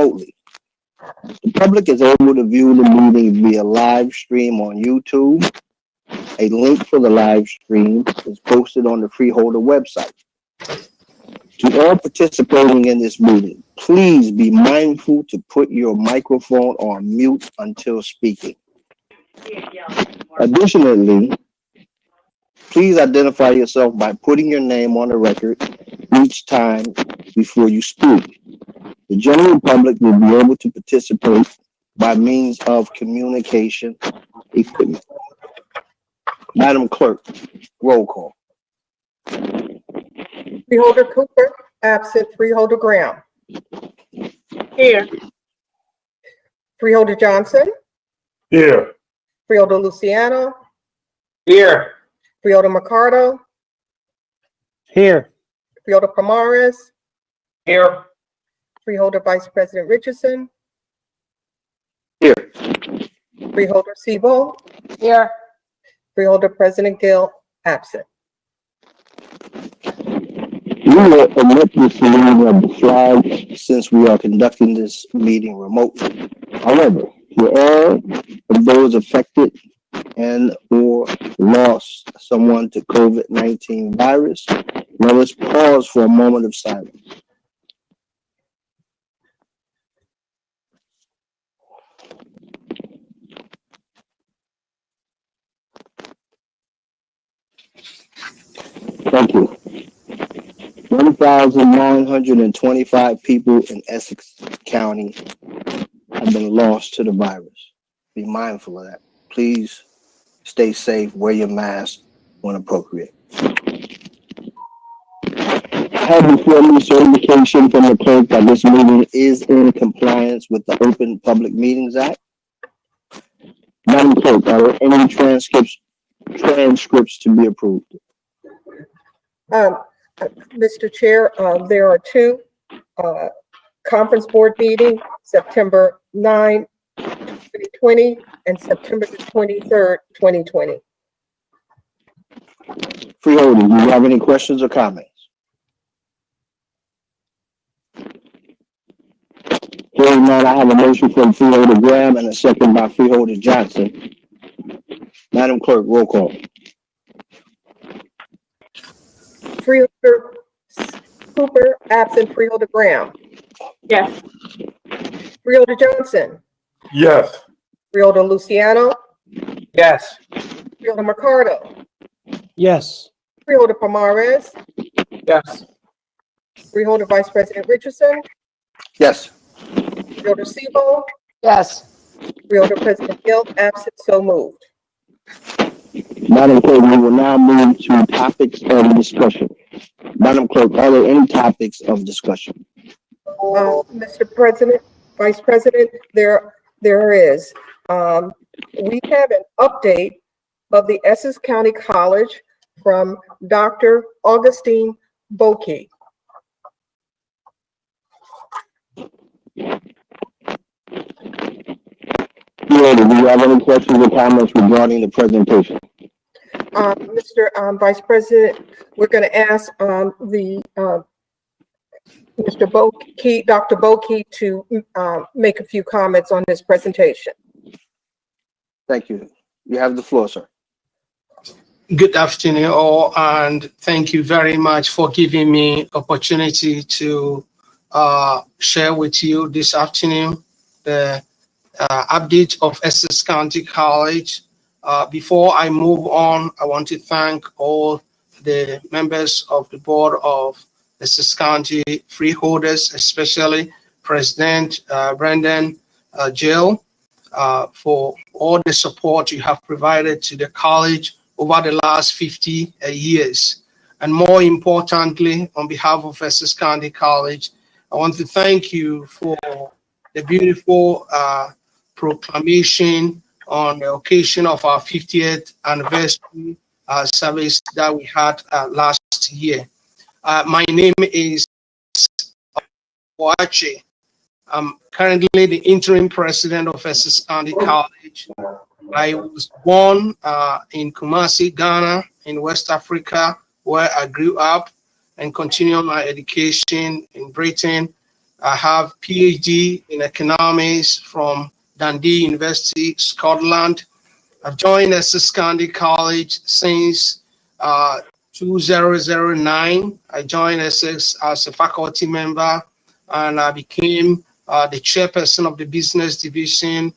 remotely. The public is able to view the meeting via live stream on YouTube. A link for the live stream is posted on the Freeholder website. To all participating in this meeting, please be mindful to put your microphone on mute until speaking. Additionally, please identify yourself by putting your name on the record each time before you speak. The general public will be able to participate by means of communication equipment. Madam Clerk, roll call. Freeholder Cooper, absent. Freeholder Graham. Here. Freeholder Johnson. Here. Freeholder Luciano. Here. Freeholder Mercado. Here. Freeholder Pomares. Here. Freeholder Vice President Richardson. Here. Freeholder Sebo. Here. Freeholder President Gill, absent. We will omit the saluting of the flag since we are conducting this meeting remotely. However, for all of those affected and or lost someone to COVID-19 virus, let us pause for a moment of silence. Thank you. 1,925 people in Essex County have been lost to the virus. Be mindful of that. Please stay safe, wear your mask when appropriate. I have before me certification from the clerk that this meeting is in compliance with the Open Public Meetings Act. Madam Clerk, are there any transcripts to be approved? Mr. Chair, there are two conference board meetings, September 9, 2020 and September the 23rd, 2020. Freeholder, do you have any questions or comments? Hearing none, I have a motion from Freeholder Graham and a second by Freeholder Johnson. Madam Clerk, roll call. Freeholder Cooper, absent. Freeholder Graham. Yes. Freeholder Johnson. Yes. Freeholder Luciano. Yes. Freeholder Mercado. Yes. Freeholder Pomares. Yes. Freeholder Vice President Richardson. Yes. Freeholder Sebo. Yes. Freeholder President Gill, absent. So moved. Madam Clerk, we will now move to topics of discussion. Madam Clerk, are there any topics of discussion? Mr. President, Vice President, there is. We have an update of the Essex County College from Dr. Augustine Bokey. Do you have any questions or comments regarding the presentation? Mr. Vice President, we're going to ask Mr. Bokey, Dr. Bokey, to make a few comments on this presentation. Thank you. You have the floor, sir. Good afternoon, all, and thank you very much for giving me opportunity to share with you this afternoon the update of Essex County College. Before I move on, I want to thank all the members of the board of Essex County Freeholders, especially President Brendan Jill, for all the support you have provided to the college over the last 50 years. And more importantly, on behalf of Essex County College, I want to thank you for the beautiful proclamation on the occasion of our 50th anniversary service that we had last year. My name is Oache. I'm currently the interim president of Essex County College. I was born in Kumasi, Ghana, in West Africa, where I grew up and continued my education in Britain, I have PhD in economics from Dundee University, Scotland. I've joined Essex College since 2009. I joined Essex as a faculty member, and I became the chairperson of the business division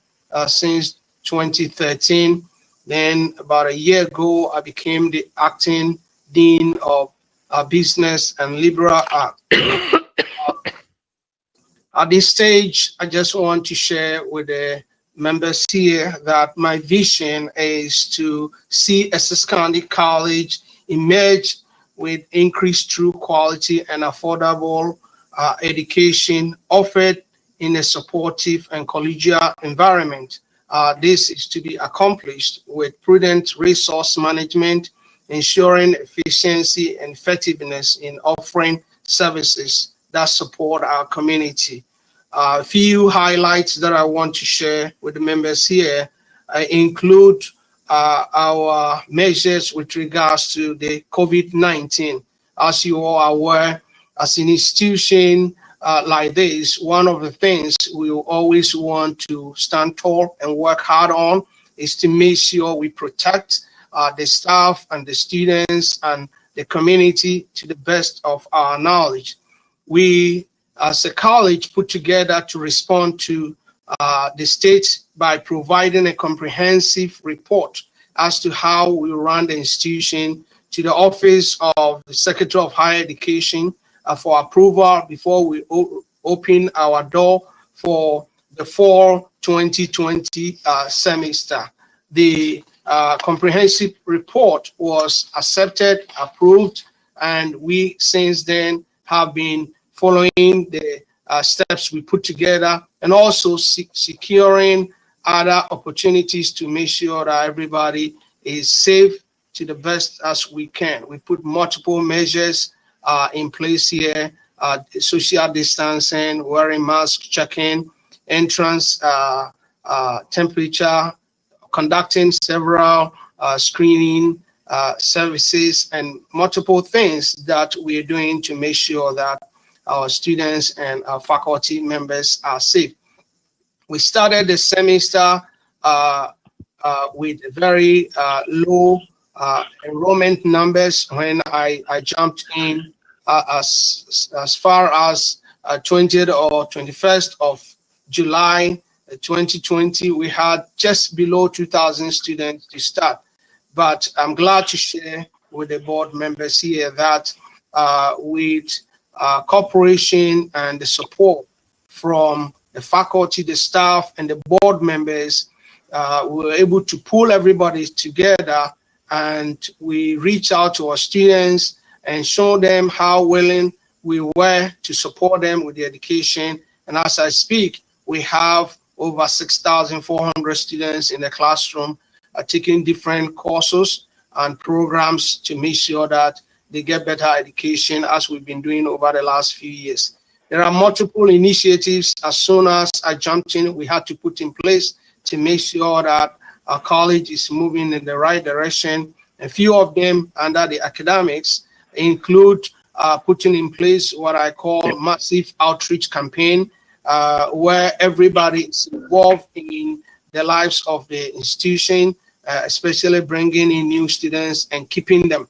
since 2013. Then about a year ago, I became the acting dean of business and liberal arts. At this stage, I just want to share with the members here that my vision is to see Essex County College emerge with increased true quality and affordable education offered in a supportive and collegial environment. This is to be accomplished with prudent resource management, ensuring efficiency and effectiveness in offering services that support our community. A few highlights that I want to share with the members here include our measures with regards to the COVID-19. As you all are aware, as an institution like this, one of the things we will always want to stand tall and work hard on is to make sure we protect the staff and the students and the community to the best of our knowledge. We, as a college, put together to respond to the state by providing a comprehensive report as to how we run the institution to the Office of the Secretary of Higher Education for approval before we open our door for the fall 2020 semester. The comprehensive report was accepted, approved, and we since then have been following the steps we put together, and also securing other opportunities to make sure that everybody is safe to the best as we can. We put multiple measures in place here, social distancing, wearing masks, checking entrance temperature, conducting several screening services, and multiple things that we are doing to make sure that our students and our faculty members are safe. We started the semester with very low enrollment numbers when I jumped in as far as 20th or 21st of July 2020. We had just below 2,000 students to start. But I'm glad to share with the board members here that with cooperation and the support from the faculty, the staff, and the board members, we were able to pull everybody together, and we reach out to our students and show them how willing we were to support them with the education. And as I speak, we have over 6,400 students in the classroom taking different courses and programs to make sure that they get better education, as we've been doing over the last few years. There are multiple initiatives. As soon as I jumped in, we had to put in place to make sure that our college is moving in the right direction. A few of them under the academics include putting in place what I call massive outreach campaign, where everybody is involved in the lives of the institution, especially bringing in new students and keeping them.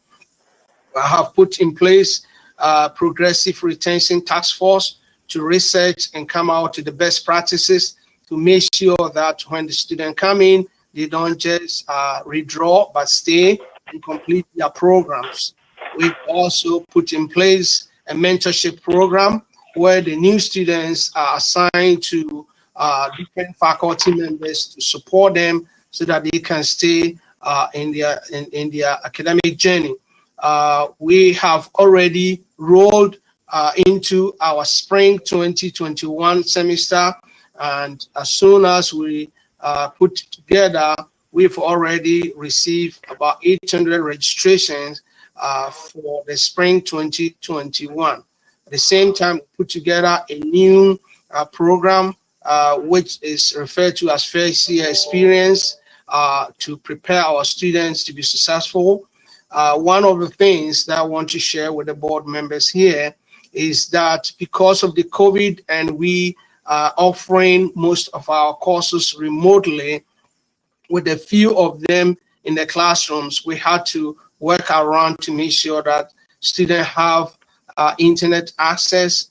I have put in place a progressive retention task force to research and come out to the best practices to make sure that when the students come in, they don't just redraw, but stay and complete their programs. We've also put in place a mentorship program where the new students are assigned to different faculty members to support them so that they can stay in their academic journey. We have already rolled into our spring 2021 semester, and as soon as we put together, we've already received about 800 registrations for the spring 2021. At the same time, we put together a new program which is referred to as First Year Experience to prepare our students to be successful. One of the things that I want to share with the board members here is that because of the COVID and we are offering most of our courses remotely, with a few of them in the classrooms, we had to work around to make sure that students have internet access.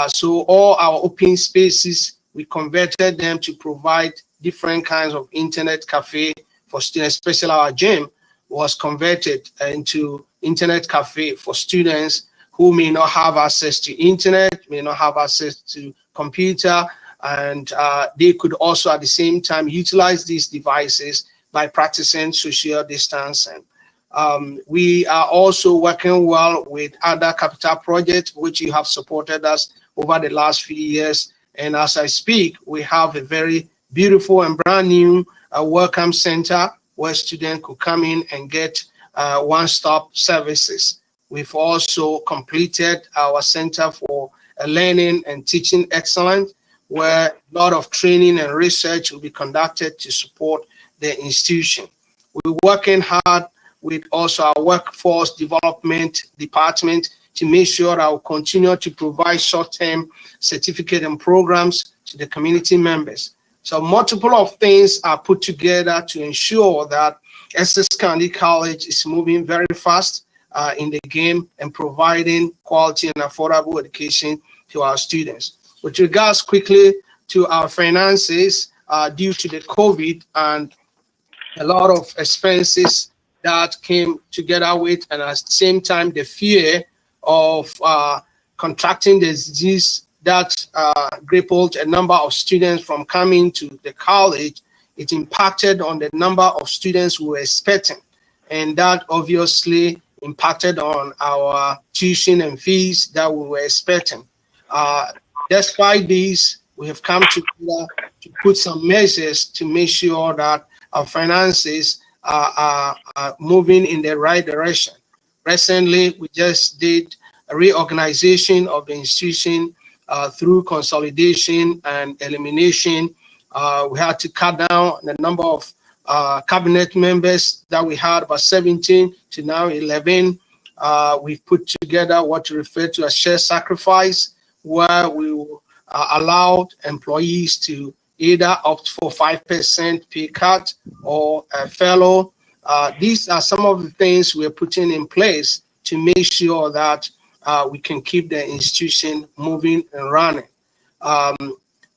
So all our open spaces, we converted them to provide different kinds of internet cafe for students, especially our gym was converted into internet cafe for students who may not have access to internet, may not have access to computer, and they could also at the same time utilize these devices by practicing social distancing. We are also working well with other capital projects, which you have supported us over the last few years. And as I speak, we have a very beautiful and brand new welcome center where students could come in and get one-stop services. We've also completed our Center for Learning and Teaching Excellence, where a lot of training and research will be conducted to support the institution. We're working hard with also our workforce development department to make sure that we'll continue to provide short-term certificate and programs to the community members. So multiple of things are put together to ensure that Essex County College is moving very fast in the game and providing quality and affordable education to our students. With regards quickly to our finances, due to the COVID and a lot of expenses that came together with, and at the same time, the fear of contracting the disease that crippled a number of students from coming to the college, it impacted on the number of students we were expecting. And that obviously impacted on our tuition and fees that we were expecting. Despite this, we have come together to put some measures to make sure that our finances are moving in the right direction. Recently, we just did a reorganization of the institution through consolidation and elimination. We had to cut down the number of cabinet members that we had, about 17 to now 11. We've put together what we refer to as share sacrifice, where we will allow employees to either opt for 5% pay cut or a fellow. These are some of the things we're putting in place to make sure that we can keep the institution moving and running.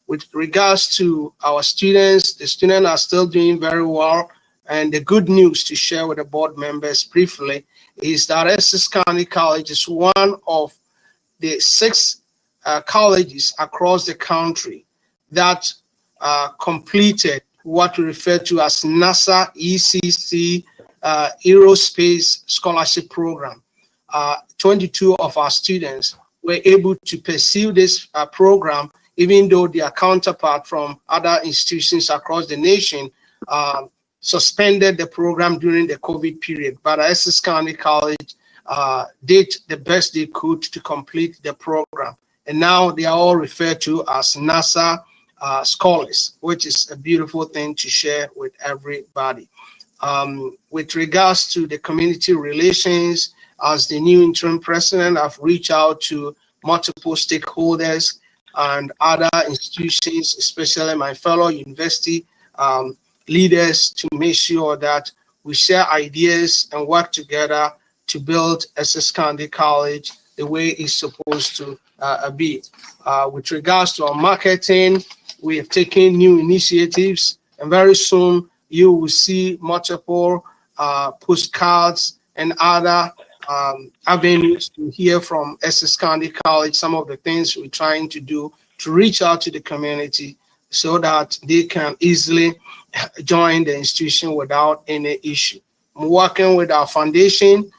With regards to our students, the students are still doing very well. And the good news to share with the board members briefly is that Essex County College is one of the 6 colleges across the country that completed what we refer to as NASA ECC Aerospace Scholarship Program. 22 of our students were able to pursue this program, even though their counterpart from other institutions across the nation suspended the program during the COVID period. But Essex County College did the best they could to complete the program. And now they are all referred to as NASA scholars, which is a beautiful thing to share with everybody. With regards to the community relations, as the new interim president, I've reached out to multiple stakeholders and other institutions, especially my fellow university leaders, to make sure that we share ideas and work together to build Essex County College the way it's supposed to be. With regards to our marketing, we have taken new initiatives, and very soon you will see multiple postcards and other avenues to hear from Essex County College, some of the things we're trying to do to reach out to the community so that they can easily join the institution without any issue. I'm working with our foundation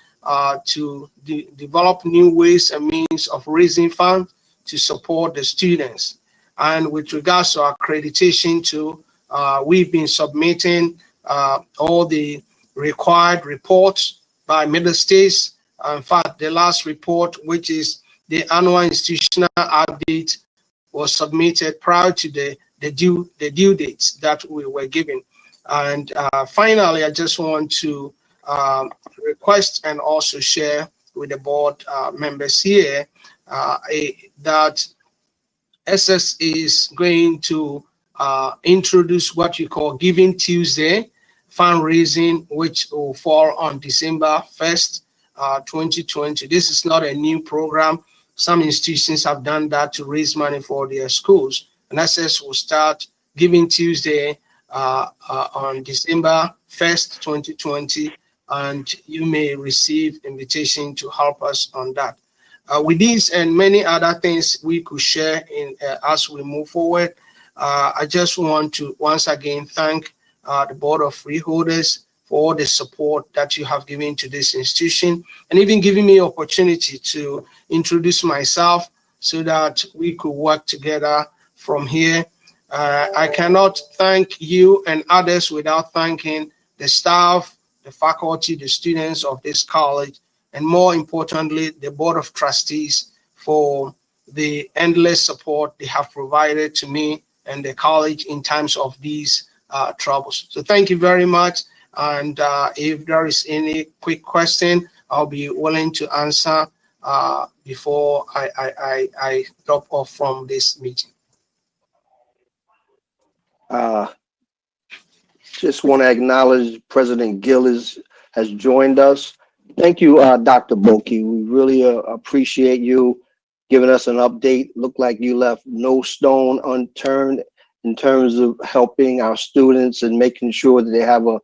to develop new ways and means of raising funds to support the students. And with regards to our accreditation too, we've been submitting all the required reports by middle states. In fact, the last report, which is the annual institutional update, was submitted prior to the due dates that we were given. And finally, I just want to request and also share with the board members here that Essex is going to introduce what you call Giving Tuesday fundraising, which will fall on December 1st, 2020. This is not a new program. Some institutions have done that to raise money for their schools. And Essex will start Giving Tuesday on December 1st, 2020, and you may receive invitation to help us on that. With these and many other things we could share in as we move forward, I just want to once again thank the Board of Freeholders for all the support that you have given to this institution, and even giving me opportunity to introduce myself so that we could work together from here. I cannot thank you and others without thanking the staff, the faculty, the students of this college, and more importantly, the Board of Trustees for the endless support they have provided to me and the college in times of these troubles. So thank you very much. And if there is any quick question, I'll be willing to answer before I drop off from this meeting. Just want to acknowledge President Gillis has joined us. Thank you, Dr. Boki. We really appreciate you giving us an update. Looked like you left no stone unturned in terms of helping our students and making sure that they have a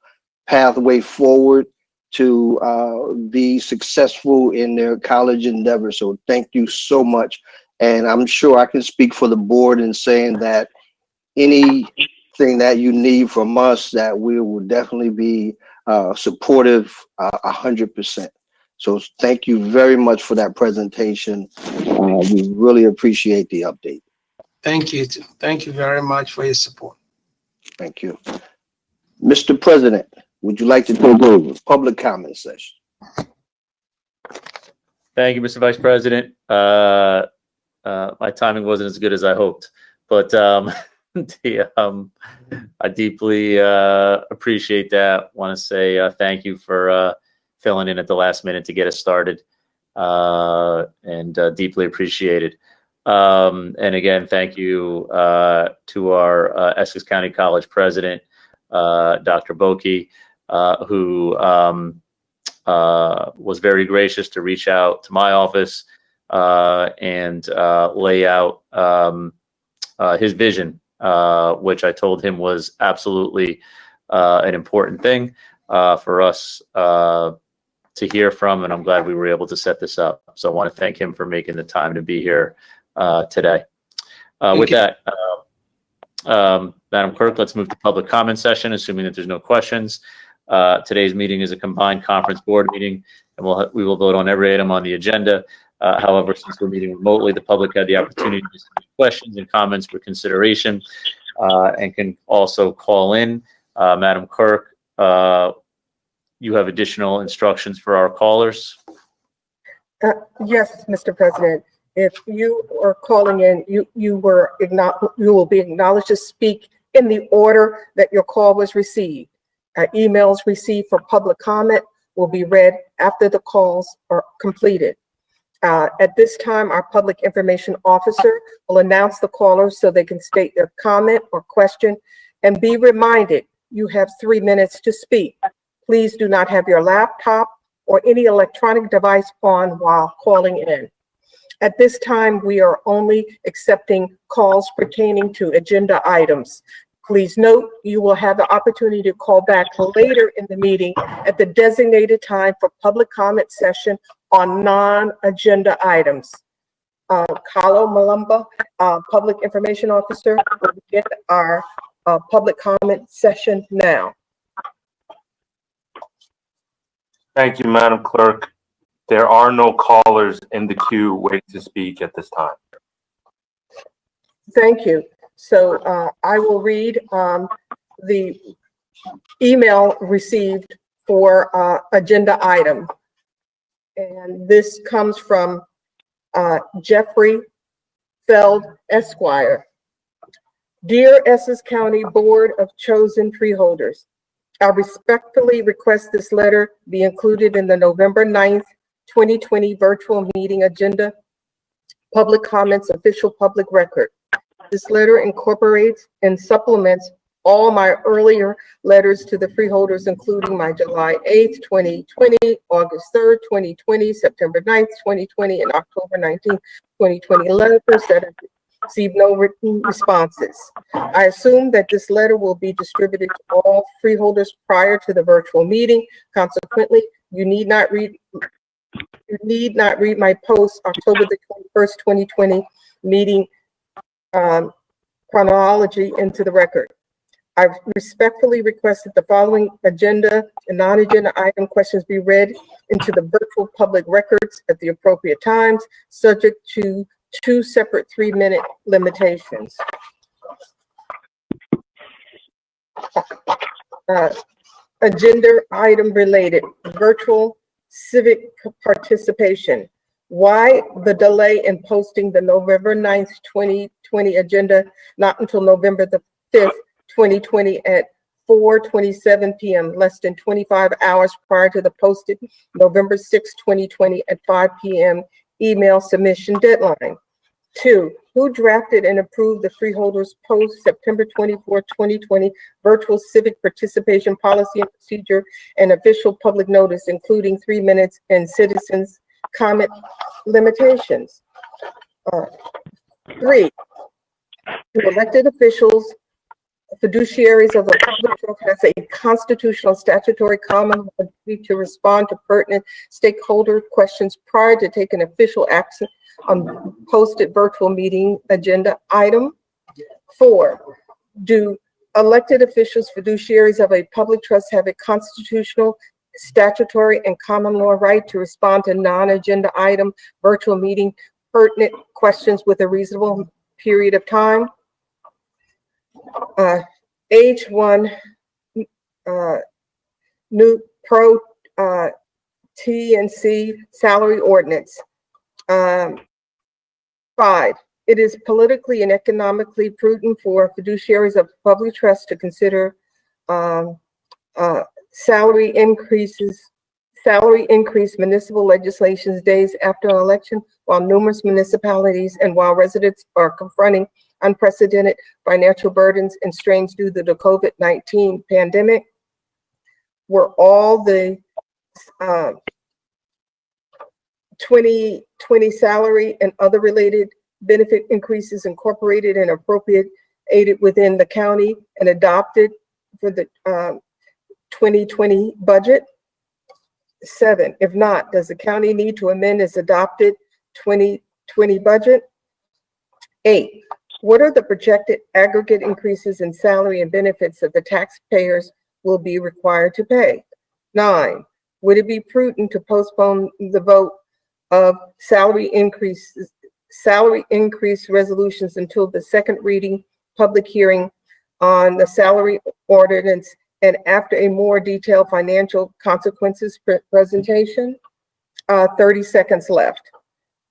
pathway forward to be successful in their college endeavor. So thank you so much. And I'm sure I can speak for the board in saying that anything that you need from us, that we will definitely be supportive 100%. So thank you very much for that presentation. We really appreciate the update. Thank you. Thank you very much for your support. Thank you. Mr. President, would you like to take over public comment session? Thank you, Mr. Vice President. My timing wasn't as good as I hoped, but I deeply appreciate that. Want to say thank you for filling in at the last minute to get us started, and deeply appreciated. And again, thank you to our Essex County College President, Dr. Boki, who was very gracious to reach out to my office and lay out his vision, which I told him was absolutely an important thing for us to hear from, and I'm glad we were able to set this up. So I want to thank him for making the time to be here today. With that, Madam Clerk, let's move to public comment session, assuming that there's no questions. Today's meeting is a combined conference board meeting, and we will vote on every item on the agenda. However, since we're meeting remotely, the public had the opportunity to submit questions and comments for consideration, and can also call in. Madam Clerk, you have additional instructions for our callers? Yes, Mr. President. If you are calling in, you will be acknowledged to speak in the order that your call was received. Emails received for public comment will be read after the calls are completed. At this time, our public information officer will announce the callers so they can state their comment or question, and be reminded you have 3 minutes to speak. Please do not have your laptop or any electronic device on while calling in. At this time, we are only accepting calls pertaining to agenda items. Please note, you will have the opportunity to call back later in the meeting at the designated time for public comment session on non-agenda items. Carlo Malumba, Public Information Officer, will begin our public comment session now. Thank you, Madam Clerk. There are no callers in the queue waiting to speak at this time. Thank you. So I will read the email received for agenda item. And this comes from Jeffrey Feld, Esquire. Dear Essex County Board of Chosen Freeholders, I respectfully request this letter be included in the November 9th, 2020 virtual meeting agenda. Public comments, official public record. This letter incorporates and supplements all my earlier letters to the freeholders, including my July 8th, 2020, August 3rd, 2020, September 9th, 2020, and October 19th, 2020 letters that have received no written responses. I assume that this letter will be distributed to all freeholders prior to the virtual meeting. Consequently, you need not read my post October the 21st, 2020 meeting chronology into the record. I respectfully request that the following agenda and non-agenda item questions be read into the virtual public records at the appropriate times, subject to 2 separate 3-minute limitations. Agenda item related, virtual civic participation. Why the delay in posting the November 9th, 2020 agenda not until November the 5th, 2020 at 4:27 p.m., less than 25 hours prior to the posted November 6, 2020 at 5 p.m. email submission deadline? 2, who drafted and approved the freeholders post September 24, 2020 virtual civic participation policy and procedure and official public notice, including 3 minutes and citizens comment limitations? 3, do elected officials, fiduciaries of the public trust has a constitutional statutory common law duty to respond to pertinent stakeholder questions prior to taking official action on posted virtual meeting agenda item? 4, do elected officials, fiduciaries of a public trust have a constitutional, statutory, and common law right to respond to non-agenda item virtual meeting pertinent questions with a reasonable period of time? H1 new pro T&C salary ordinance. 5, it is politically and economically prudent for fiduciaries of public trust to consider salary increase municipal legislations days after an election, while numerous municipalities and while residents are confronting unprecedented financial burdens and strains due to the COVID-19 pandemic. Were all the 2020 salary and other related benefit increases incorporated and appropriated within the county and adopted for the 2020 budget? 7, if not, does the county need to amend its adopted 2020 budget? 8, what are the projected aggregate increases in salary and benefits that the taxpayers will be required to pay? 9, would it be prudent to postpone the vote of salary increase resolutions until the second reading public hearing on the salary ordinance and after a more detailed financial consequences presentation? 30 seconds left.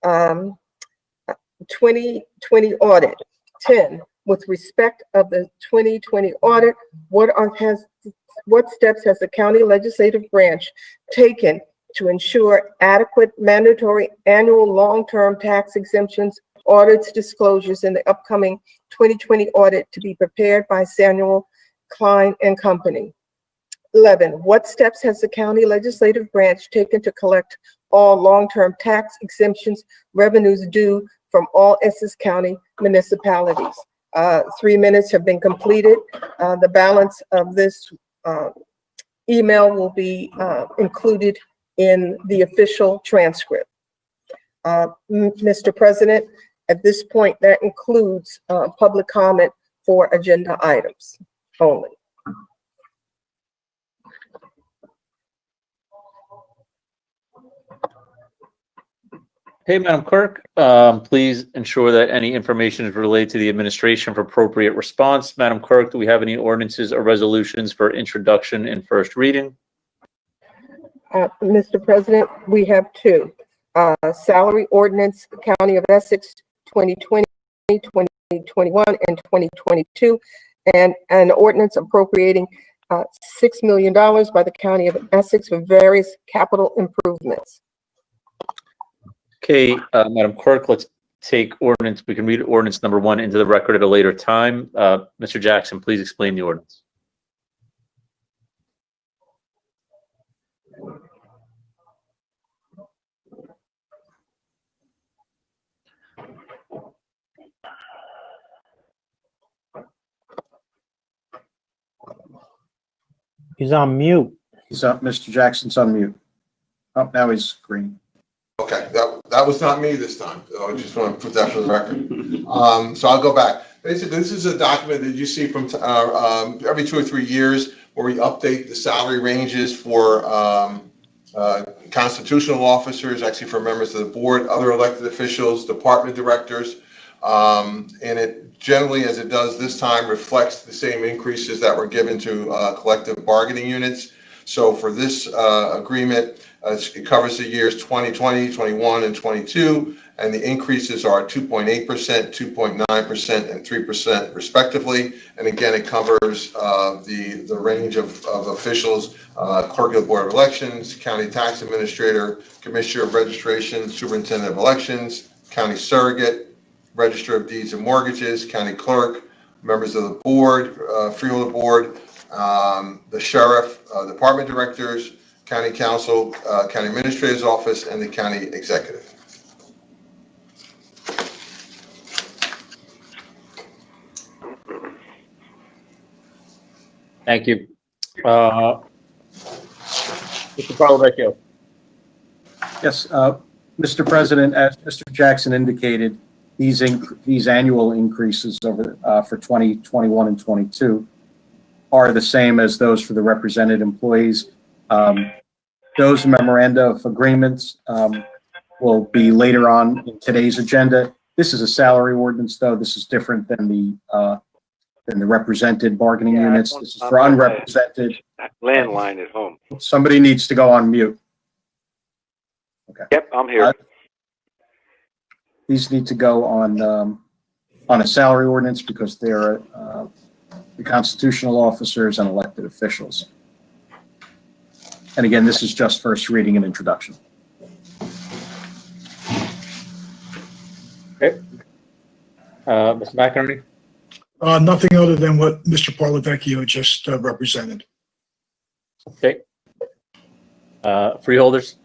2020 audit. 10, with respect of the 2020 audit, what steps has the county legislative branch taken to ensure adequate mandatory annual long-term tax exemptions, audits, disclosures in the upcoming 2020 audit to be prepared by Samuel Klein and Company? 11, what steps has the county legislative branch taken to collect all long-term tax exemptions revenues due from all Essex County municipalities? 3 minutes have been completed. The balance of this email will be included in the official transcript. Mr. President, at this point, that includes public comment for agenda items only. Hey, Madam Clerk, please ensure that any information is relayed to the administration for appropriate response. Madam Clerk, do we have any ordinances or resolutions for introduction and first reading? Mr. President, we have 2. Salary ordinance, County of Essex 2020, 2021, and 2022, and an ordinance appropriating $6 million by the County of Essex for various capital improvements. Okay, Madam Clerk, let's take ordinance, we can read ordinance number 1 into the record at a later time. Mr. Jackson, please explain the ordinance. He's on mute. He's up. Mr. Jackson's on mute. Oh, now he's green. Okay, that was not me this time. I just want to put that for the record. So I'll go back. Basically, this is a document that you see from every 2 or 3 years where we update the salary ranges for constitutional officers, actually for members of the board, other elected officials, department directors. And it generally, as it does this time, reflects the same increases that were given to collective bargaining units. So for this agreement, it covers the years 2020, 21, and 22, and the increases are 2.8%, 2.9%, and 3% respectively. And again, it covers the range of officials, clerk of the Board of Elections, county tax administrator, commissioner of registration, superintendent of elections, county surrogate, register of deeds and mortgages, county clerk, members of the board, freeholder board, the sheriff, department directors, county council, county administrator's office, and the county executive. Thank you. Mr. Parlavecchio. Yes, Mr. President, as Mr. Jackson indicated, these annual increases over for 2021 and 22 are the same as those for the represented employees. Those memoranda of agreements will be later on in today's agenda. This is a salary ordinance, though. This is different than the represented bargaining units. This is for unrepresented. Landline at home. Somebody needs to go on mute. Okay. Yep, I'm here. These need to go on a salary ordinance because they're the constitutional officers and elected officials. And again, this is just first reading and introduction. Okay. Mr. McInerney? Nothing other than what Mr. Parlavecchio just represented. Okay. Freeholders?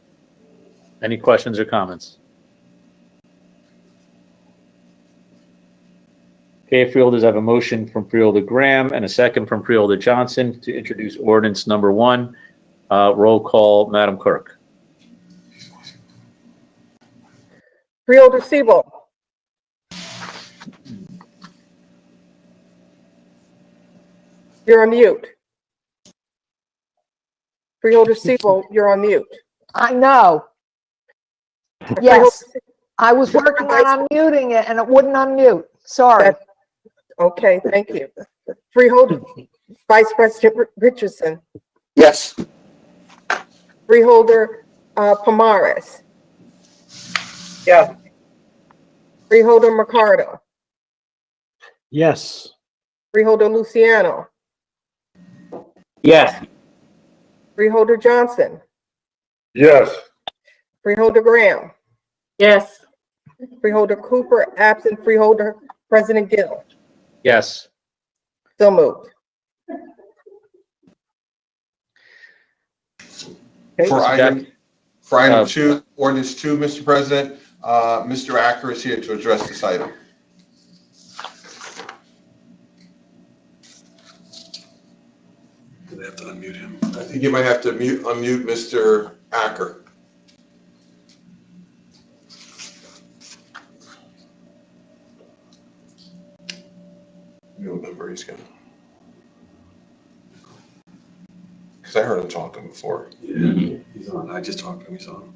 Any questions or comments? Okay, Freeholders, I have a motion from Freeholder Graham and a second from Freeholder Johnson to introduce ordinance number 1. Roll call, Madam Clerk. Freeholder Siebel. You're on mute. Freeholder Siebel, you're on mute. I know. Yes, I was working on unmuting it and it wouldn't unmute. Sorry. Okay, thank you. Freeholder Vice President Richardson. Yes. Freeholder Pomares. Yeah. Freeholder Mercado. Yes. Freeholder Luciano. Yes. Freeholder Johnson. Yes. Freeholder Graham. Yes. Freeholder Cooper, absent. Freeholder President Gill. Yes. So moved. Okay, For Mr. item, Jack- for item 2, ordinance 2, Mr. President, Mr. Acker is here to address this item. Do they have to unmute him? I think you might have to unmute Mr. Acker. What number he's going to. Because I heard him talking before. Yeah, he's on. I just talked to him. He's on.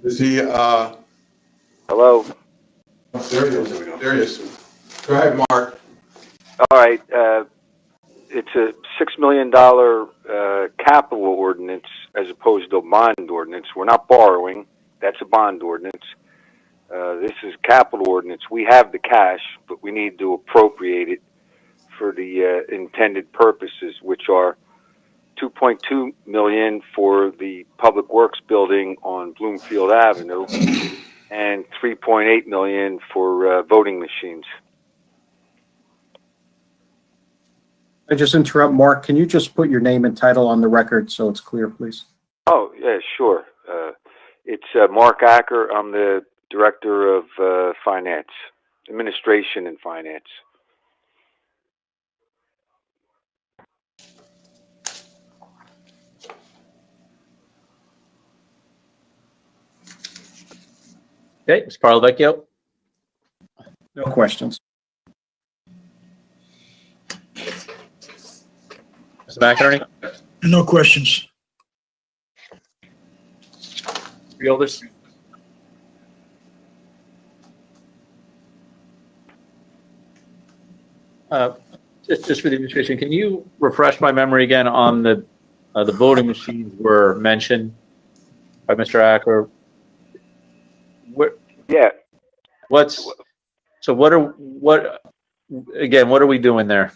Is he, Hello? there he is. There he is. Go ahead, Mark. All right. It's a $6 million capital ordinance as opposed to a bond ordinance. We're not borrowing. That's a bond ordinance. This is capital ordinance. We have the cash, but we need to appropriate it for the intended purposes, which are 2.2 million for the Public Works building on Bloomfield Avenue, and 3.8 million for voting machines. I just interrupt, Mark. Can you just put your name and title on the record so it's clear, please? Oh, yeah, sure. It's Mark Acker. I'm the Director of Finance, Administration and Finance. Okay, Mr. Parlavecchio. No questions. Mr. McInerney. No questions. Freeholders. Just for the administration, can you refresh my memory again on the voting machines were mentioned by Mr. Acker? Yeah. What are we doing there?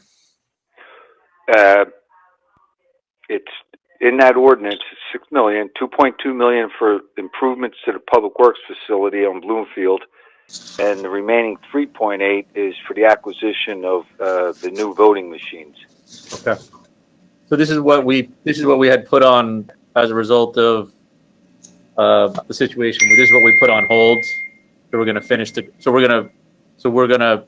It's in that ordinance, 6 million, 2.2 million for improvements to the Public Works facility on Bloomfield, and the remaining 3.8 is for the acquisition of the new voting machines. Okay. So this is what we had put on as a result of the situation. This is what we put on hold. So we're going to finish we're going to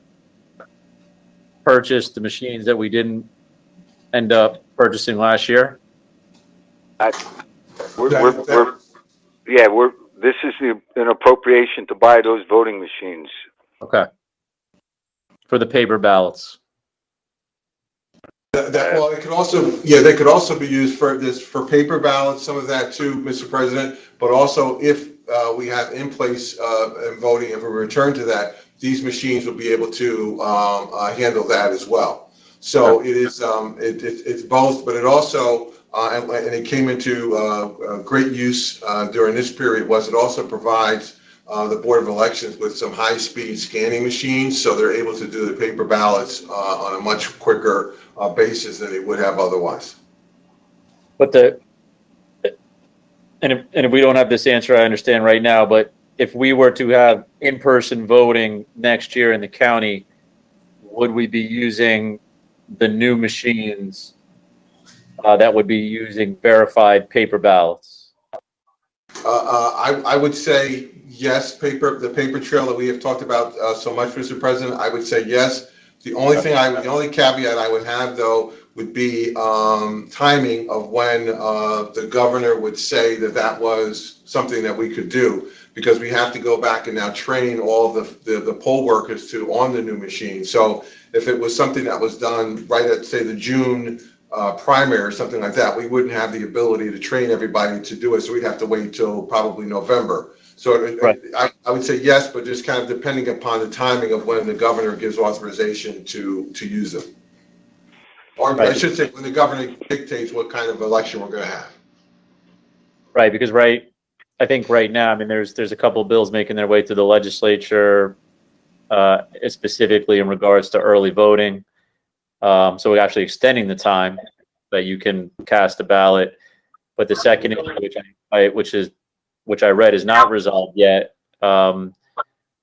purchase the machines that we didn't end up purchasing last year. This is an appropriation to buy those voting machines. Okay. For the paper ballots. Well, it could also, they could also be used for paper ballots, some of that too, Mr. President, but also if we have in place voting, if we return to that, these machines will be able to handle that as well. So it is, it's both, but it also, and it came into great use during this period, was it also provides the Board of Elections with some high-speed scanning machines, so they're able to do the paper ballots on a much quicker basis than they would have otherwise. But if we don't have this answer, I understand right now, but if we were to have in-person voting next year in the county, would we be using the new machines that would be using verified paper ballots? I would say yes. The paper trail that we have talked about so much, Mr. President, I would say yes. The only caveat I would have though would be timing of when the governor would say that was something that we could do, because we have to go back and now train all the poll workers on the new machine. So if it was something that was done right at, say, the June primary or something like that, we wouldn't have the ability to train everybody to do it. So we'd have to wait till probably November. So I would say yes, but just kind of depending upon the timing of when the governor gives authorization to use them. Or I should say when the governor dictates what kind of election we're going to have. Right, because I think right now, I mean, there's a couple of bills making their way through the legislature, specifically in regards to early voting. So we're actually extending the time that you can cast a ballot. But the second issue, which I read is not resolved yet, but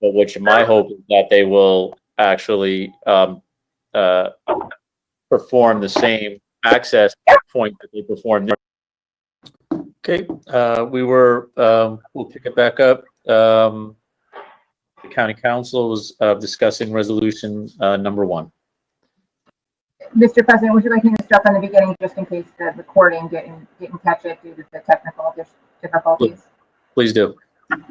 which my hope is that they will actually perform the same access point that they performed. Okay, we'll pick it back up. The County Council was discussing resolution number 1. Mr. President, would you like me to start from the beginning just in case the recording didn't catch it due to the technical difficulties? Please do.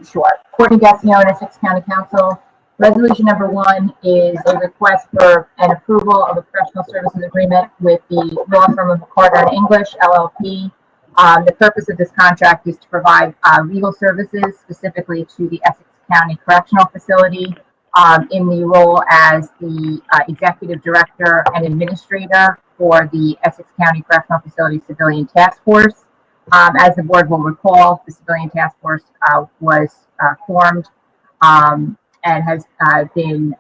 Sure. Courtney Gassione, Essex County Council. Resolution number 1 is a request for an approval of a professional services agreement with the law firm of McCarter & English, LLP. The purpose of this contract is to provide legal services specifically to the Essex County Correctional Facility in the role as the Executive Director and Administrator for the Essex County Correctional Facility Civilian Task Force. As the board will recall, the Civilian Task Force was formed and has been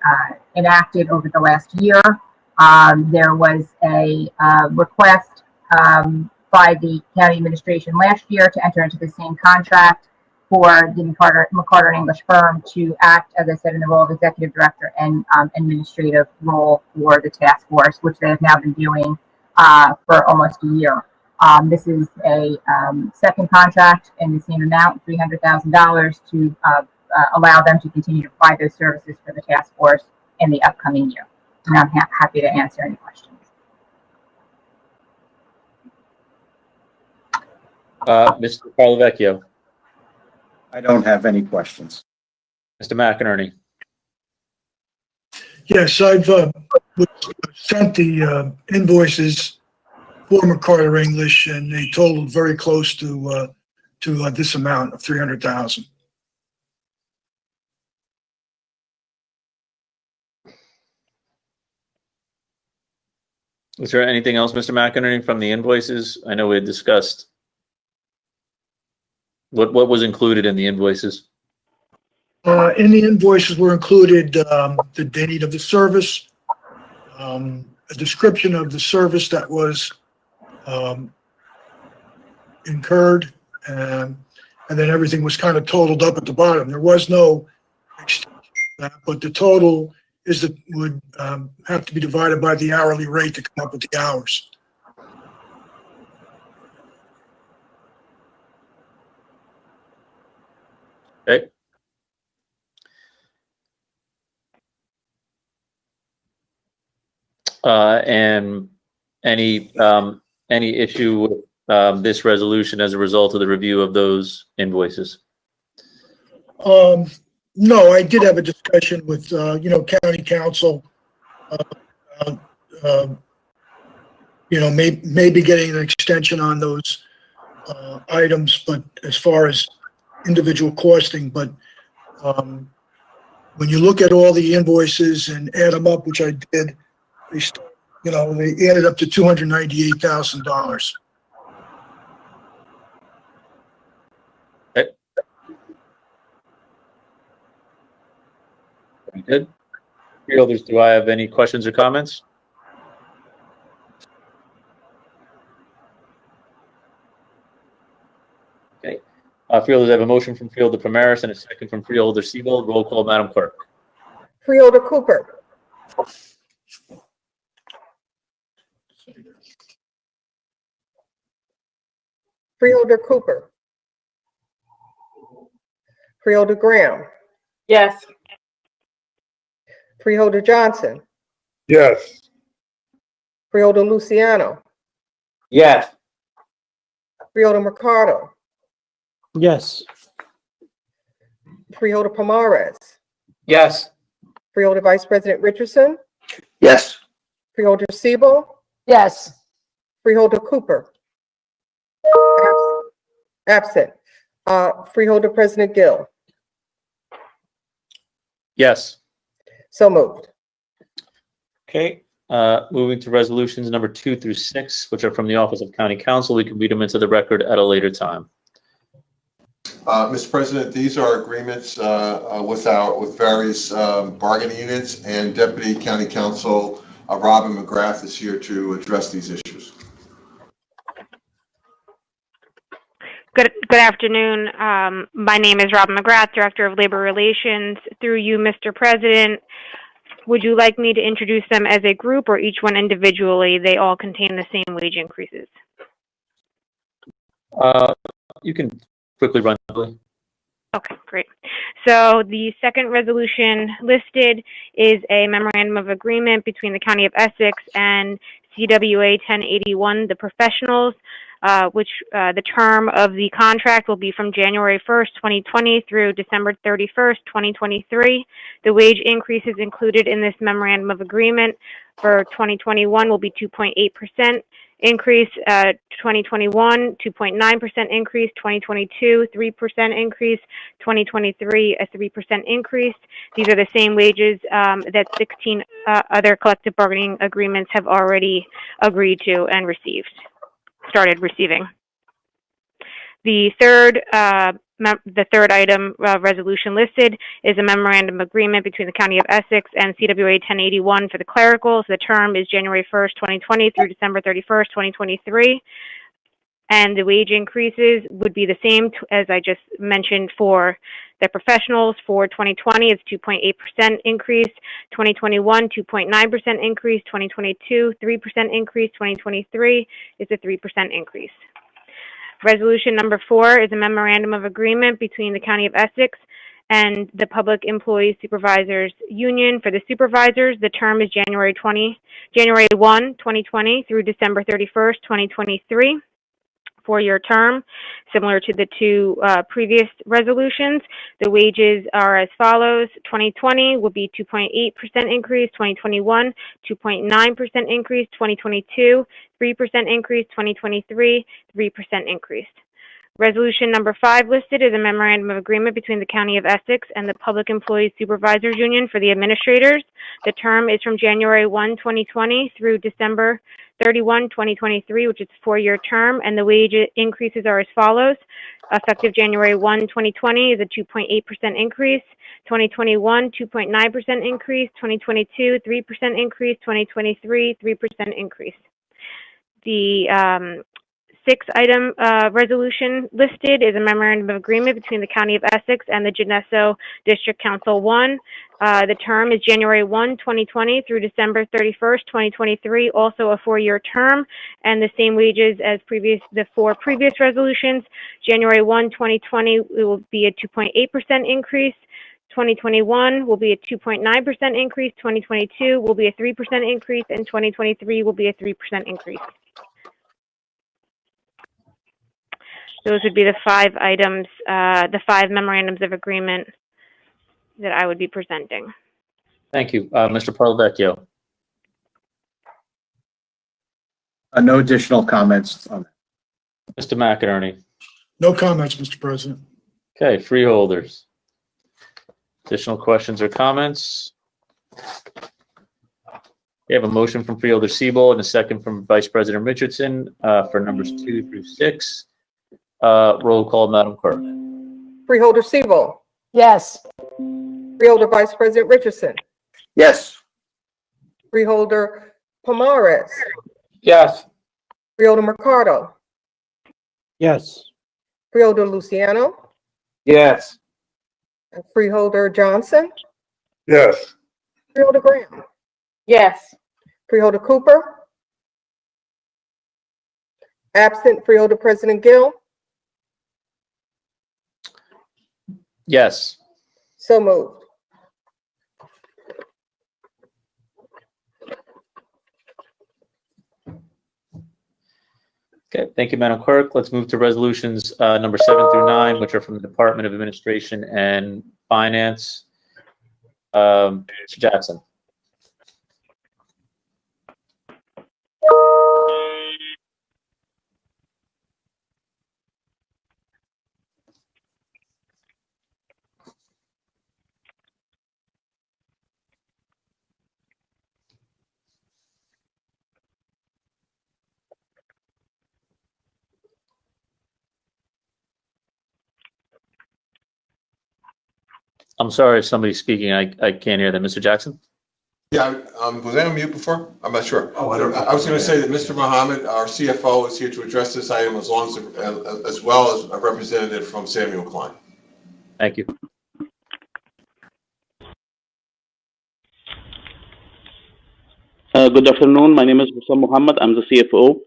enacted over the last year. There was a request notified the county administration last year to enter into the same contract for the McCarter and English firm to act, as I said, in the role of executive director and administrative role for the task force, which they have now been doing for almost a year. This is a second contract in the same amount, $300,000, to allow them to continue to provide those services for the task force in the upcoming year. And I'm happy to answer any questions. Mr. Carlovecchio, I don't have any questions. Mr. McInerney. Yes, I've sent the invoices for McCarter English, and they totaled very close to this amount of $300,000. Is there anything else, Mr. McInerney, from the invoices? I know we had discussed what was included in the invoices. In the invoices were included the date of the service, a description of the service that was incurred, and then everything was kind of totaled up at the bottom. There was no extension to that, but the total is that would have to be divided by the hourly rate to come up with the hours. Okay. And any issue with this resolution as a result of the review of those invoices? No, I did have a discussion with, county council, maybe getting an extension on those items, but as far as individual costing, but when you look at all the invoices and add them up, which I did, they added up to $298,000. Okay. Very good. Freeholders, do I have any questions or comments? Okay. Freeholders, I have a motion from Freeholder Primaris and a second from Freeholder Siebold. Roll call, Madam Clerk. Freeholder Cooper. Freeholder Cooper. Freeholder Graham. Yes. Freeholder Johnson. Yes. Freeholder Luciano. Yes. Freeholder Mercado. Yes. Freeholder Pomares. Yes. Freeholder Vice President Richardson. Yes. Freeholder Siebold. Yes. Freeholder Cooper. Absent. Freeholder President Gill. Yes. So moved. Okay. Moving to resolutions number 2 through 6, which are from the Office of County Counsel. We can read them into the record at a later time. Mr. President, these are agreements with various bargaining units, and Deputy County Counsel Robin McGrath is here to address these issues. Good afternoon. My name is Robin McGrath, Director of Labor Relations. Through you, Mr. President, would you like me to introduce them as a group or each one individually? They all contain the same wage increases. You can quickly run through. Okay, great. So the second resolution listed is a memorandum of agreement between the County of Essex and CWA 1081, the professionals, which the term of the contract will be from January 1st, 2020 through December 31st, 2023. The wage increases included in this memorandum of agreement for 2021 will be 2.8% increase, 2021, 2.9% increase, 2022, 3% increase, 2023, a 3% increase. These are the same wages that 16 other collective bargaining agreements have already agreed to and started receiving. The third item resolution listed is a memorandum agreement between the County of Essex and CWA 1081 for the clericals. The term is January 1st, 2020 through December 31st, 2023. And the wage increases would be the same as I just mentioned for the professionals. For 2020, it's 2.8% increase. 2021, 2.9% increase. 2022, 3% increase. 2023 is a 3% increase. Resolution number 4 is a memorandum of agreement between the County of Essex and the Public Employees Supervisors Union. For the supervisors, the term is January 1, 2020 through December 31st, 2023. 4-year term, similar to the two previous resolutions. The wages are as follows. 2020 will be 2.8% increase, 2021, 2.9% increase, 2022, 3% increase, 2023, 3% increase. Resolution number 5 listed is a memorandum of agreement between the County of Essex and the Public Employees Supervisors Union for the administrators. The term is from January 1, 2020 through December 31, 2023, which is a 4-year term, and the wage increases are as follows. Effective January 1, 2020 is a 2.8% increase, 2021, 2.9% increase, 2022, 3% increase, 2023, 3% increase. The 6-item resolution listed is a memorandum of agreement between the County of Essex and the Geneso District Council 1. The term is January 1, 2020 through December 31st, 2023, also a 4-year term, and the same wages as the 4 previous resolutions. January 1, 2020, it will be a 2.8% increase. 2021 will be a 2.9% increase. 2022 will be a 3% increase, and 2023 will be a 3% increase. Those would be the 5 items, the 5 memorandums of agreement that I would be presenting. Thank you. Mr. Parlavecchio. No additional comments on that. Mr. McInerney. No comments, Mr. President. Okay, freeholders. Additional questions or comments? We have a motion from Freeholder Siebel and a second from Vice President Richardson for numbers 2 through 6. Roll call, Madam Clerk. Freeholder Siebel. Yes. Freeholder Vice President Richardson. Yes. Freeholder Pomares. Yes. Freeholder Mercado. Yes. Freeholder Luciano. Yes. And Freeholder Johnson. Yes. Freeholder Graham. Yes. Freeholder Cooper. Absent Freeholder President Gill. Yes. So moved. Okay, thank you, Madam Clerk. Let's move to resolutions number 7 through 9, which are from the Department of Administration and Finance. Mr. Jackson. I'm sorry if somebody's speaking. I can't hear them. Mr. Jackson? Yeah, was I on mute before? I'm not sure. Oh, I was going to say that Mr. Mohammed, our CFO, is here to address this item as well as a representative from Samuel Klein. Thank you. Good afternoon. My name is Hussam Mohammed. I'm the CFO.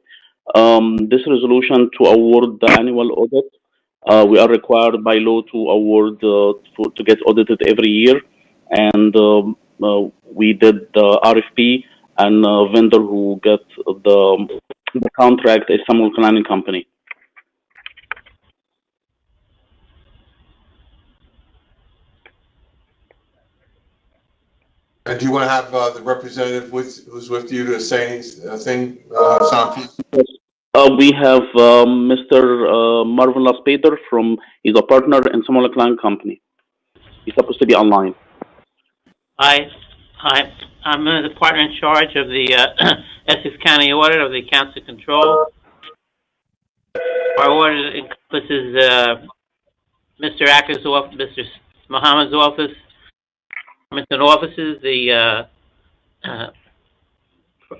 This resolution to award the annual audit. We are required by law to award to get audited every year, and we did the RFP, and vendor who got the contract is Samuel Klein Company. And do you want to have the representative who's with you to say anything, Sam? We have Mr. Marvin Laspader he's a partner in Samuel Klein Company. He's supposed to be online. Hi, I'm the partner in charge of the Essex County audit of the accounts of control. Our audit encompasses Mr. Acker's office, Mr. Mohammed's office, offices, the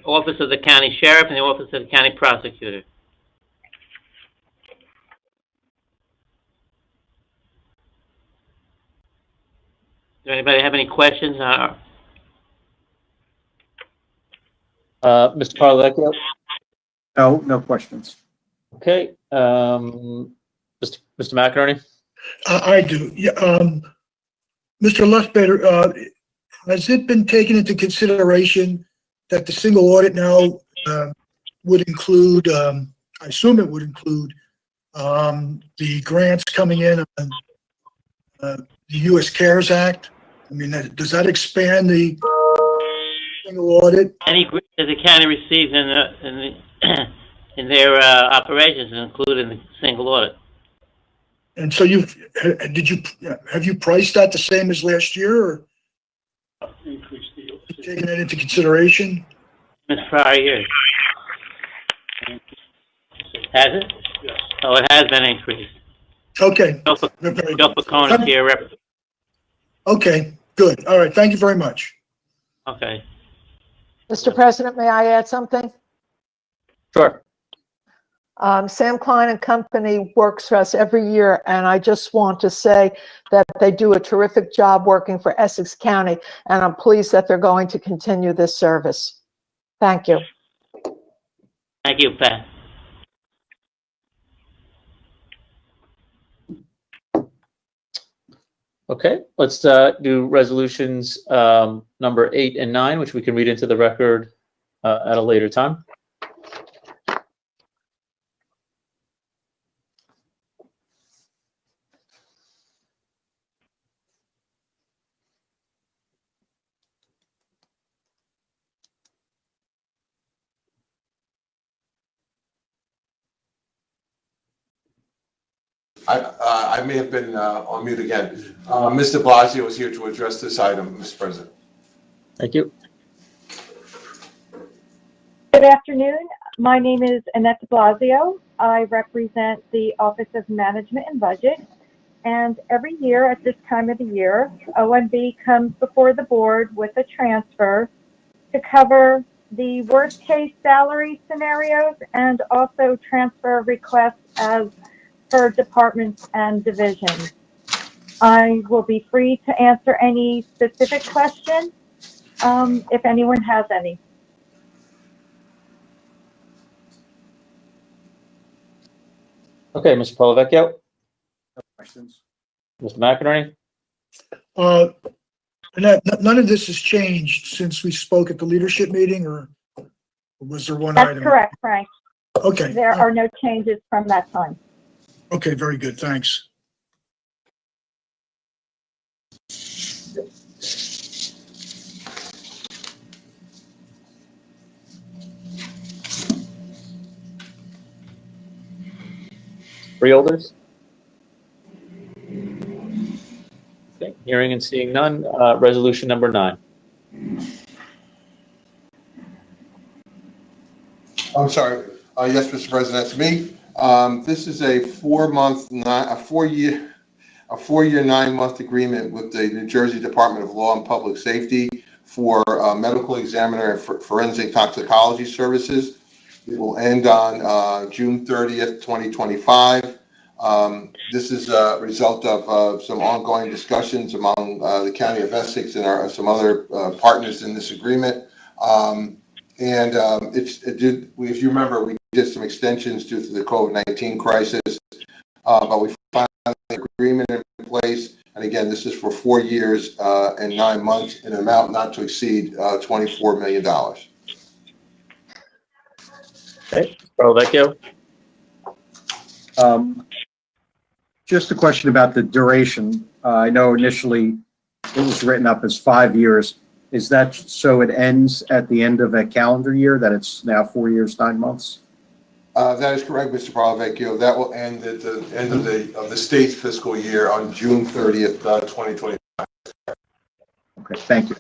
office of the county sheriff, and the office of the county prosecutor. anybody have any questions? Mr. Parlavecchio? No questions. Okay, Mr. McInerney? I do. Yeah, Mr. Lustbader, has it been taken into consideration that the single audit now would include, I assume it would include the grants coming in on the U.S. CARES Act? I mean, does that expand the single audit? Any grant that the county receives in their operations, including the single audit. And so have you priced that the same as last year, or taking that into consideration? This prior year. Has it? Yes. Oh, it has been increased. Okay. Joe Pacone is here. Okay, good. All right, thank you very much. Okay. Mr. President, may I add something? Sure. Sam Klein and Company works for us every year, and I just want to say that they do a terrific job working for Essex County, and I'm pleased that they're going to continue this service. Thank you. Thank you, Pat. Okay, let's do resolutions number 8 and 9, which we can read into the record at a later time. I may have been on mute again. Mr. Blasio is here to address this item, Mr. President. Thank you. Good afternoon. My name is Annette Blasio. I represent the Office of Management and Budget. And every year at this time of the year, OMB comes before the board with a transfer to cover the worst case salary scenarios and also transfer requests as per departments and divisions. I will be free to answer any specific questions if anyone has any. Okay, Mr. Parlavecchio? No questions. Mr. McInerney? Annette, none of this has changed since we spoke at the leadership meeting, or was there one item? That's correct, Frank. Okay. There are no changes from that time. Okay, very good, thanks. Freeholders? Okay, hearing and seeing none. Resolution number 9. I'm sorry. Yes, Mr. President, that's me. This is a 4-year, 9-month agreement with the New Jersey Department of Law and Public Safety for medical examiner and forensic toxicology services. It will end on June 30th, 2025. This is a result of some ongoing discussions among the County of Essex and some other partners in this agreement. If you remember, we did some extensions due to the COVID-19 crisis, but we finally have an agreement in place. And again, this is for 4 years and 9 months, in an amount not to exceed $24 million. Okay, Parlavecchio? Just a question about the duration. I know initially it was written up as 5 years. Is that so it ends at the end of a calendar year, that it's now 4 years, 9 months? That is correct, Mr. Parlavecchio. That will end at the end of the state's fiscal year on June 30th, 2025. Okay, thank you.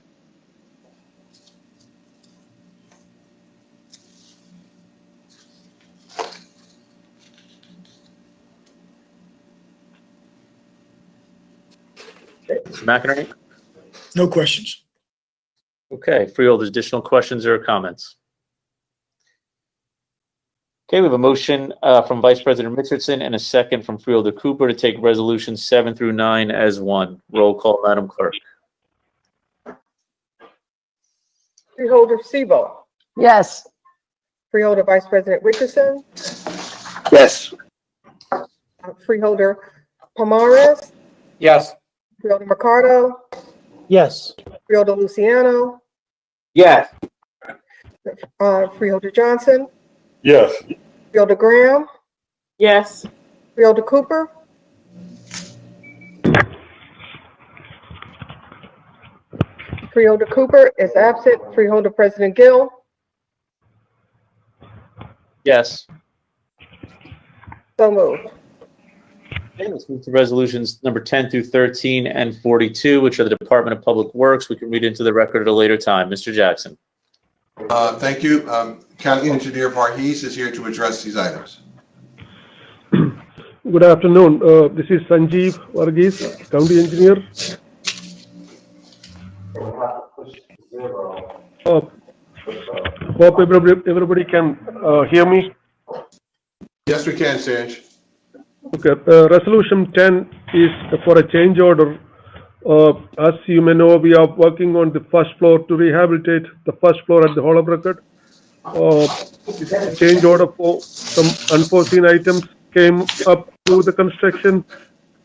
Okay, Mr. McInerney? No questions. Okay, Freeholders, additional questions or comments? Okay, we have a motion from Vice President Richardson and a second from Freeholder Cooper to take resolutions 7 through 9 as one. Roll call, Madam Clerk. Freeholder Sebo, Yes. Freeholder Vice President Richardson, Yes. Freeholder Pomares, Yes. Freeholder Mercado, Yes. Freeholder Luciano, Yes. Freeholder Johnson, Yes. Freeholder Graham, Yes. Freeholder Cooper, Freeholder Cooper is absent. Freeholder President Gill, Yes. so moved. Okay, let's move to resolutions number 10 through 13 and 42, which are the Department of Public Works. We can read into the record at a later time. Mr. Jackson. Thank you. County Engineer Varghese is here to address these items. Good afternoon. This is Sanjeev Varghese, County Engineer. Hope everybody can hear me. Yes, we can, Sanj. Okay. Resolution 10 is for a change order. As you may know, we are working on the first floor to rehabilitate the first floor at the Hall of Record. Change order for some unforeseen items came up through the construction.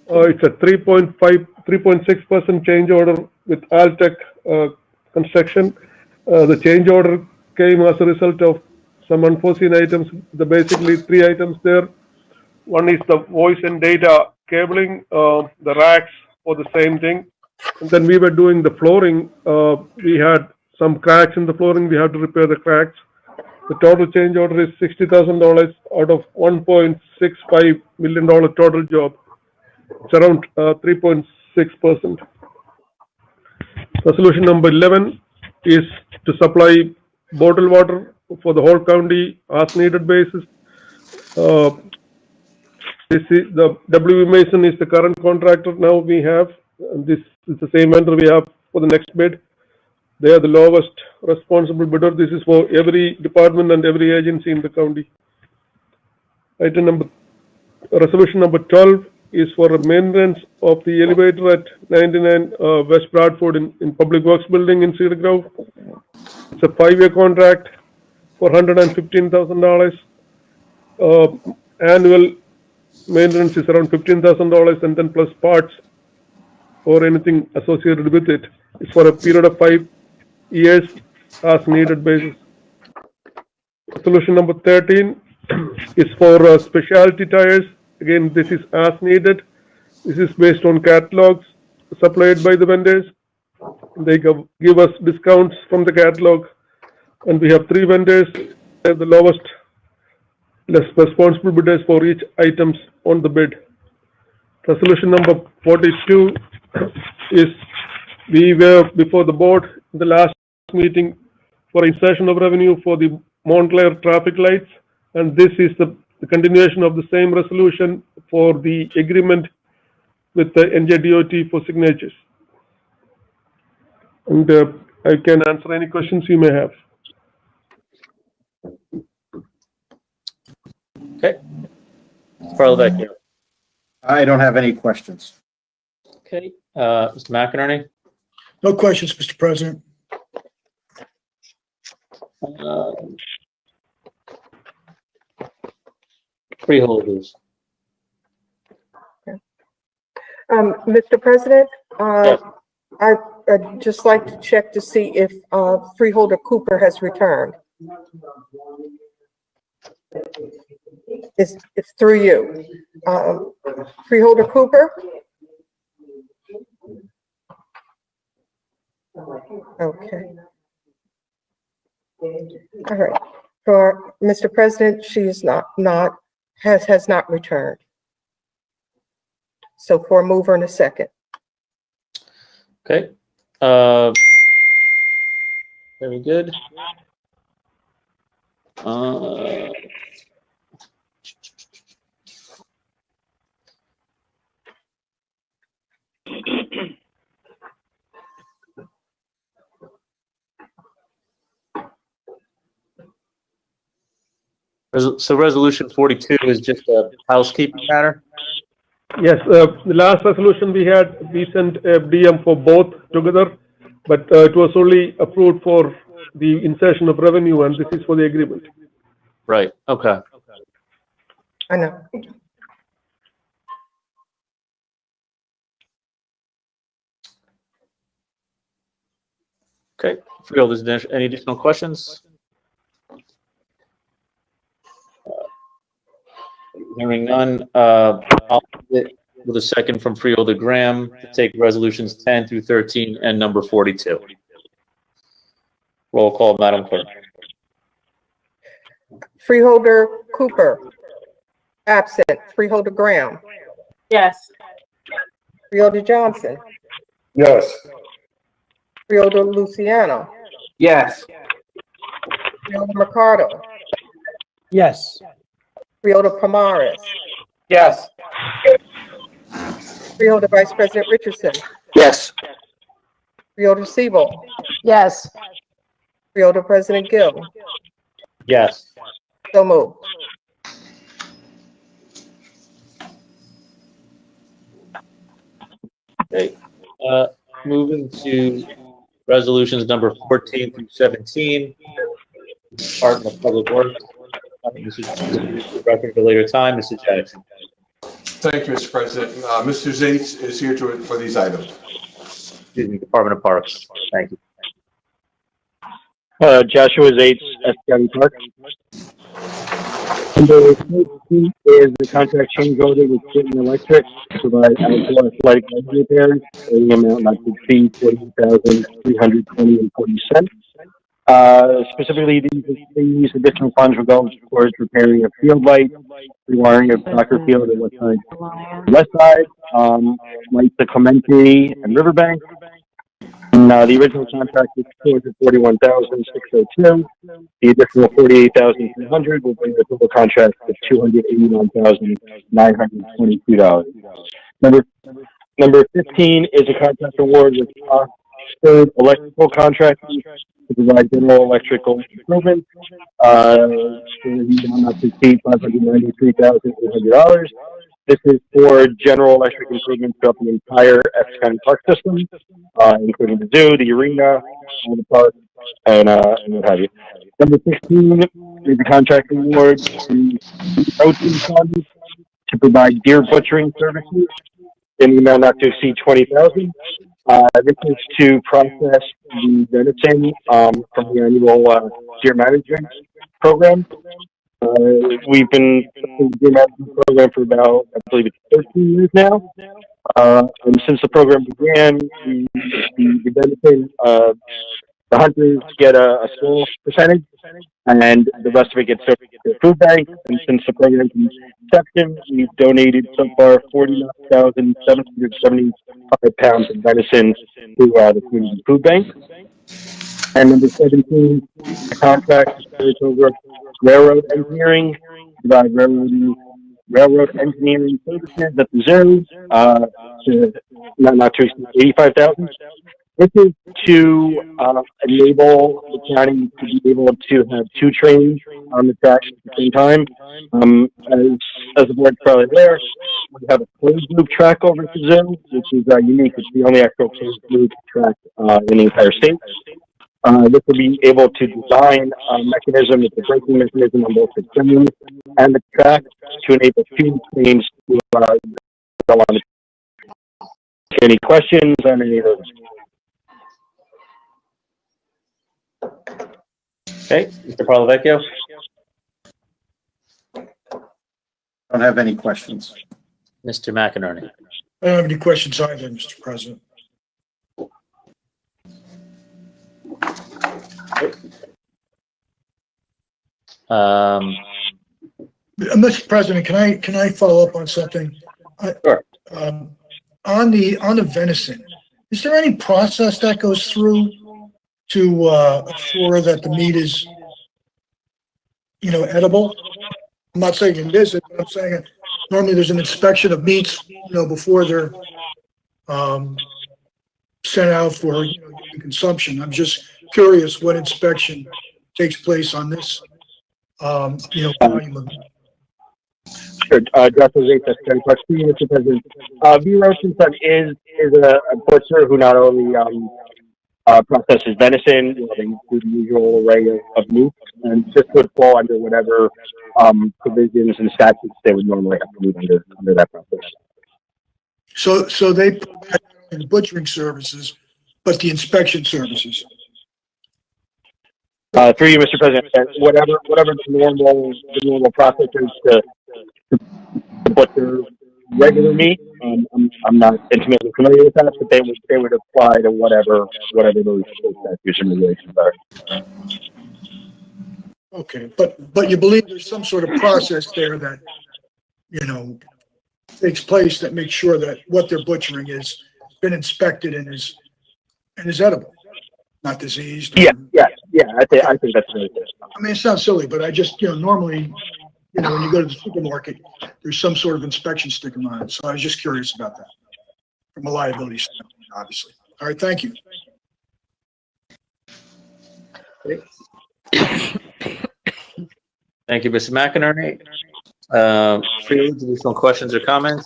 It's a 3.6% change order with Altech construction. The change order came as a result of some unforeseen items. Basically three items there. One is the voice and data cabling, the racks for the same thing. And then we were doing the flooring. We had some cracks in the flooring. We had to repair the cracks. The total change order is $60,000 out of $1.65 million total job. It's around 3.6%. Resolution number 11 is to supply bottled water for the whole county as needed basis. This is the W. Mason is the current contractor now we have. This is the same vendor we have for the next bid. They are the lowest responsible bidder. This is for every department and every agency in the county. Resolution number 12 is for maintenance of the elevator at 99 West Bradford in Public Works Building in Cedar Grove. It's a 5-year contract for $115,000. Annual maintenance is around $15,000, and then plus parts or anything associated with it. It's for a period of 5 years as needed basis. Resolution number 13 is for specialty tires. Again, this is as needed. This is based on catalogs supplied by the vendors. They give us discounts from the catalog, and we have 3 vendors. They're the lowest, less responsible bidders for each items on the bid. Resolution number 42 is we were before the board in the last meeting for insertion of revenue for the Monthlier traffic lights, and this is the continuation of the same resolution for the agreement with the NJDOT for signatures. And I can answer any questions you may have. Okay. Farlevecchio. I don't have any questions. Okay. Mr. McInerney? No questions, Mr. President. Freeholders. Mr. President, I'd just like to check to see if Freeholder Cooper has returned. It's through you. Freeholder Cooper? Okay. All right. For Mr. President, she is has not returned. So for a mover and a second. Okay. Very good. So resolution 42 is just a housekeeping matter? Yes, the last resolution we had, we sent a DM for both together, but it was only approved for the insertion of revenue, and this is for the agreement. Right, okay. I know. Okay, Freeholder, any additional questions? Hearing none, I'll with a second from Freeholder Graham to take resolutions 10 through 13 and number 42. Roll call, Madam Clerk. Freeholder Cooper, absent. Freeholder Graham, Yes. Freeholder Johnson, Yes. Freeholder Luciano, Yes. Freeholder Mercado, Yes. Freeholder Pomares, Yes. Freeholder Vice President Richardson, Yes. Freeholder Siebel, Yes. Freeholder President Gill. Yes. So moved. Okay, moving to resolutions number 14 through 17, Department of Public Works. This is record at a later time. Mr. Jackson. Thank you, Mr. President. Mr. Zates is here for these items. Excuse me, Department of Parks. Thank you. Joshua Zates, Essex County Park. Number 13 is the contract change order with Clinton Electric to provide outdoor athletic lighting repairs in the amount not to exceed $48,320.40. Specifically, these additional funds will go towards repairing a field light, rewiring of soccer field at west side, lights at Clemente and Riverbank. And, the original contract was $241,602. The additional $48,300 will bring the total contract to $289,922. Number 15 is a contract award with Oxford Electrical Contractors to provide general electrical improvements. Not to exceed $593,800. This is for general electric improvements throughout the entire Essex County Park system, including the zoo, the arena, all the parks, and what have you. Number 16 is the contract award to Protein Fund to provide deer butchering services in the amount not to exceed $20,000. This is to process the venison from the annual deer management program. We've been in the deer management program for about, I believe it's 13 years now. And since the program began, the venison, the hunters get a small percentage, and the rest of it gets served to the food bank. And since the program's inception, we've donated so far 49,775 pounds of venison to the community food bank. And number 17, the contract is over railroad engineering, provide railroad engineering services at the zoo, to not to exceed 85,000. This is to enable the county to be able to have two trains on the tracks at the same time. As the board's probably aware, we have a closed loop track over at the zoo, which is unique. It's the only actual closed loop track in the entire state. This will be able to design a mechanism, it's a braking mechanism on both the train and the track to enable two trains to go on the track. Any questions on any of those? Okay, Mr. Parlavecchio. Don't have any questions. Mr. McInerney. I don't have any questions either, Mr. President. Mr. President, can I follow up on something? Sure. On the venison, is there any process that goes through to assure that the meat is, edible? I'm not saying it isn't, but I'm saying normally there's an inspection of meats, before they're sent out for human consumption. I'm just curious what inspection takes place on this, volume of meat. Sure, Dr. Zates, Mr. President. V. Rosenson is a butcher who not only processes venison. Well, they do the usual array of meats, and this would fall under whatever provisions and statutes they would normally have to meet under that process. So they provide the butchering services, but the inspection services. Through you, Mr. President, whatever the normal process is to butcher regular meat. I'm not intimately familiar with that, but they would apply to whatever those statutes and regulations are. Okay, but you believe there's some sort of process there that, takes place that makes sure that what they're butchering is been inspected and is edible, not diseased. Yeah. I think that's very good. I mean, it sounds silly, but I just, normally, when you go to the supermarket, there's some sort of inspection sticker on it. So I was just curious about that from a liability standpoint, obviously. All right, thank you. Thank you, Mr. McInerney. Freeholder, additional questions or comments?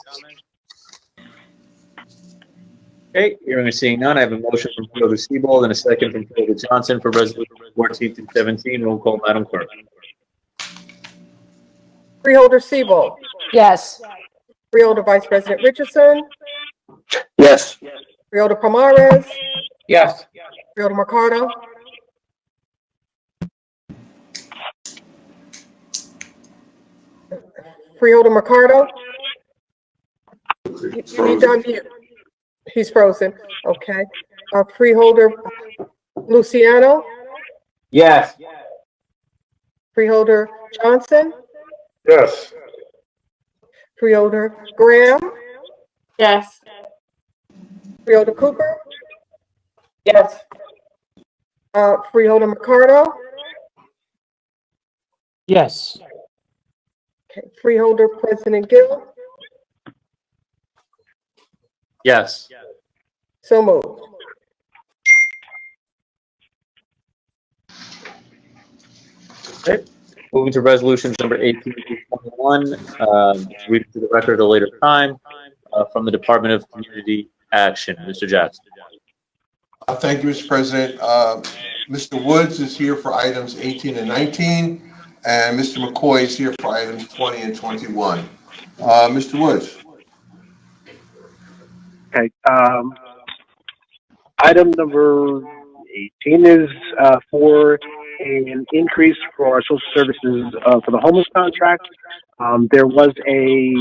Okay, hearing and seeing none, I have a motion from Freeholder Seabold and a second from Freeholder Johnson for Resolution 14 through 17. Roll call, Madam Clerk. Freeholder Seabold. Yes. Freeholder Vice President Richardson. Yes. Freeholder Pomares. Yes. Freeholder Mercado. Freeholder Mercado. You need to unmute. He's frozen. Okay. Freeholder Luciano. Yes. Freeholder Johnson. Yes. Freeholder Graham. Yes. Freeholder Cooper. Yes. Freeholder Mercado. Yes. Okay. Freeholder President Gill. Yes. So moved. Okay. Moving to resolutions number 18 through 21. Read to the record at a later time from the Department of Community Action. Mr. Jackson. Thank you, Mr. President. Mr. Woods is here for items 18 and 19, and Mr. McCoy is here for items 20 and 21. Mr. Woods. Okay. Item number 18 is for an increase for our social services for the homeless contract. There was a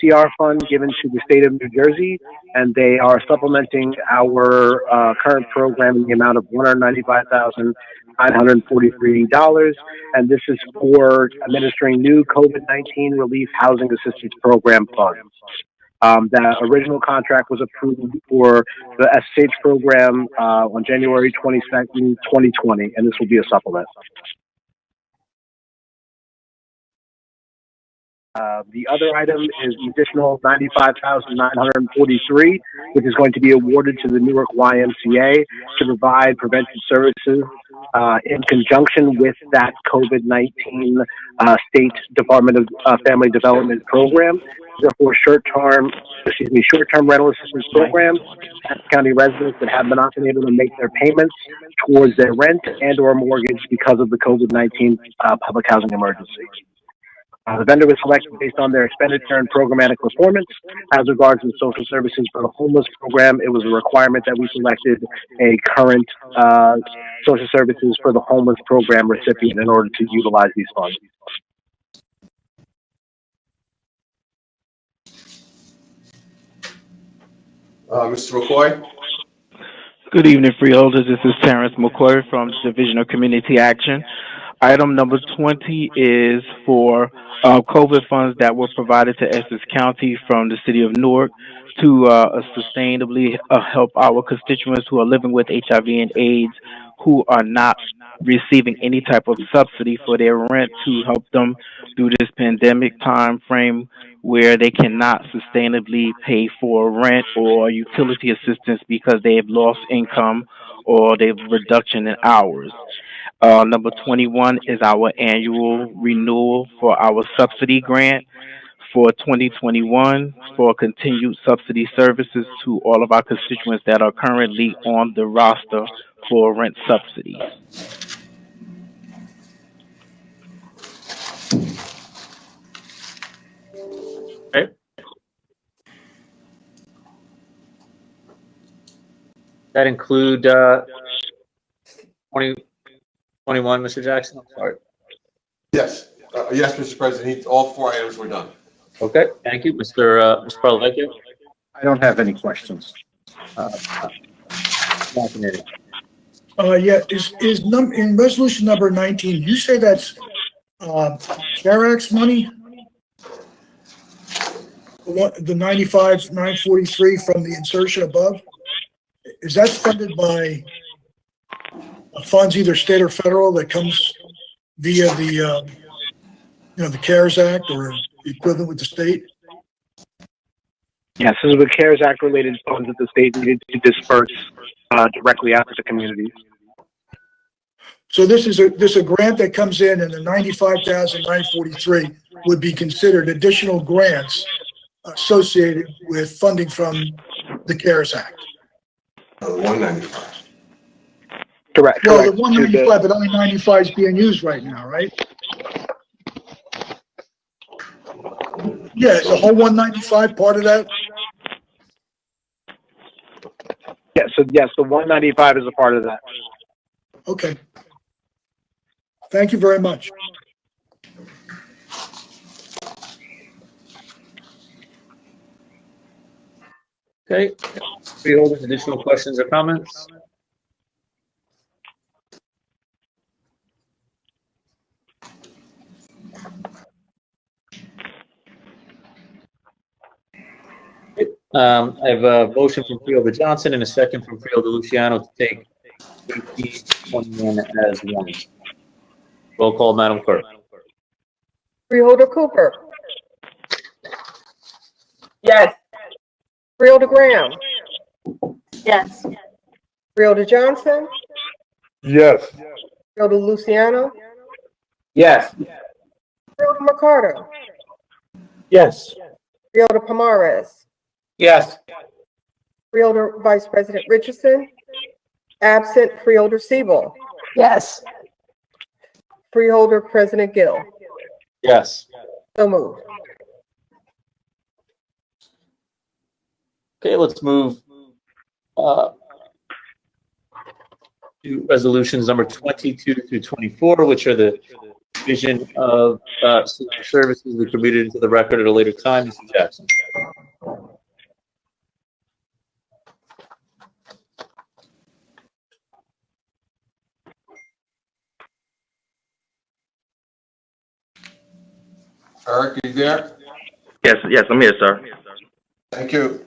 CR fund given to the state of New Jersey, and they are supplementing our current program in the amount of $195,943, and this is for administering new COVID-19 relief housing assistance program funds. The original contract was approved for the SH program on January 22nd, 2020, and this will be a supplement. The other item is the additional $95,943, which is going to be awarded to the Newark YMCA to provide preventive services in conjunction with that COVID-19 State Department of Family Development program. Therefore, short-term rental assistance programs at county residents that have not been able to make their payments towards their rent and/or mortgage because of the COVID-19 public housing emergency. The vendor was selected based on their expenditure and programmatic performance. As regards to the social services for the homeless program, it was a requirement that we selected a current social services for the homeless program recipient in order to utilize these funds. Mr. McCoy. Good evening, Freeholders. This is Terrence McCoy from the Division of Community Action. Item number 20 is for COVID funds that were provided to Essex County from the city of Newark to sustainably help our constituents who are living with HIV and AIDS who are not receiving any type of subsidy for their rent, to help them through this pandemic time frame where they cannot sustainably pay for rent or utility assistance because they have lost income or they have a reduction in hours. Number 21 is our annual renewal for our subsidy grant. for 2021 for continued subsidy services to all of our constituents that are currently on the roster for rent subsidies. Okay. That include 2021, Mr. Jackson? I'm sorry. Yes, yes, Mr. President, all 4 items were done. Okay, thank you. Mr. Parlavecchio? I don't have any questions. McEnany? Yeah, in resolution number 19, you say that's, CARES money? The 95, 943 from the insertion above? Is that funded by funds, either state or federal, that comes via the, the CARES Act or the equivalent with the state? Yes, this is the CARES Act related funds that the state needed to disperse directly out to the communities. So this is a grant that comes in, and the 95,943 would be considered additional grants associated with funding from the CARES Act. 195. Correct. Well, the 195, but only 95 is being used right now, right? Yeah, is the whole 195 part of that? Yes, the 195 is a part of that. Okay. Thank you very much. Okay. Freeholders, additional questions or comments? I have a motion from Freeholder Johnson and a second from Freeholder Luciano to take 1821 as one. Roll call, Madam Clerk. Freeholder Cooper. Yes. Freeholder Graham. Yes. Freeholder Johnson. Yes. Freeholder Luciano. Yes. Freeholder McCarter. Yes. Freeholder Pomares. Yes. Freeholder Vice President Richardson. Absent Freeholder Siebel. Yes. Freeholder President Gill. Yes. So moved. Okay, let's move to resolutions number 22 through 24, which are the division of senior services. We can read it into the record at a later time. Mr. Jackson. Eric, are you there? Yes, I'm here, sir. Thank you.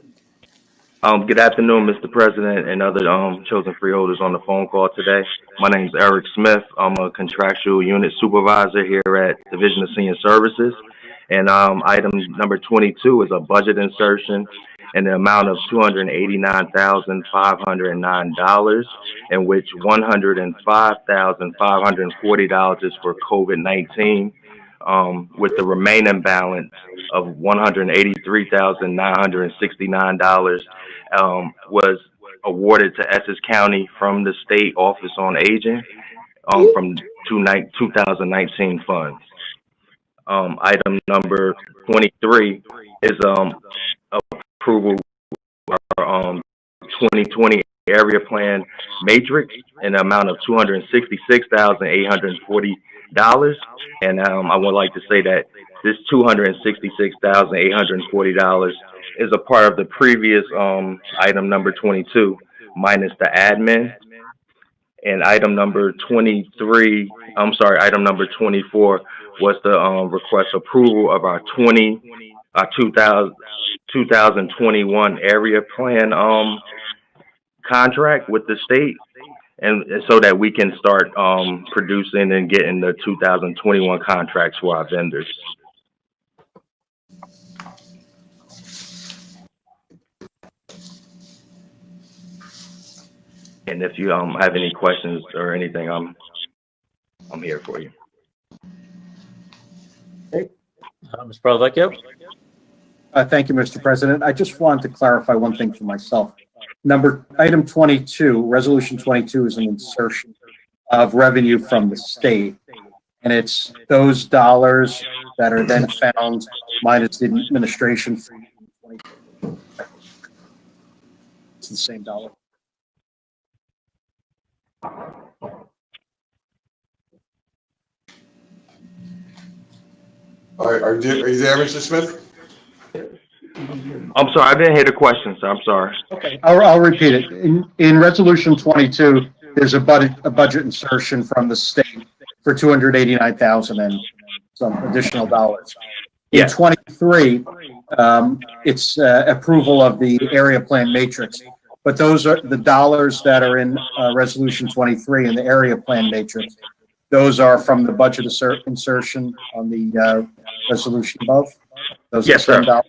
Good afternoon, Mr. President and other chosen freeholders on the phone call today. My name is Eric Smith. I'm a contractual unit supervisor here at Division of Senior Services. And item number 22 is a budget insertion in the amount of $289,509, in which $105,540 is for COVID-19. With the remaining balance of $183,969 was awarded to Essex County from the State Office on Aging from 2019 funds. Item number 23 is approval of our 2020 area plan matrix in the amount of $266,840. And I would like to say that this $266,840 is a part of the previous item number 22 minus the admin. And item number 24 was the request approval of our 2021 area plan contract with the state, and so that we can start producing and getting the 2021 contracts for our vendors. And if you have any questions or anything, I'm here for you. Ms. Parlavecchio? Thank you, Mr. President. I just wanted to clarify one thing for myself. Item 22, Resolution 22 is an insertion of revenue from the state. And it's those dollars that are then found minus the administration fee. It's the same dollar. Are you there, Mr. Smith? I'm sorry, I didn't hear the question, sir. I'm sorry. Okay, I'll repeat it. In Resolution 22, there's a budget insertion from the state for 289,000 and some additional dollars. In 23, it's approval of the area plan matrix, but those are the dollars that are in Resolution 23 in the area plan matrix. Those are from the budget insertion on the resolution above. Those Yes, are sir. $10.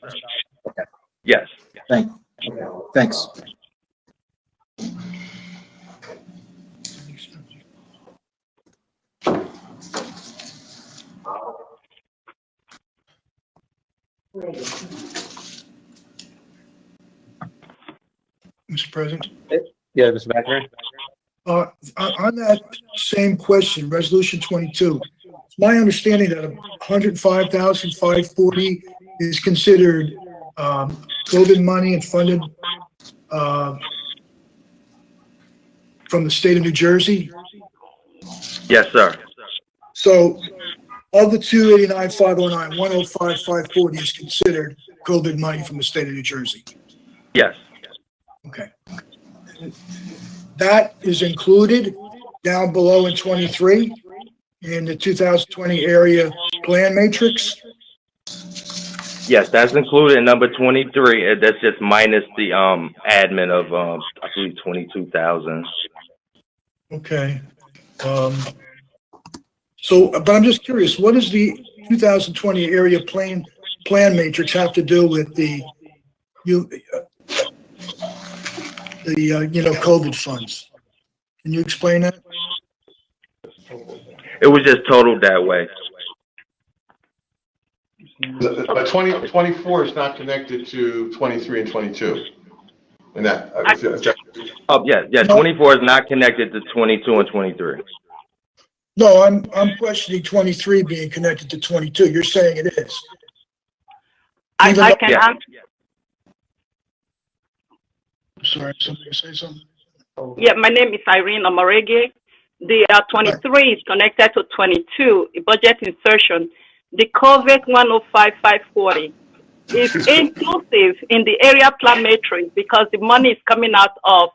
Okay. Yes. Thanks. Mr. President. Yeah, Mr. McInerney. On that same question, Resolution 22, it's my understanding that 105,540 is considered COVID money and funded from the state of New Jersey. Yes, sir. So of the 289,509, 105,540 is considered COVID money from the state of New Jersey. Yes. Okay. That is included down below in 23 in the 2020 area plan matrix. Yes, that's included in number 23. That's just minus the admin of I believe 22,000. Okay. So, but I'm just curious, what does the 2020 area plan matrix have to do with the COVID funds? Can you explain that? It was just totaled that way. But 24 is not connected to 23 and 22. And that, Oh, yeah, 24 is not connected to 22 and 23. No, I'm questioning 23 being connected to 22. You're saying it is. I can answer. Sorry, somebody say something? Yeah, my name is Irene Omorege. The 23 is connected to 22, budget insertion. The COVID 105,540 is inclusive in the area plan matrix because the money is coming out of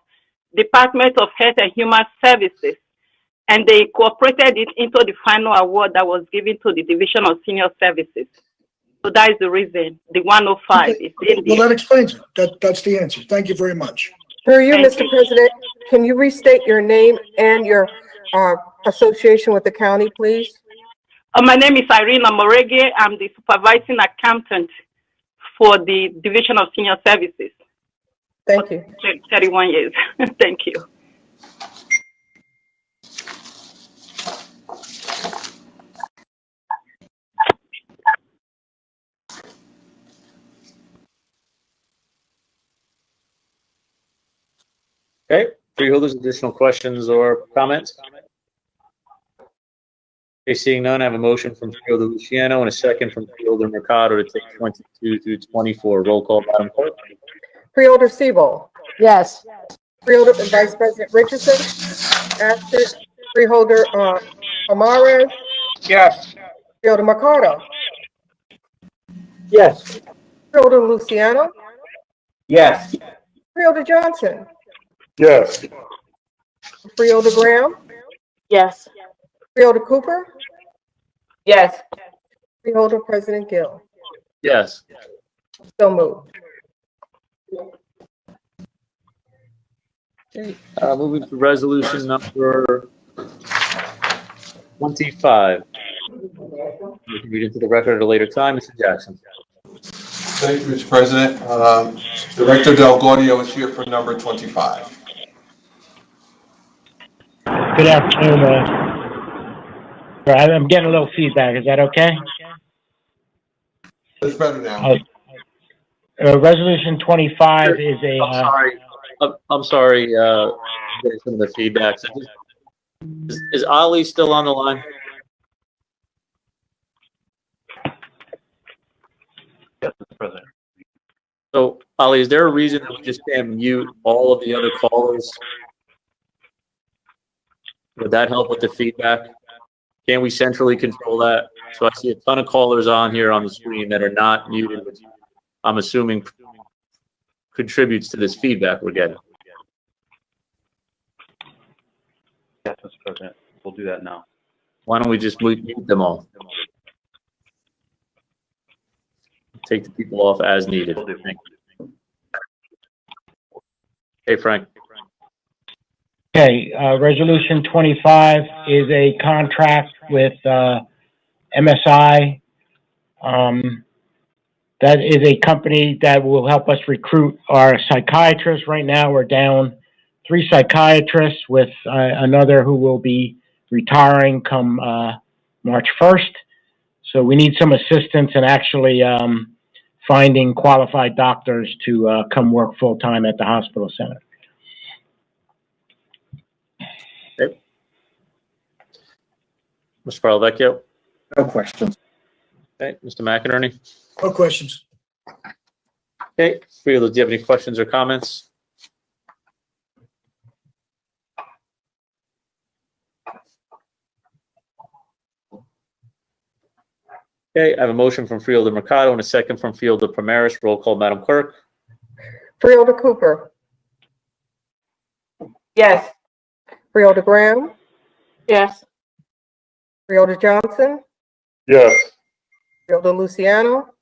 Department of Health and Human Services, and they incorporated it into the final award that was given to the Division of Senior Services. So that is the reason the 105 is in Well, that explains it. That's the answer. Thank you very much. Through you, Mr. President, can you restate your name and your association with the county, please? My name is Irene Omorege. I'm the supervising accountant for the Division of Senior Services. Thank you. 31 years. Thank you. Okay, freeholders, additional questions or comments? Okay, seeing none, I have a motion from Freeholder Luciano and a second from Freeholder Mercado to take 22 through 24. Roll call, Madam Clerk. Freeholder Siebel. Yes. Freeholder Vice President Richardson. Absent. Freeholder Amares. Yes. Freeholder Mercado. Yes. Freeholder Luciano. Yes. Freeholder Johnson. Yes. Freeholder Graham. Yes. Freeholder Cooper. Yes. Freeholder President Gill. Yes. So moved. Okay, moving to resolution number 25. We can read into the record at a later time. Mr. Jackson. Thank you, Mr. President. Director Del Gaudio is here for number 25. Good afternoon. I'm getting a little feedback. Is that okay? It's better now. Resolution 25 is a, I'm sorry. I'm sorry, getting some of the feedback. So is Ali still on the line? Yes, Mr. President. So, Ali, is there a reason that we just can't mute all of the other callers? Would that help with the feedback? Can we centrally control that? So I see a ton of callers on here on the screen that are not muted, which I'm assuming contributes to this feedback we're getting. Yes, Mr. President. We'll do that now. Why don't we just mute them all? Take the people off as needed. Thank you. Hey, Frank. okay, Resolution 25 is a contract with MSI. That is a company that will help us recruit our psychiatrists. Right now, we're down 3 psychiatrists with another who will be retiring come March 1st. So we need some assistance in actually finding qualified doctors to come work full-time at the hospital center. Okay. Mr. Parlavecchio? No questions. Okay, Mr. McInerney? No questions. Okay, Freeholder, do you have any questions or comments? Okay, I have a motion from Freeholder Mercado and a second from Freeholder Primaris. Roll call, Madam Clerk. Freeholder Cooper, Yes. Freeholder Graham, Yes. Freeholder Johnson, Yes. Freeholder Luciano,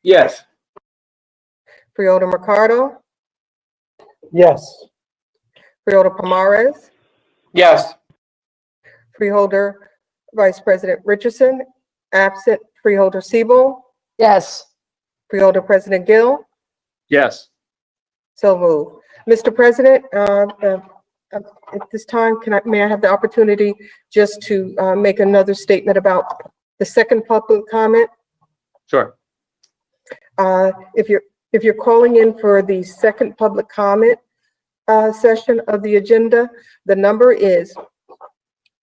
Yes. Freeholder Mercado, Yes. Freeholder Pomares, Yes. Freeholder Vice President Richardson, absent Freeholder Siebel, Yes. Freeholder President Gill. Yes. So moved. Mr. President, at this time, may I have the opportunity just to make another statement about the second public comment? Sure. If you're calling in for the second public comment session of the agenda, the number is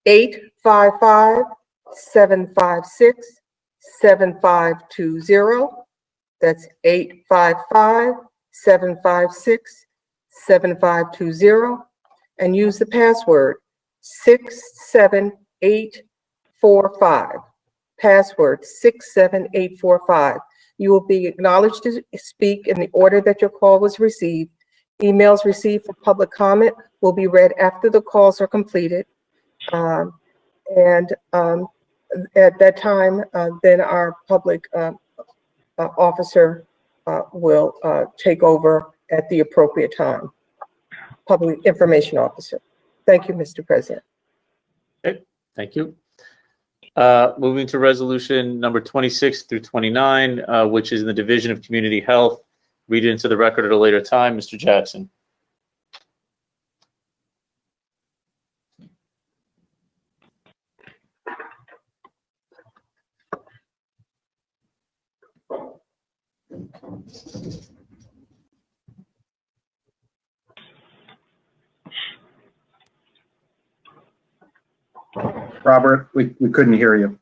855-756-7520. That's 855-756-7520, and use the password 67845. Password 67845. You will be acknowledged to speak in the order that your call was received. Emails received for public comment will be read after the calls are completed. At that time, then our public officer will take over at the appropriate time. Public information officer. Thank you, Mr. President. Okay, thank you. Moving to resolution number 26 through 29, which is in the Division of Community Health. Read it into the record at a later time. Mr. Jackson. Robert, we couldn't hear you.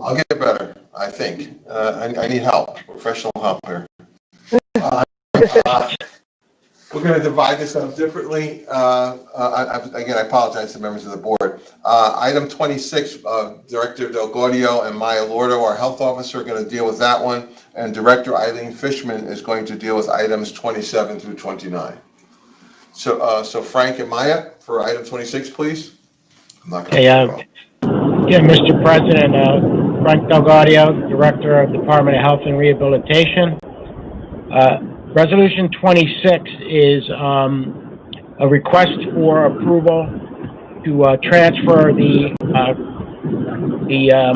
I'll get better, I think. I need help, professional help here. We're going to divide this up differently. Again, I apologize to members of the board. Item 26, Director Del Gaudio and Maya Lordo, our health officer, are going to deal with that one, and Director Eileen Fishman is going to deal with items 27 through 29. So Frank and Maya, for item 26, please. I'm not going to Yeah, Mr. President, Frank Del Gaudio, Director of Department of Health and Rehabilitation. Resolution 26 is a request for approval to transfer the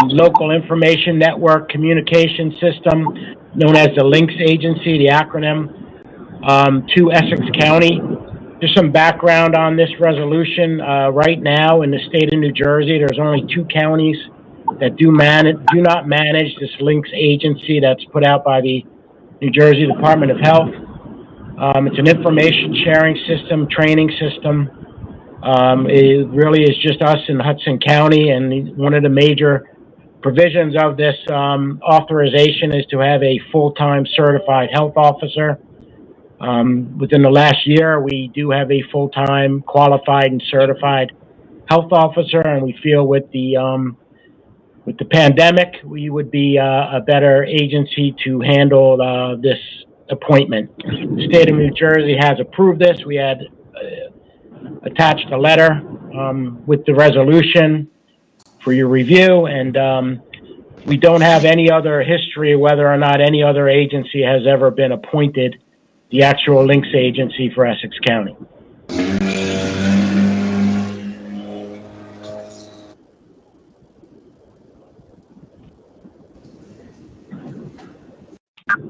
local information network communication system known as the Links Agency, the acronym, to Essex County. Just some background on this resolution. Right now in the state of New Jersey, there's only 2 counties that do not manage this links agency that's put out by the New Jersey Department of Health. It's an information sharing system, training system. It really is just us in Hudson County, and one of the major provisions of this authorization is to have a full-time certified health officer. Within the last year, we do have a full-time qualified and certified health officer, and we feel with the pandemic, we would be a better agency to handle this appointment. The state of New Jersey has approved this. We had attached a letter with the resolution for your review, and we don't have any other history whether or not any other agency has ever been appointed the actual links agency for Essex County.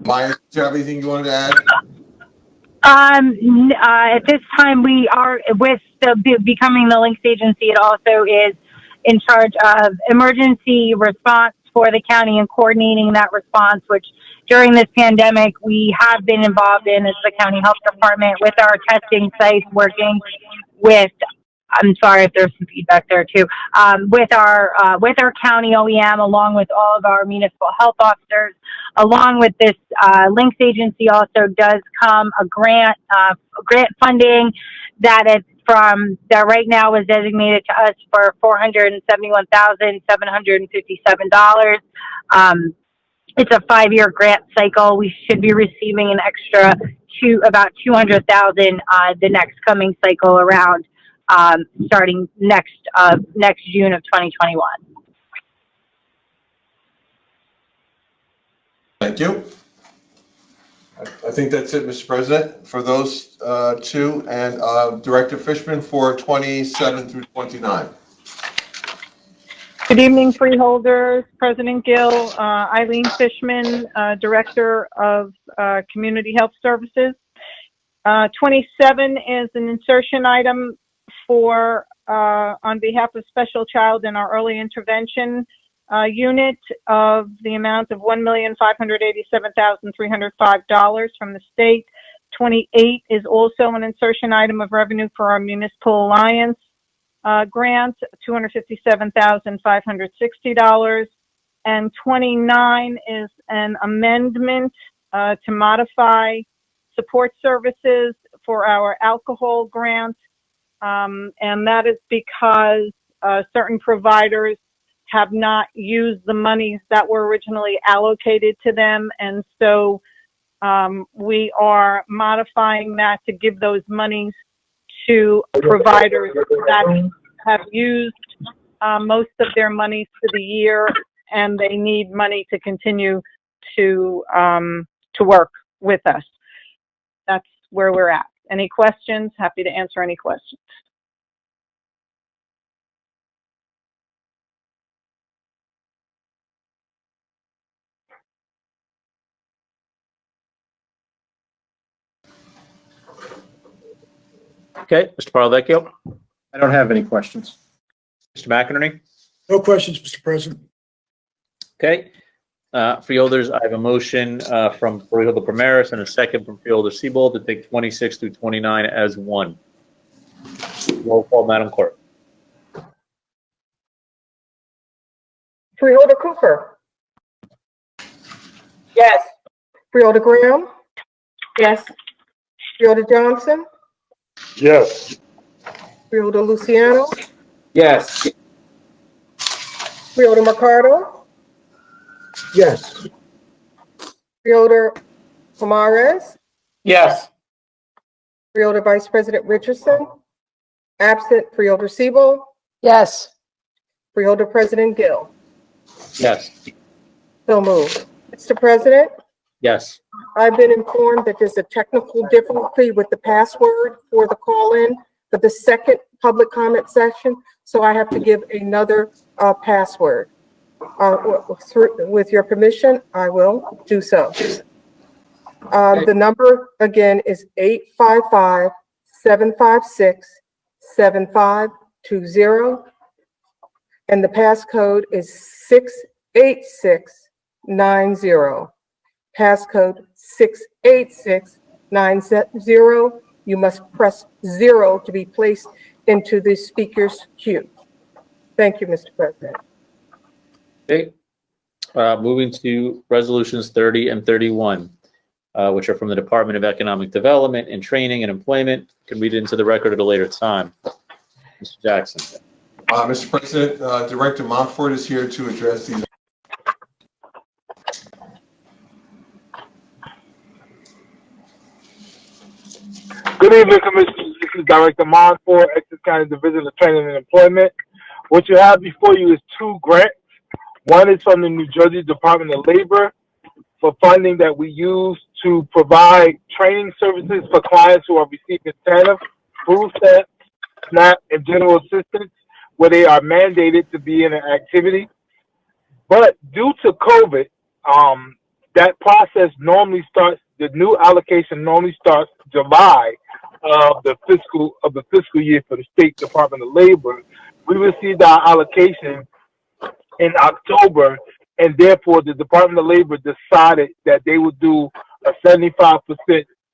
Maya, do you have anything you wanted to add? At this time, we are with becoming the links agency. It also is in charge of emergency response for the county and coordinating that response, which during this pandemic we have been involved in as the county health department with our testing sites, working with, I'm sorry if there's some feedback there too, with our county OEM, along with all of our municipal health officers. Along with this links agency also does come a grant funding that right now is designated to us for $471,757. It's a 5-year grant cycle. We should be receiving an extra about $200,000 the next coming cycle around, starting next June of 2021. Thank you. I think that's it, Mr. President, for those two, and Director Fishman for 27 through 29. Good evening, freeholders. President Gill, Eileen Fishman, Director of Community Health Services. 27 is an insertion item for on behalf of Special Child in our early intervention unit of the amount of $1,587,305 from the state. 28 is also an insertion item of revenue for our Municipal Alliance grant, $257,560. And 29 is an amendment to modify support services for our alcohol grant. And that is because certain providers have not used the monies that were originally allocated to them. And so we are modifying that to give those monies to providers that have used most of their monies for the year, and they need money to continue to work with us. That's where we're at. Any questions? Happy to answer any questions. Okay, Mr. Parlavecchio. I don't have any questions. Mr. McInerney. No questions, Mr. President. Okay. Freeholders, I have a motion from Freeholder Primaris and a second from Freeholder Siebold to take 26 through 29 as one. Roll call, Madam Clerk. Freeholder Cooper. Yes. Freeholder Graham. Yes. Freeholder Johnson. Yes. Freeholder Luciano. Yes. Freeholder Mercado. Yes. Freeholder Pomares. Yes. Freeholder Vice President Richardson. Absent Freeholder Siebold. Yes. Freeholder President Gill. Yes. So moved. Mr. President, Yes. I've been informed that there's a technical difficulty with the password for the call-in for the second public comment session, so I have to give another password. With your permission, I will do so. The number again is 855-756-7520. and the passcode is 68690. Passcode 68690. You must press 0 to be placed into the speaker's queue. Thank you, Mr. President. Okay. Moving to resolutions 30 and 31, which are from the Department of Economic Development and Training and Employment. Can read it into the record at a later time. Mr. Jackson. Mr. President, Director Montfort is here to address these. Good evening, Commissioners. This is Director Montfort, Essex County Division of Training and Employment. What you have before you is 2 grants. One is from the New Jersey Department of Labor for funding that we use to provide training services for clients who are receiving TANF, food stamps, SNAP, and general assistance, where they are mandated to be in an activity. But due to COVID, that process normally starts, the new allocation normally starts July of the fiscal year for the State Department of Labor. We received our allocation in October, and therefore the Department of Labor decided that they would do a 75%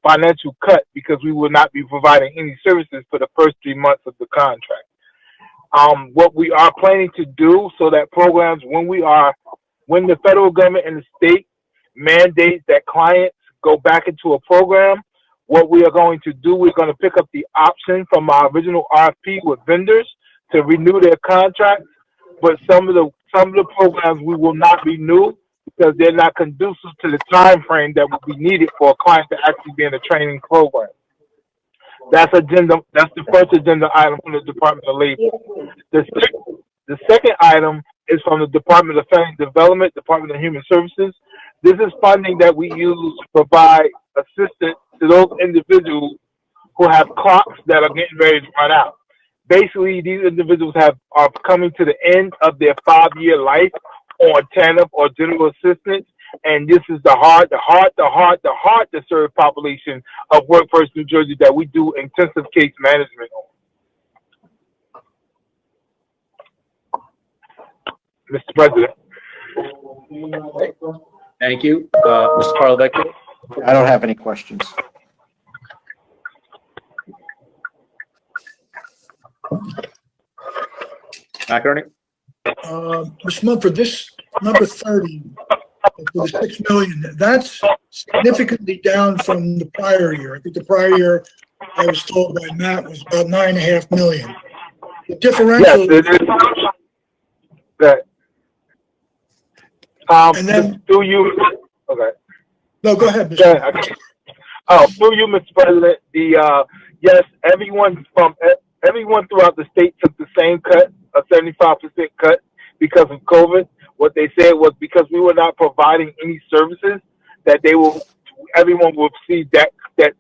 financial cut because we will not be providing any services for the first 3 months of the contract. What we are planning to do so that programs, when the federal government and the state mandate that clients go back into a program, what we are going to do, we're going to pick up the option from our original RFP with vendors to renew their contracts, but some of the programs we will not renew because they're not conducive to the time frame that will be needed for a client to actually be in a training program. That's the first agenda item from the Department of Labor. The second item is from the Department of Family Development, Department of Human Services. This is funding that we use to provide assistance to those individuals who have clocks that are getting ready to run out. Basically, these individuals are coming to the end of their 5-year life on TANF or general assistance, and this is the hard to serve population of Workforce New Jersey that we do intensive case management on. Mr. President. Thank you. Mr. Parlavecchio? I don't have any questions. McInerney? Mr. Mumford, this number 30, for the 6 million, that's significantly down from the prior year. I think the prior year, I was told by Matt, was about 9.5 million. The differential. Yes, it is. That. And then. Do you? Okay. No, go ahead, Mr. Okay. Oh, through you, Mr. President. Yes, everyone throughout the state took the same cut, a 75% cut, because of COVID. What they said was because we were not providing any services, that everyone will see that cut,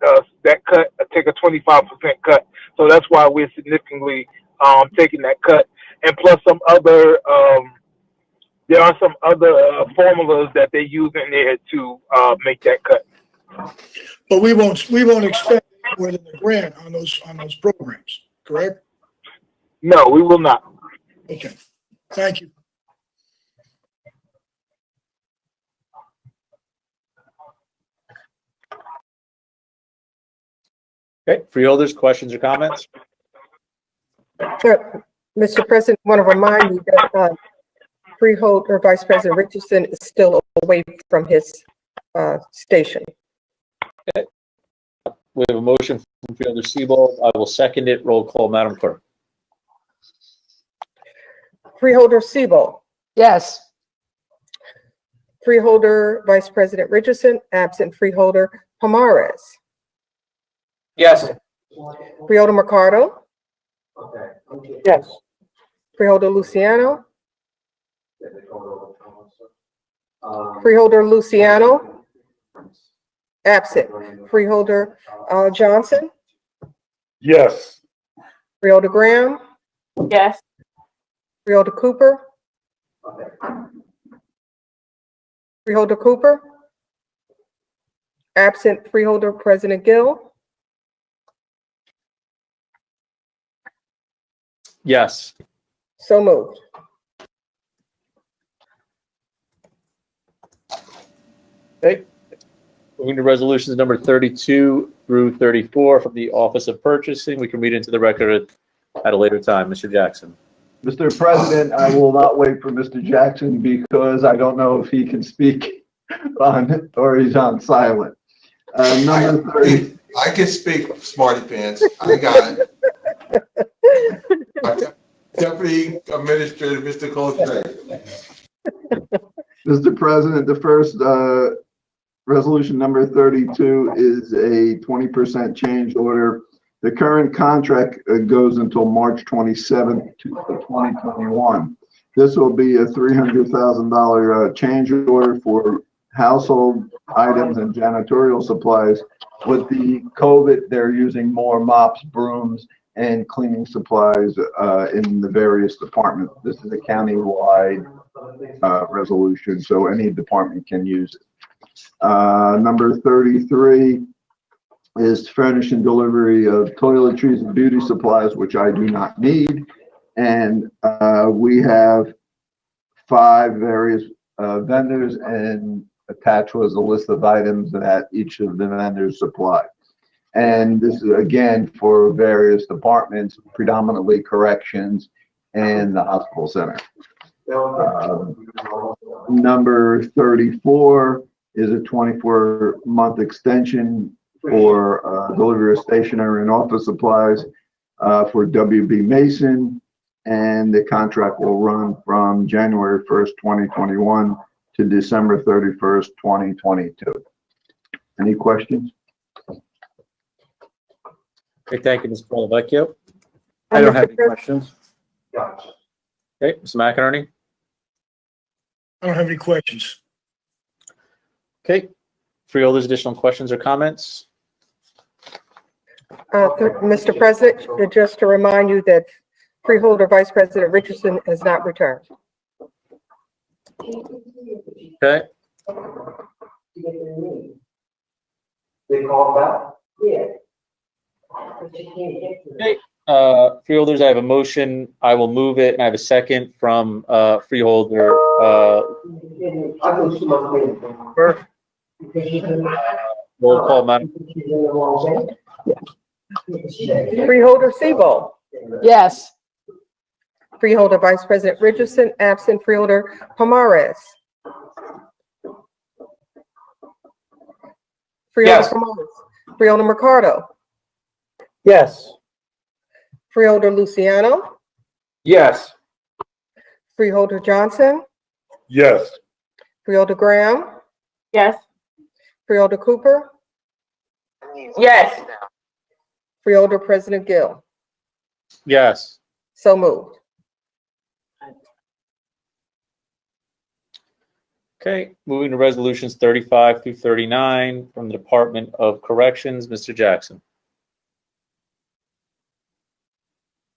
take a 25% cut. So that's why we're significantly taking that cut. And plus there are some other formulas that they use in there to make that cut. But we won't expect more than the grant on those programs, correct? No, we will not. Okay, thank you. Okay, freeholders, questions or comments? Sure. Mr. President, I want to remind you that Freeholder Vice President Richardson is still away from his station. Okay. We have a motion from Freeholder Siebold. I will second it. Roll call, Madam Clerk. Freeholder Siebold. Yes. Freeholder Vice President Richardson, absent. Freeholder Pomares. Yes. Freeholder Mercado. Yes. Freeholder Luciano. Freeholder Luciano. Absent. Freeholder Johnson. Yes. Freeholder Graham. Yes. Freeholder Cooper. Freeholder Cooper. Absent. Freeholder President Gill. Yes. So moved. Okay. Moving to resolutions number 32 through 34 from the Office of Purchasing. We can read into the record at a later time. Mr. Jackson. Mr. President, I will not wait for Mr. Jackson because I don't know if he can speak on, or he's on silent. Number 30. I can speak, smarty pants. I got it. Deputy Administrator, Mr. Coltrane. Mr. President, the first resolution number 32 is a 20% change order. The current contract goes until March 27th, 2021. This will be a $300,000 change order for household items and janitorial supplies. With the COVID, they're using more mops, brooms, and cleaning supplies in the various departments. This is a county-wide resolution, so any department can use it. Number 33 is furnish and delivery of toiletries and beauty supplies, which I do not need. And we have 5 various vendors, and attached was a list of items that each of the vendors supply. And this is again for various departments, predominantly corrections and the hospital center. Number 34 is a 24-month extension for delivery of stationery and office supplies for WB Mason, and the contract will run from January 1st, 2021 to December 31st, 2022. Any questions? Okay, thank you, Mr. Polavecchio. I don't have any questions. Okay, Mr. McInerney. I don't have any questions. Okay, Freeholders, additional questions or comments? Mr. President, just to remind you that Freeholder Vice President Richardson has not returned. Okay. They call back? Yeah. Okay, Freeholders, I have a motion. I will move it, and I have a second from Freeholder. Roll call, Madam. Freeholder Sebo. Yes. Freeholder Vice President Richardson, absent. Freeholder Pomares. Freeholder Pomares. Freeholder Mercado. Yes. Freeholder Luciano. Yes. Freeholder Johnson. Yes. Freeholder Graham. Yes. Freeholder Cooper. Yes. Freeholder President Gill. Yes. So moved. Okay, moving to resolutions 35 through 39 from the Department of Corrections, Mr. Jackson.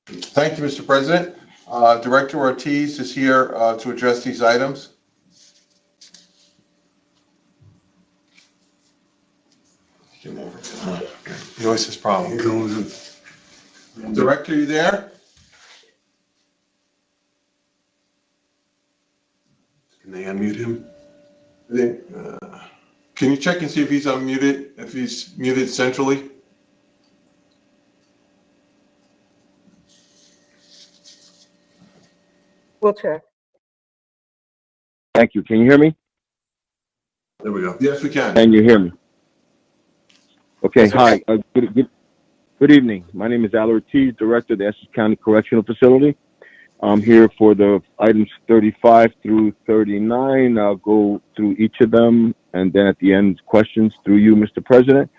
Thank you, Mr. President. Director Ortiz is here to address these items. He always has problems. Director, you there? Can they unmute him? Can you check and see if he's unmuted, if he's muted centrally? We'll check. Thank you. Can you hear me? There we go. Yes, we can. Can you hear me? Okay. Hi. Good evening. My name is Al Ortiz, Director of the Essex County Correctional Facility. I'm here for the items 35 through 39. I'll go through each of them, and then at the end, questions through you, Mr. President.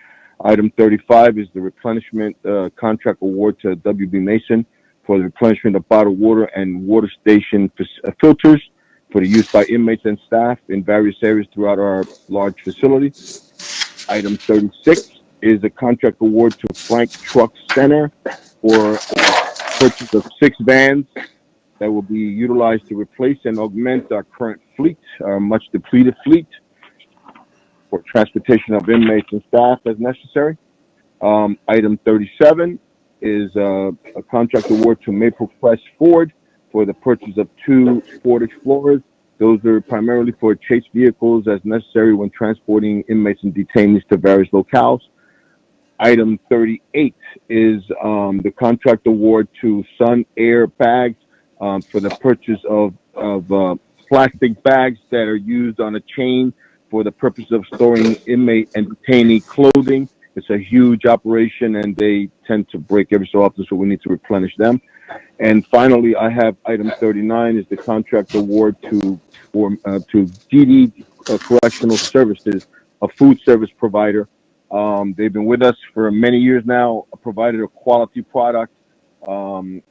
Item 35 is the replenishment contract award to WB Mason for the replenishment of bottled water and water station filters for the use by inmates and staff in various areas throughout our large facility. Item 36 is the contract award to Frank Truck Center for purchase of 6 vans that will be utilized to replace and augment our current fleet, our much depleted fleet, for transportation of inmates and staff as necessary. Item 37 is a contract award to Maple Crest Ford for the purchase of 2 Ford Explorers Those are primarily for chase vehicles as necessary when transporting inmates and detainees to various locales. Item 38 is the contract award to Sun Air Bags for the purchase of plastic bags that are used on a chain for the purpose of storing inmate and detainee clothing. It's a huge operation and they tend to break every so often, so we need to replenish them. And finally, I have item 39 is the contract award to GD Correctional Services, a food service provider. They've been with us for many years now, provided a quality product. I'm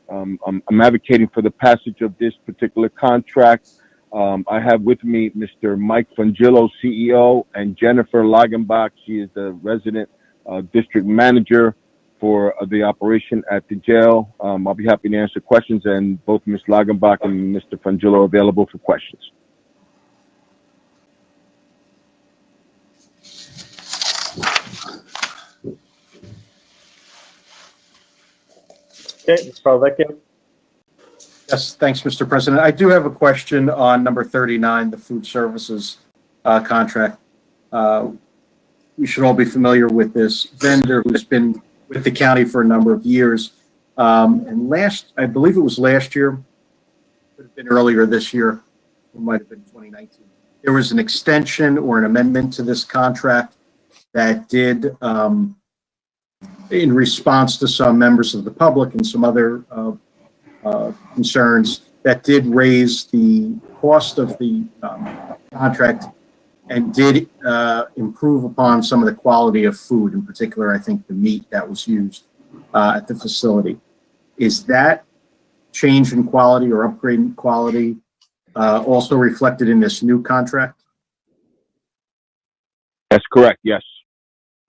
advocating for the passage of this particular contract. I have with me Mr. Mike Frangillo, CEO, and Jennifer Lagenbach. She is the resident district manager for the operation at the jail. I'll be happy to answer questions, and both Ms. Lagenbach and Mr. Frangillo are available for questions. Okay, Mr. Palavecchio. Yes, thanks, Mr. President. I do have a question on number 39, the food services contract. We should all be familiar with this vendor who's been with the county for a number of years. And I believe it was last year, could have been earlier this year, it might have been 2019. There was an extension or an amendment to this contract that did, in response to some members of the public and some other concerns, that did raise the cost of the contract and did improve upon some of the quality of food, in particular, I think the meat that was used at the facility. Is that change in quality or upgrade in quality also reflected in this new contract? That's correct, yes.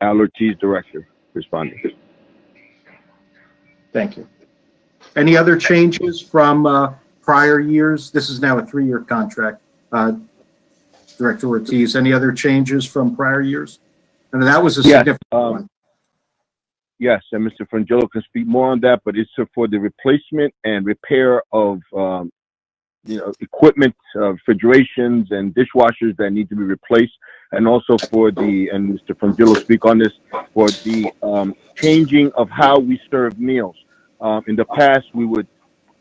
Al Ortiz, director, responding. Thank you. Any other changes from prior years? This is now a 3-year contract. Director Ortiz, any other changes from prior years? And that was a significant one. Yes, and Mr. Frangillo can speak more on that, but it's for the replacement and repair of equipment, refrigerations and dishwashers that need to be replaced, and also for and Mr. Frangillo speak on this, for the changing of how we serve meals. In the past, we would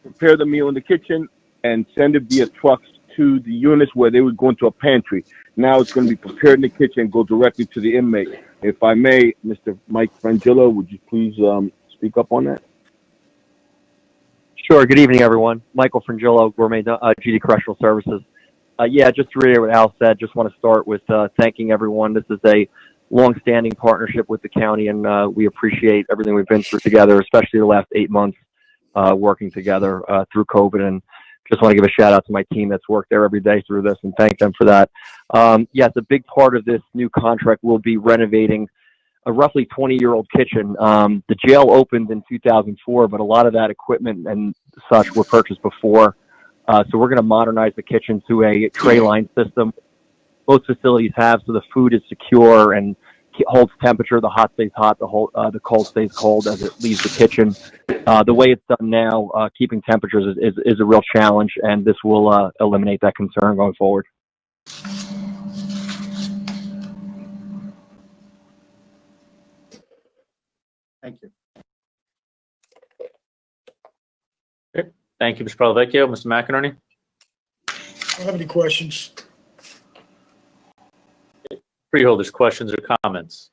prepare the meal in the kitchen and send it via trucks to the units where they would go into a pantry. Now it's going to be prepared in the kitchen and go directly to the inmate. If I may, Mr. Mike Frangillo, would you please speak up on that? Sure. Good evening, everyone. Michael Frangillo, Gourmet GD Correctional Services. Yeah, just to reiterate what Al said, just want to start with thanking everyone. This is a long-standing partnership with the county, and we appreciate everything we've been through together, especially the last 8 months working together through COVID. And just want to give a shout out to my team that's worked there every day through this and thank them for that. Yes, a big part of this new contract will be renovating a roughly 20-year-old kitchen. The jail opened in 2004, but a lot of that equipment and such were purchased before. So we're going to modernize the kitchen to a tray line system. Both facilities have, so the food is secure and holds temperature. The hot stays hot, the cold stays cold as it leaves the kitchen. The way it's done now, keeping temperatures is a real challenge, and this will eliminate that concern going forward. Thank you. Okay. Thank you, Mr. Palavecchio. Mr. McInerney? I don't have any questions. Freeholders, questions or comments?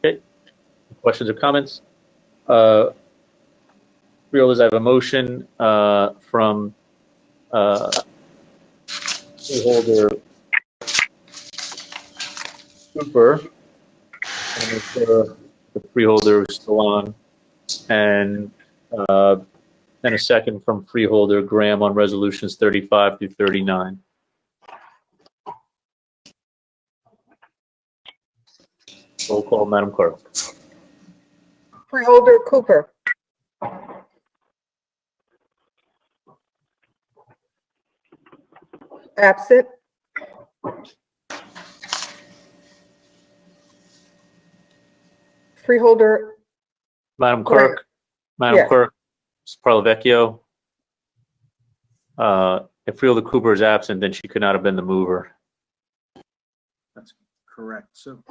Okay. Questions or comments? Freeholders, I have a motion from Freeholder Cooper, and if the Freeholder is still on, and a second from Freeholder Graham on resolutions 35 through 39. Roll call, Madam Clerk. Freeholder Cooper. Absent. Freeholder, Madam Grant. Clerk, Madam Yes. Clerk, Mr. Parlavecchio. If Freeholder Cooper is absent, then she could not have been the mover. That's correct. So,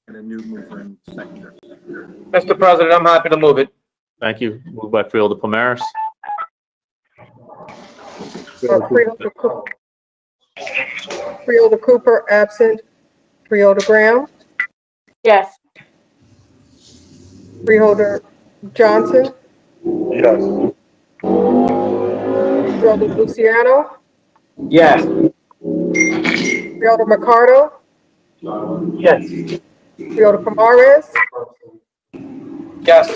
and a new mover and seconder. Mr. President, I'm happy to move it. Thank you. Moved by Freeholder Palmaris. Freeholder Cooper, absent. Freeholder Graham, Yes. Freeholder Johnson, Yes. Freeholder Luciano, Yes. Freeholder Mercado, Yes. Freeholder Pomares, Yes.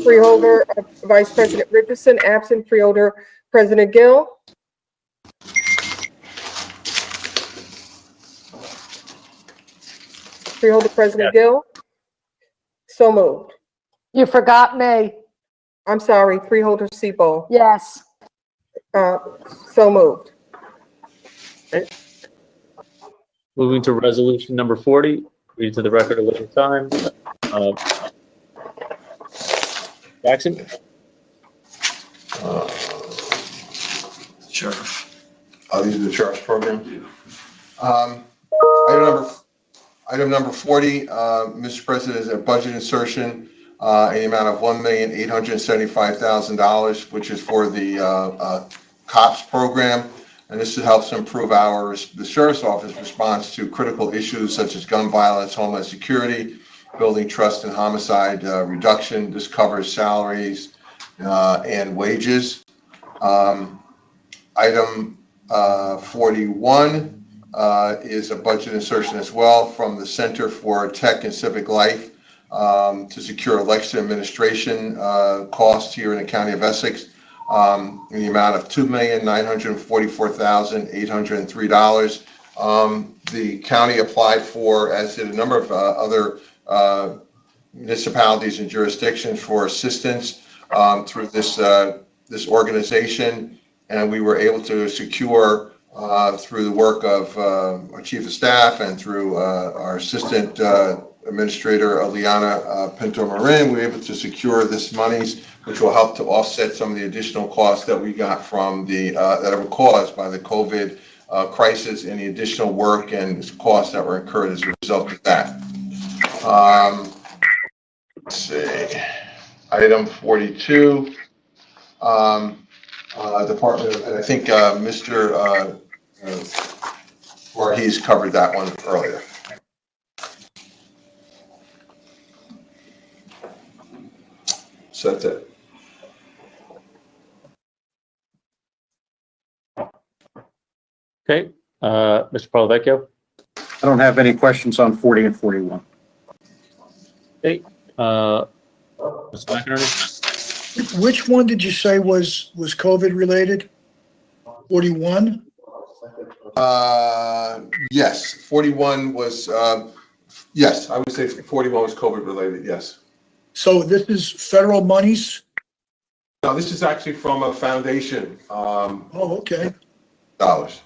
Freeholder Vice President Richardson, absent. Freeholder President Gill, Freeholder President Gill. So moved. You forgot me. I'm sorry, Freeholder Seabold. Yes. So moved. Moving to resolution number 40, read to the record a little time. Jackson? Sheriff. These are the sheriff's program. Item number 40, Mr. President, is a budget insertion in the amount of $1,875,000, which is for the COPS program. And this helps improve the sheriff's office response to critical issues such as gun violence, homeland security, building trust and homicide reduction. This covers salaries and wages. Item 41 is a budget insertion as well from the Center for Tech and Civic Life to secure election administration costs here in the County of Essex in the amount of $2,944,803. The county applied for, as did a number of other municipalities and jurisdictions, for assistance through this organization, and we were able to secure through the work of our chief of staff and through our assistant administrator, Eliana Pinto-Marin, we were able to secure this monies, which will help to offset some of the additional costs that we got from that were caused by the COVID crisis and the additional work and costs that were incurred as a result of that. Let's see, item 42. Department of, and I think Mr. Voorhees covered that one earlier. So that's it. Okay, Mr. Parlavecchio? I don't have any questions on 40 and 41. Okay, Mr. McInerney? Which one did you say was COVID related? 41? Yes, 41 was, yes, I would say 41 was COVID related, yes. So this is federal monies? No, this is actually from a foundation. Oh, okay. Dollars.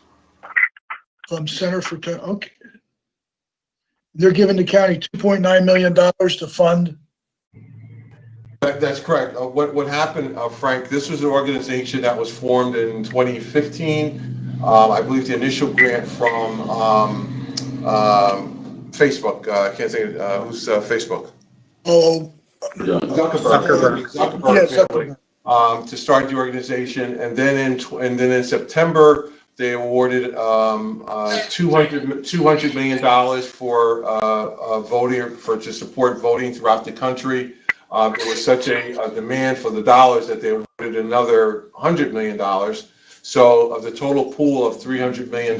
Center for, okay. They're giving the county $2.9 million to fund. That's correct. What happened, Frank, this was an organization that was formed in 2015. I believe the initial grant from Facebook, I can't say, who's Facebook? Oh. Zuckerberg. Yeah, Zuckerberg. To start the organization. And then in September, they awarded $200 million for voting, to support voting throughout the country. There was such a demand for the dollars that they awarded another $100 million. So of the total pool of $300 million,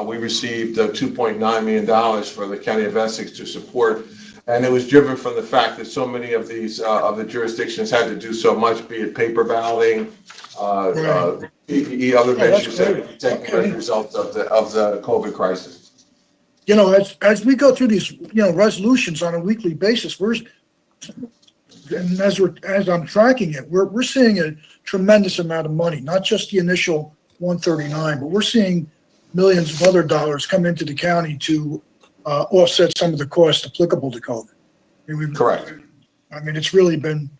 we received $2.9 million for the County of Essex to support. And it was driven from the fact that so many of these of the jurisdictions had to do so much, be it paper balloting, PPE, other measures that were taken as a result of the COVID crisis. You know, as we go through these, resolutions on a weekly basis, and as I'm tracking it, we're seeing a tremendous amount of money, not just the initial 139, but we're seeing millions of other dollars come into the county to offset some of the costs applicable to COVID. Correct. I mean, it's really been,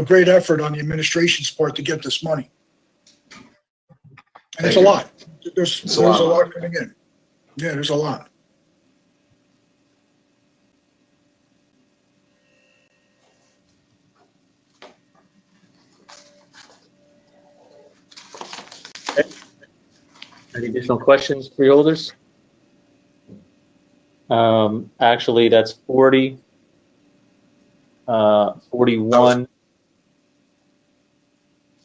great effort on the administration's part to get this money. And it's a lot. There's a lot coming in. Yeah, there's a lot. Any additional questions, freeholders? Actually, that's 40, 41.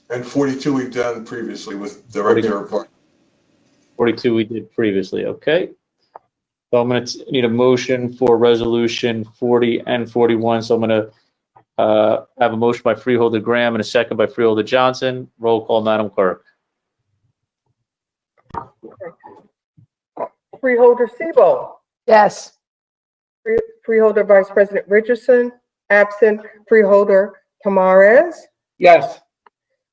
And 42 we've done previously with the regular report. 42 we did previously, okay. So I'm going to need a motion for resolution 40 and 41. So I'm going to have a motion by Freeholder Graham and a second by Freeholder Johnson. Roll call, Madam Clerk. Freeholder Sebo. Yes. Freeholder Vice President Richardson, absent. Freeholder Tamarez. Yes.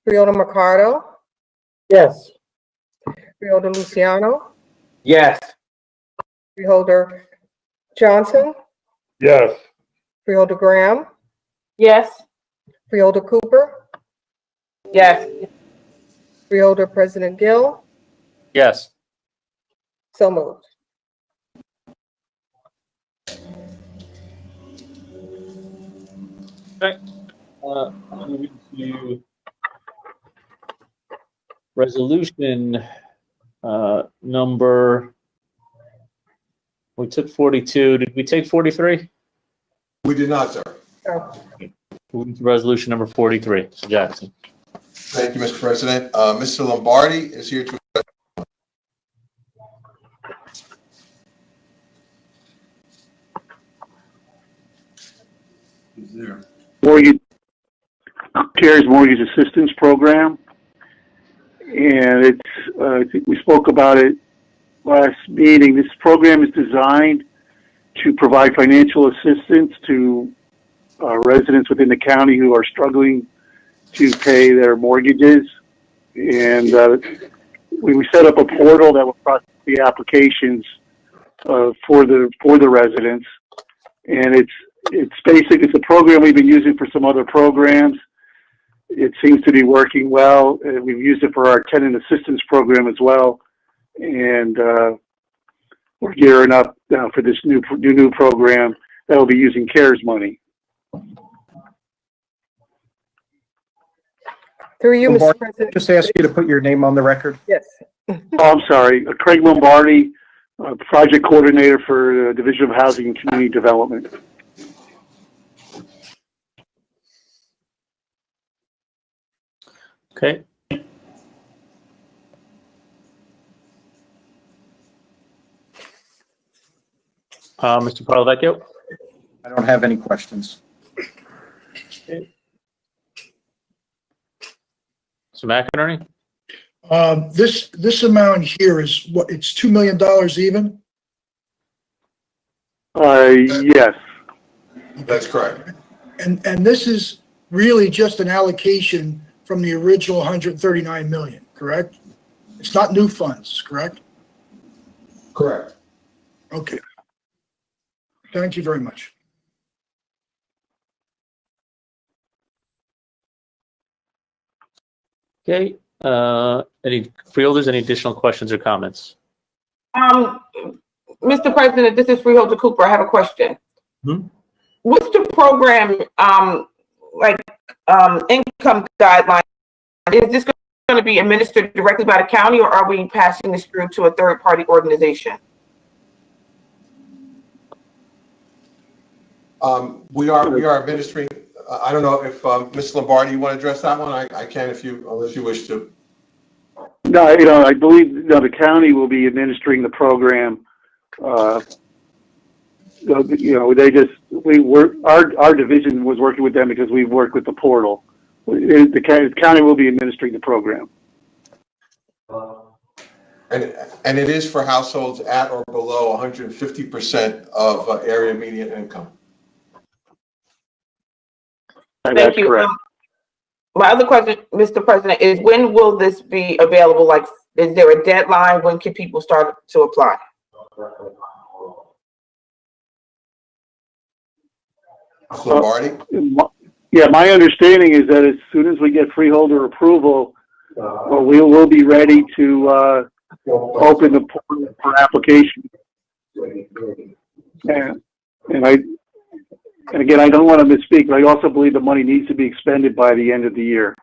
Freeholder Mercado. Yes. Freeholder Luciano. Yes. Freeholder Johnson. Yes. Freeholder Graham. Yes. Freeholder Cooper. Yes. Freeholder President Gill. Yes. So moved. Okay. Moving to resolution number, we took 42. Did we take 43? We did not, sir. Moving to resolution number 43. Mr. Jackson. Thank you, Mr. President. Mr. Lombardi is here to. He's there. CARES Mortgage Assistance Program. And it's, I think we spoke about it last meeting. This program is designed to provide financial assistance to residents within the county who are struggling to pay their mortgages. And we set up a portal that will process the applications for the residents. And it's a program we've been using for some other programs. It seems to be working well. We've used it for our tenant assistance program as well. And we're gearing up now for this new program that will be using CARES money. Through you, Mr. President. Just ask you to put your name on the record. Yes. Oh, I'm sorry. Craig Lombardi, Project Coordinator for the Division of Housing and Community Development. Okay. Mr. Parlavecchio? I don't have any questions. Okay. Mr. McInerney? This amount here is what, it's $2 million even? Yes. That's correct. And this is really just an allocation from the original 139 million, correct? It's not new funds, correct? Correct. Okay. Thank you very much. Okay. Any freeholders, any additional questions or comments? Mr. President, this is Freeholder Cooper. I have a question. What's the program, income guideline? Is this going to be administered directly by the county, or are we passing this through to a third-party organization? We are administering. I don't know if Ms. Lombardi, you want to address that one? I can unless you wish to. No, I believe the county will be administering the program. Our division was working with them because we work with the portal. The county will be administering the program. And it is for households at or below 150% of area median income. Thank you. My other question, Mr. President, is when will this be available? Like, is there a deadline? When can people start to apply? Ms. Lombardi? Yeah, my understanding is that as soon as we get freeholder approval, we will be ready to open the portal for application. And again, I don't want to misspeak, but I also believe the money needs to be expended by the end of the year.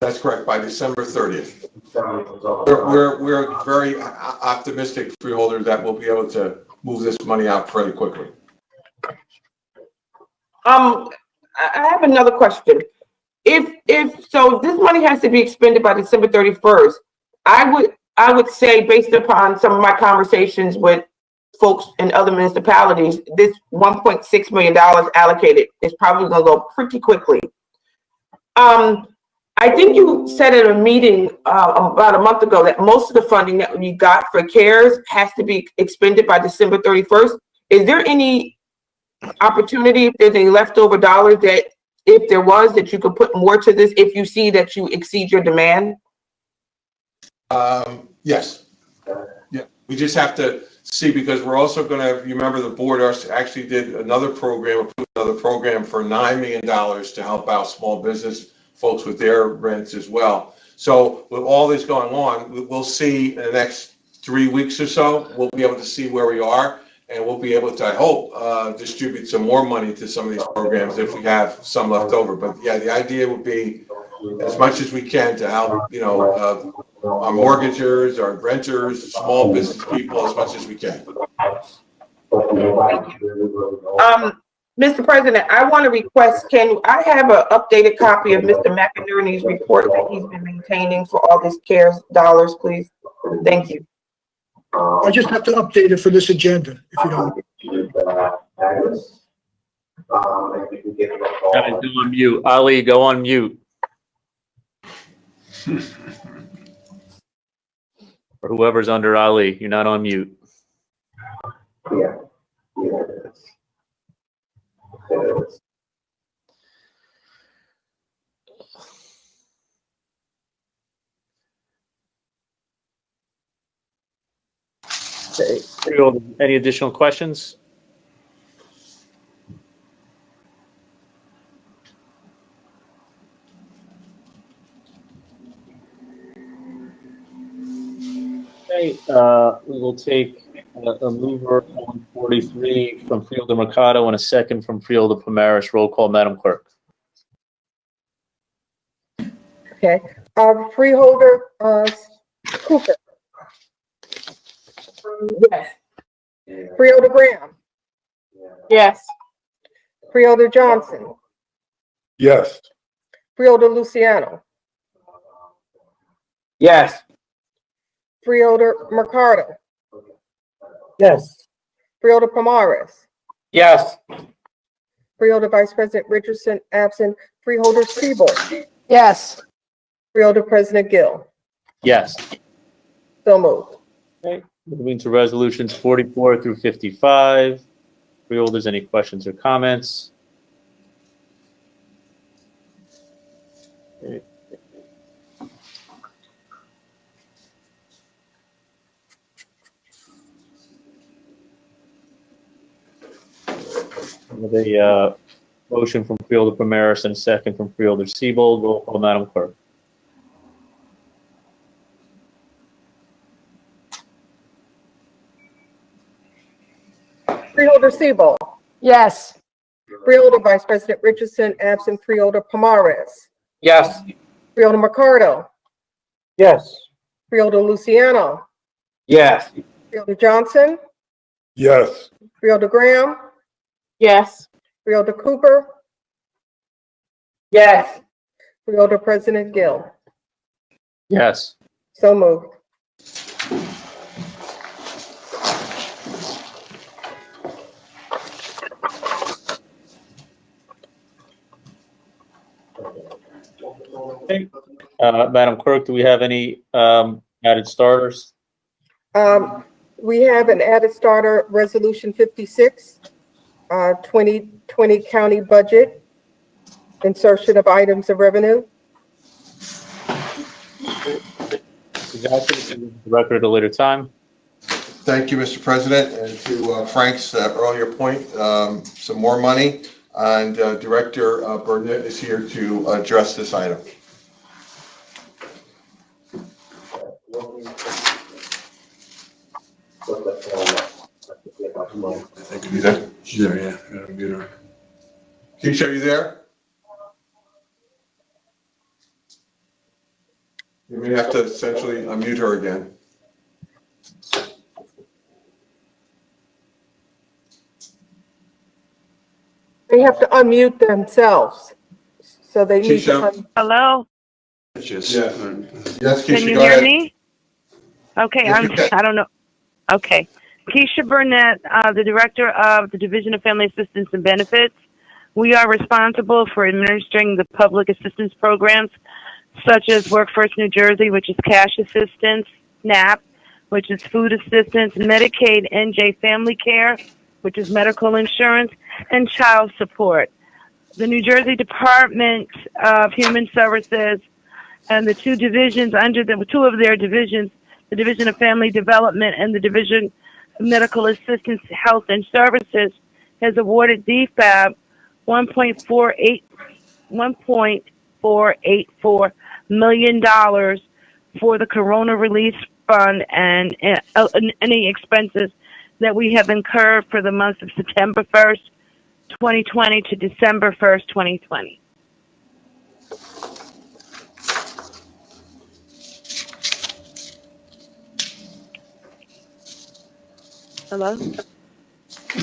That's correct, by December 30th. We're very optimistic, freeholder, that we'll be able to move this money out pretty quickly. I have another question. If so, this money has to be expended by December 31st. I would say, based upon some of my conversations with folks in other municipalities, this $1.6 million allocated is probably going to go pretty quickly. I think you said at a meeting about a month ago that most of the funding that we got for CARES has to be expended by December 31st. Is there any opportunity, if there's any leftover dollars, that if there was, that you could put more to this if you see that you exceed your demand? Yes. Yeah, we just have to see, because we're also going to, you remember the board actually did another program for $9 million to help out small business folks with their rents as well. So with all this going on, we'll see in the next 3 weeks or so, we'll be able to see where we are, and we'll be able to, I hope, distribute some more money to some of these programs if we have some left over. But yeah, the idea would be as much as we can to help, our mortgagers, our renters, small business people, as much as we can. Mr. President, I want to request, can I have an updated copy of Mr. McInerney's report that he's been maintaining for all these CARES dollars, please? Thank you. I just have to update it for this agenda, if you don't. Guys, go on mute. Ali, go on mute. Or whoever's under Ali, you're not on mute. Yeah. Okay. Any additional questions? Okay, we will take a mover on 43 from Freeholder Mercado and a second from Freeholder Pomaris. Roll call, Madam Clerk. Okay. Freeholder Cooper. Yes. Freeholder Graham. Yes. Freeholder Johnson. Yes. Freeholder Luciano. Yes. Freeholder Mercado. Yes. Freeholder Pomaris. Yes. Freeholder Vice President Richardson, absent. Freeholder Siebel. Yes. Freeholder President Gill. Yes. So moved. Okay. Moving to resolutions 44 through 55. Freeholders, any questions or comments? Okay. With a motion from Freeholder Pomaris and a second from Freeholder Siebel. Roll call, Madam Clerk. Freeholder Siebel. Yes. Freeholder Vice President Richardson, absent. Freeholder Pomaris. Yes. Freeholder Mercado. Yes. Freeholder Luciano. Yes. Freeholder Johnson. Yes. Freeholder Graham. Yes. Freeholder Cooper. Yes. Freeholder President Gill. Yes. So moved. Okay. Madam Clerk, do we have any added starters? We have an added starter, Resolution 56, 2020 county budget, insertion of items of revenue. Exactly. The record at a later time. Thank you, Mr. President, and to Frank's earlier point, some more money, and Director Burnett is here to address this item. You there? She's there, yeah. Gotta mute her. Keisha, are you there? You may have to essentially unmute her again. They have to unmute themselves. So they need to. Keisha? Hello? Yes. Yes, Keisha, Can you go hear ahead. me? Okay, Yes, we can. I don't know. Okay. Keisha Burnett, the Director of the Division of Family Assistance and Benefits. We are responsible for administering the public assistance programs such as Workforce New Jersey, which is cash assistance, SNAP, which is food assistance, Medicaid, NJ Family Care, which is medical insurance, and child support. The New Jersey Department of Human Services and the two divisions under them, two of their divisions, the Division of Family Development and the Division of Medical Assistance, Health and Services, has awarded DFAB $1.484 million for the Corona Relief Fund and any expenses that we have incurred for the months of September 1st, 2020 to December 1st, 2020. Hello?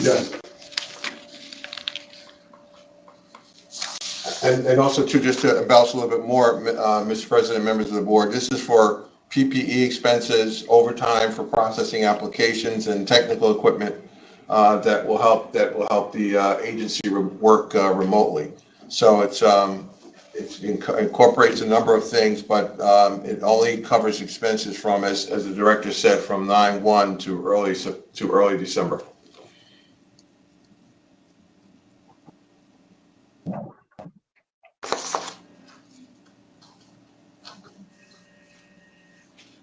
Yes. And also too, just to embellish a little bit more, Mr. President, members of the board, this is for PPE expenses, overtime for processing applications and technical equipment that will help the agency work remotely. So it incorporates a number of things, but it only covers expenses from, as the director said, from 9/1 to early December.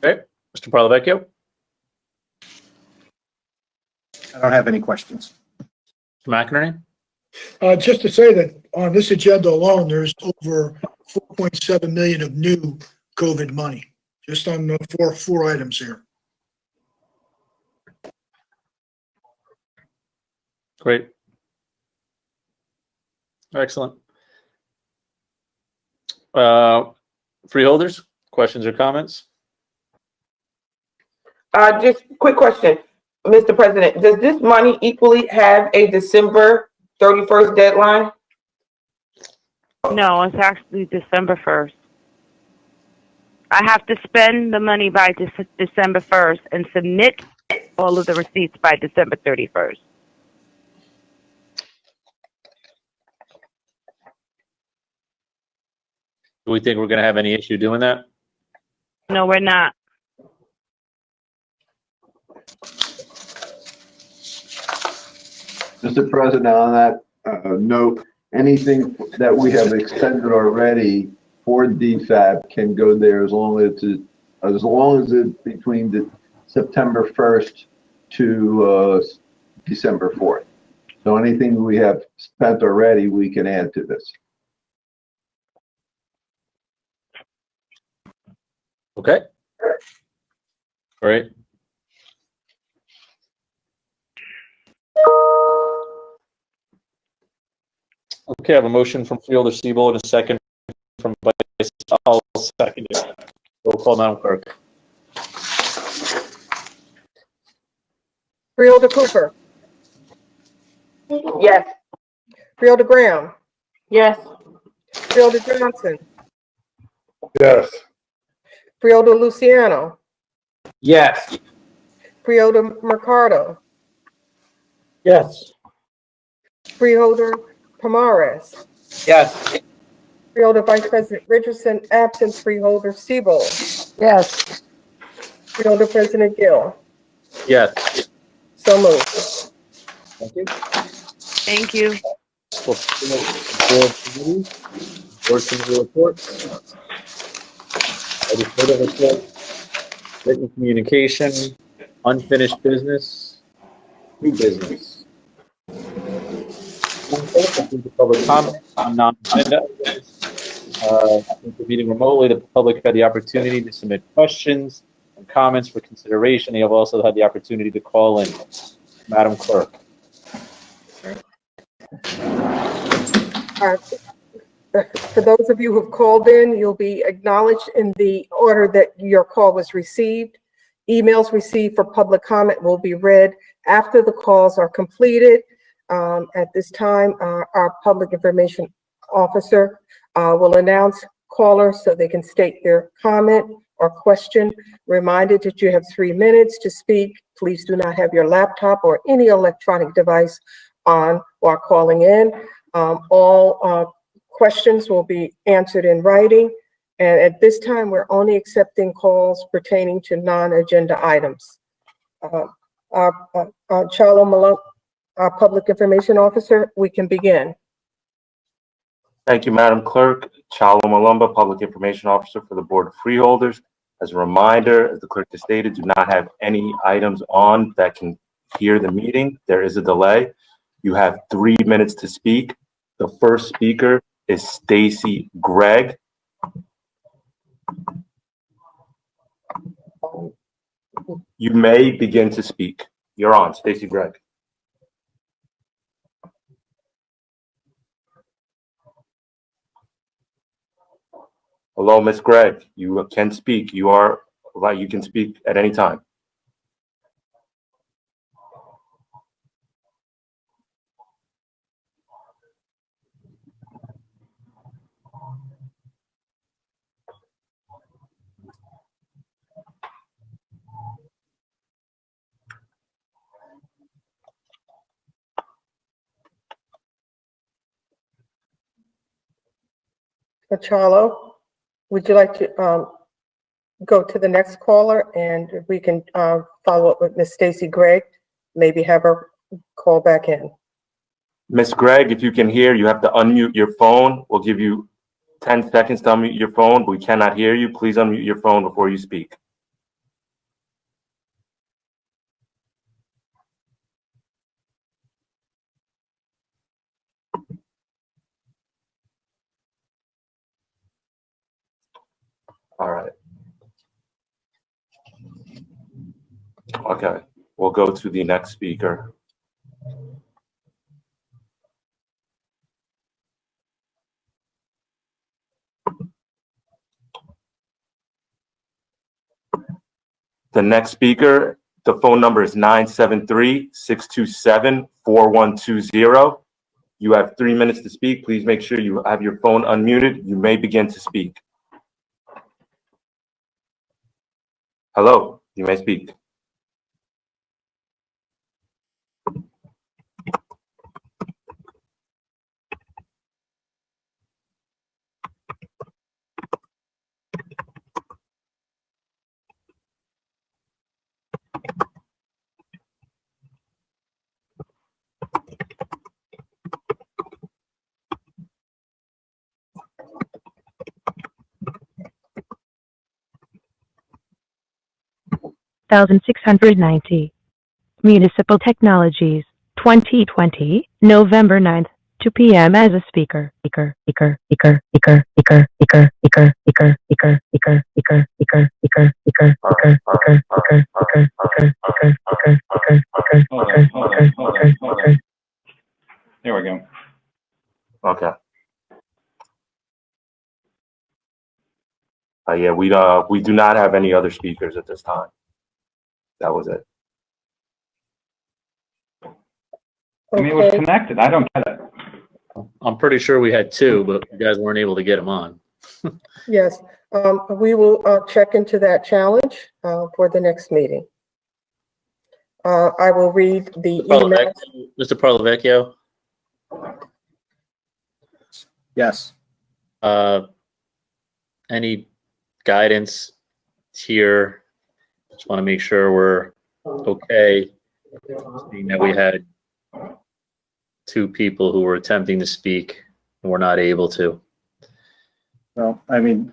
Okay, Mr. Parlavecchio? I don't have any questions. Mr. McInerney? Just to say that on this agenda alone, there's over 4.7 million of new COVID money, just on the four items here. Great. Excellent. Freeholders, questions or comments? Just quick question, Mr. President. Does this money equally have a December 31st deadline? No, it's actually December 1st. I have to spend the money by December 1st and submit all of the receipts by December 31st. Do we think we're going to have any issue doing that? No, we're not. Mr. President, on that note, anything that we have expended already for DFAB can go there as long as it's between the September 1st to December 4th. So anything we have spent already, we can add to this. Okay. All right. Okay, I have a motion from Freeholder Siebold and a second from Vice. I'll second it. Roll call, Madam Clerk. Freeholder Cooper. Yes. Freeholder Graham. Yes. Freeholder Johnson. Yes. Freeholder Luciano. Yes. Freeholder Mercado. Yes. Freeholder Pomares. Yes. Freeholder Vice President Richardson, absent. Freeholder Siebold. Yes. Freeholder President Gill. Yes. So moved. Thank you. Thank you. Board committee reports. Legislative report. Written communication. Unfinished business, new business. Public comment on non-agenda items. Since we're meeting remotely, the public had the opportunity to submit questions and comments for consideration. They have also had the opportunity to call in. Madam Clerk. For those of you who've called in, you'll be acknowledged in the order that your call was received. Emails received for public comment will be read after the calls are completed. At this time, our public information officer will announce callers so they can state their comment or question. Reminded that you have 3 minutes to speak. Please do not have your laptop or any electronic device on while calling in. All questions will be answered in writing. And at this time, we're only accepting calls pertaining to non-agenda items. Charlo Malone, our public information officer, we can begin. Thank you, Madam Clerk. Chalo Malumba, Public Information Officer for the Board of Freeholders. As a reminder, as the clerk has stated, do not have any items on that can hear the meeting. There is a delay. You have 3 minutes to speak. The first speaker is Stacy Gregg. You may begin to speak. You're on, Stacy Gregg. Hello, Ms. Gregg. You can speak. You can speak at any time. Charlo, would you like to go to the next caller, and we can follow up with Ms. Stacy Gregg, maybe have her call back in. Ms. Gregg, if you can hear, you have to unmute your phone. We'll give you 10 seconds to unmute your phone, but we cannot hear you. Please unmute your phone before you speak. All right. Okay, we'll go to the next speaker. The next speaker, the phone number is 973-627-4120. You have 3 minutes to speak. Please make sure you have your phone unmuted. You may begin to speak. Hello, you may speak. Municipal Technologies, 2020, November 9th, 2 p.m. as a speaker. There we go. Okay. Yeah, we do not have any other speakers at this time. That was it. I mean, it was connected. I don't get it. I'm pretty sure we had 2, but you guys weren't able to get them on. Yes, we will check into that challenge for the next meeting. I will read the email. Mr. Parlavecchio? Yes. Any guidance here? Just want to make sure we're okay, seeing that we had 2 people who were attempting to speak and were not able to. Well, I mean,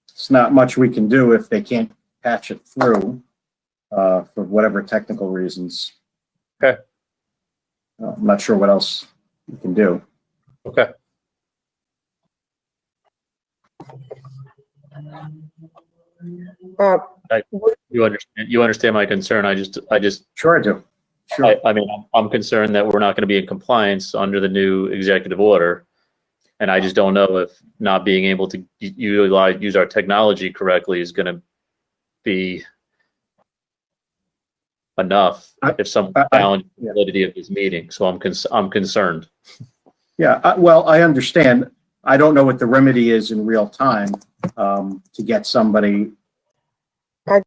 it's not much we can do if they can't patch it through. for whatever technical reasons. Okay. I'm not sure what else you can do. Okay. You understand my concern. I just Sure I do. Sure. I mean, I'm concerned that we're not going to be in compliance under the new executive order. And I just don't know if not being able to use our technology correctly is going to be enough if someone challenges the validity of this meeting. So I'm concerned. Yeah, well, I understand. I don't know what the remedy is in real time to get somebody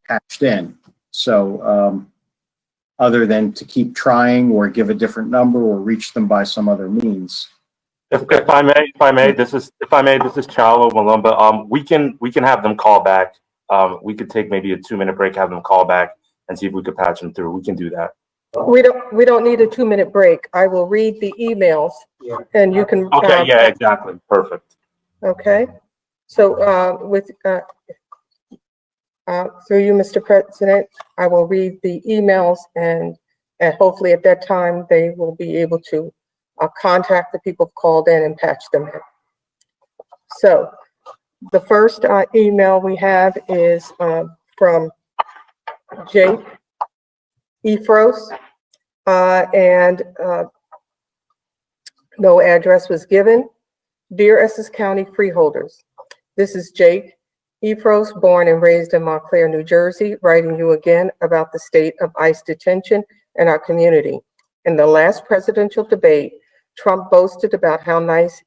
patched in. So other than to keep trying or give a different number or reach them by some other means. If I may, this is Chalo Malumba. We can have them call back. We could take maybe a 2-minute break, have them call back, and see if we could patch them through. We can do that. We don't need a 2-minute break. I will read the emails, and you can. Okay. Yeah. Exactly. Perfect. Okay. So through you, Mr. President, I will read the emails, and hopefully at that time they will be able to contact the people who called in and patch them in. So the first email we have is from Jake Ephros, and no address was given. Dear Essex County Freeholders, this is Jake Ephros, born and raised in Montclair, New Jersey, writing you again about the state of ICE detention in our community. In the last presidential debate, Trump boasted about how nice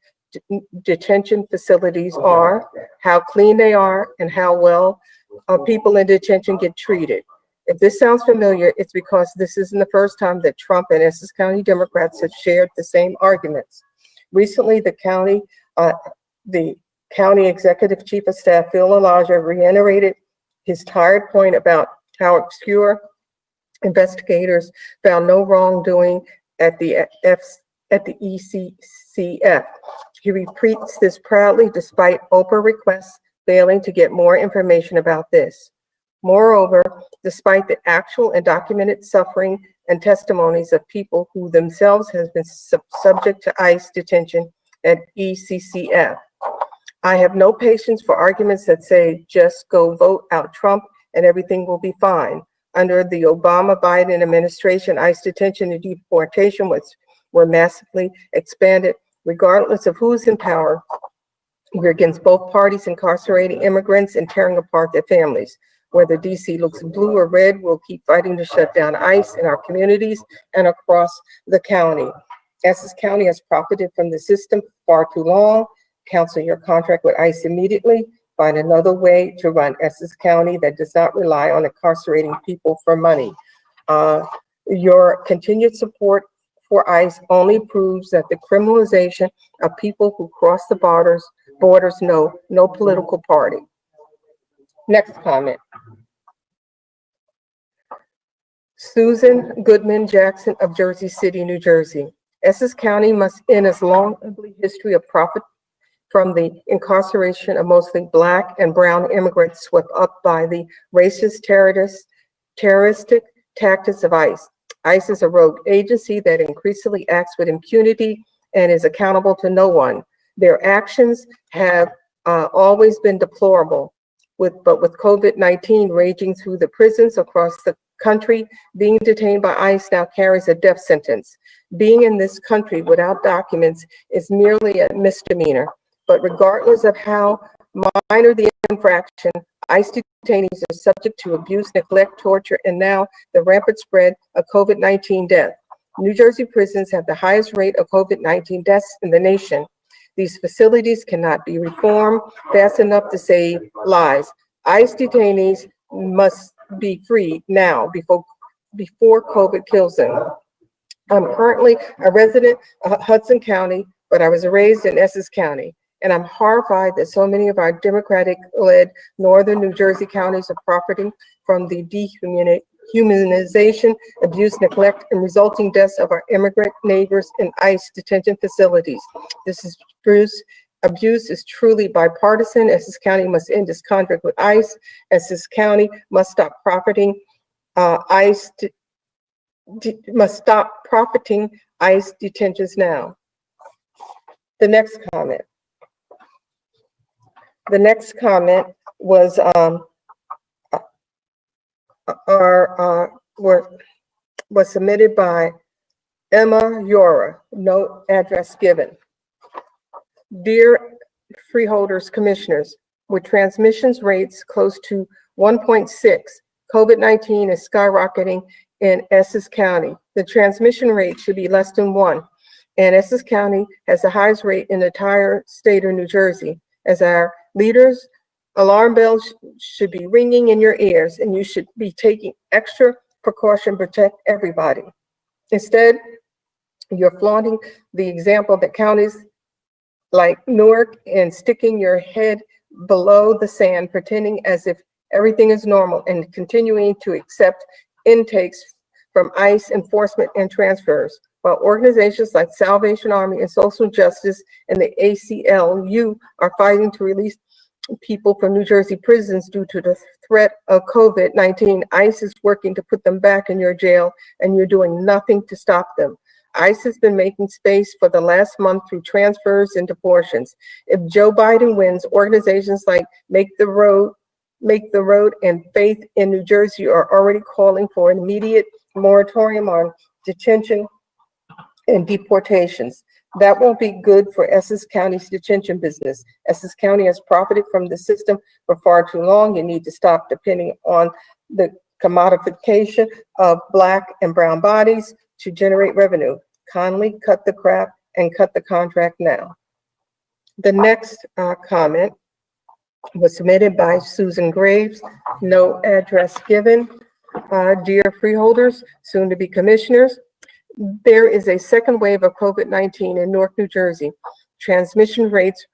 detention facilities are, how clean they are, and how well people in detention get treated. If this sounds familiar, it's because this isn't the first time that Trump and Essex County Democrats have shared the same arguments. Recently, the county executive chief of staff, Phil Elijah, reiterated his tired point about how obscure investigators found no wrongdoing at the ECCF. He repeats this proudly despite Oprah requests failing to get more information about this. Moreover, despite the actual and documented suffering and testimonies of people who themselves have been subject to ICE detention at ECCF, I have no patience for arguments that say just go vote out Trump and everything will be fine. Under the Obama-Biden administration, ICE detention and deportation were massively expanded. Regardless of who's in power, we're against both parties incarcerating immigrants and tearing apart their families. Whether DC looks blue or red, we'll keep fighting to shut down ICE in our communities and across the county. Essex County has profited from the system far too long. Cancel your contract with ICE immediately. Find another way to run Essex County that does not rely on incarcerating people for money. Your continued support for ICE only proves that the criminalization of people who cross the borders know no political party. Next comment. Susan Goodman Jackson of Jersey City, New Jersey. Essex County must end its long, ugly history of profit from the incarceration of mostly Black and brown immigrants swept up by the racist, terroristic tactics of ICE. ICE is a rogue agency that increasingly acts with impunity and is accountable to no one. Their actions have always been deplorable, but with COVID-19 raging through the prisons across the country, being detained by ICE now carries a death sentence. Being in this country without documents is merely a misdemeanor. But regardless of how minor the infraction, ICE detainees are subject to abuse, neglect, torture, and now the rampant spread of COVID-19 death. New Jersey prisons have the highest rate of COVID-19 deaths in the nation. These facilities cannot be reformed fast enough to save lives. ICE detainees must be freed now before COVID kills them. I'm currently a resident of Hudson County, but I was raised in Essex County. And I'm horrified that so many of our Democratic-led northern New Jersey counties are profiting from the dehumanization, abuse, neglect, and resulting deaths of our immigrant neighbors in ICE detention facilities. Abuse is truly bipartisan. Essex County must end its contract with ICE. Essex County must stop profiting ICE must stop profiting ICE detentions now. The next comment. The next comment was was submitted by Emma Yora, no address given. Dear Freeholders Commissioners, with transmissions rates close to 1.6, COVID-19 is skyrocketing in Essex County. The transmission rate should be less than 1, and Essex County has the highest rate in the entire state of New Jersey. As our leaders, alarm bells should be ringing in your ears, and you should be taking extra precaution to protect everybody. Instead, you're flaunting the example that counties like Newark and sticking your head below the sand, pretending as if everything is normal and continuing to accept intakes from ICE enforcement and transfers, while organizations like Salvation Army and Social Justice and the ACLU are fighting to release people from New Jersey prisons due to the threat of COVID-19. ICE is working to put them back in your jail, and you're doing nothing to stop them. ICE has been making space for the last month through transfers and deportations. If Joe Biden wins, organizations like Make the Road and Faith in New Jersey are already calling for an immediate moratorium on detention and deportations. That won't be good for Essex County's detention business. Essex County has profited from the system for far too long. You need to stop depending on the commodification of Black and brown bodies to generate revenue. Kindly cut the crap and cut the contract now. The next comment was submitted by Susan Graves, no address given. Dear Freeholders, soon to be commissioners, there is a second wave of COVID-19 in Newark, New Jersey. Transmission rates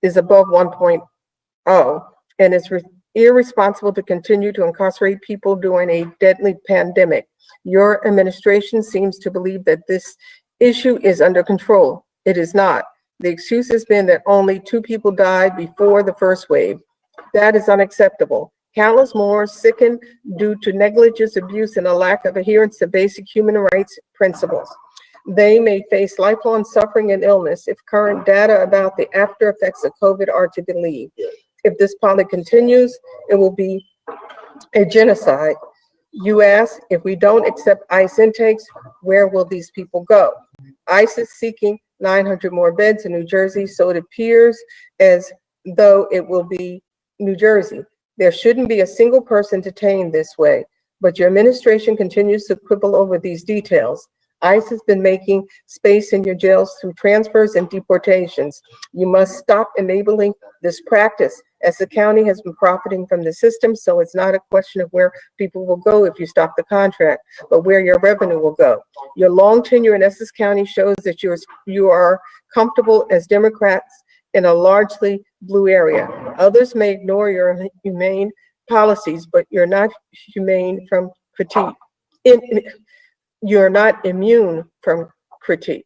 is above 1.0, and it's irresponsible to continue to incarcerate people during a deadly pandemic. Your administration seems to believe that this issue is under control. It is not. The excuse has been that only 2 people died before the first wave. That is unacceptable. Countless more sickened due to negligence, abuse, and a lack of adherence to basic human rights principles. They may face lifelong suffering and illness if current data about the after effects of COVID are to believe. If this policy continues, it will be a genocide. You ask, if we don't accept ICE intakes, where will these people go? ICE is seeking 900 more beds in New Jersey, so it appears as though it will be New Jersey. There shouldn't be a single person detained this way, but your administration continues to quibble over these details. ICE has been making space in your jails through transfers and deportations. You must stop enabling this practice, as the county has been profiting from the system, so it's not a question of where people will go if you stop the contract, but where your revenue will go. Your long tenure in Essex County shows that you are comfortable as Democrats in a largely blue area. Others may ignore your humane policies, but you're not humane from critique. You're not immune from critique.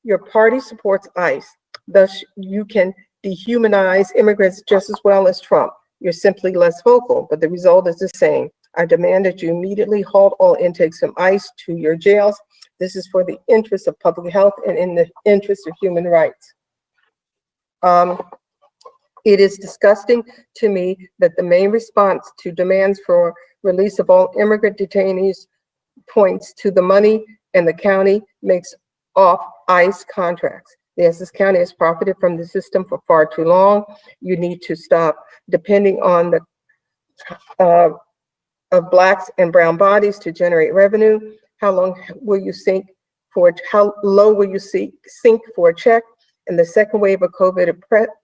Your party supports ICE, thus you can dehumanize immigrants just as well as Trump. You're simply less vocal, but the result is the same. I demand that you immediately halt all intakes from ICE to your jails. This is for the interest of public health and in the interest of human rights. It is disgusting to me that the main response to demands for release of all immigrant detainees points to the money, and the county makes off ICE contracts. The Essex County has profited from the system for far too long. You need to stop depending on the of Blacks and brown bodies to generate revenue. How low will you sink for a check? And the second wave of COVID,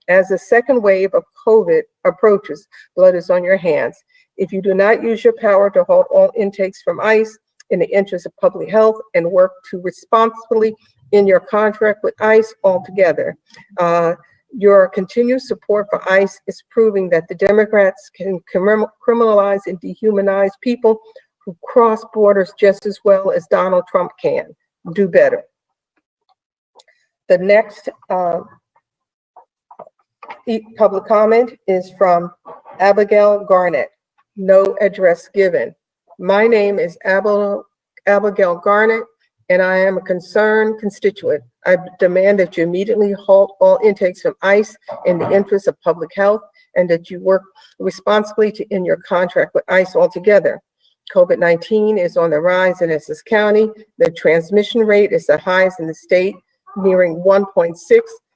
as the second wave of COVID approaches, blood is on your hands. If you do not use your power to halt all intakes from ICE in the interest of public health and work to responsibly in your contract with ICE altogether, your continued support for ICE is proving that the Democrats can criminalize and dehumanize people who cross borders just as well as Donald Trump can. Do better. The next public comment is from Abigail Garnett, no address given. My name is Abigail Garnett, and I am a concerned constituent. I demand that you immediately halt all intakes from ICE in the interest of public health, and that you work responsibly to end your contract with ICE altogether. COVID-19 is on the rise in Essex County. The transmission rate is the highest in the state, nearing 1.6.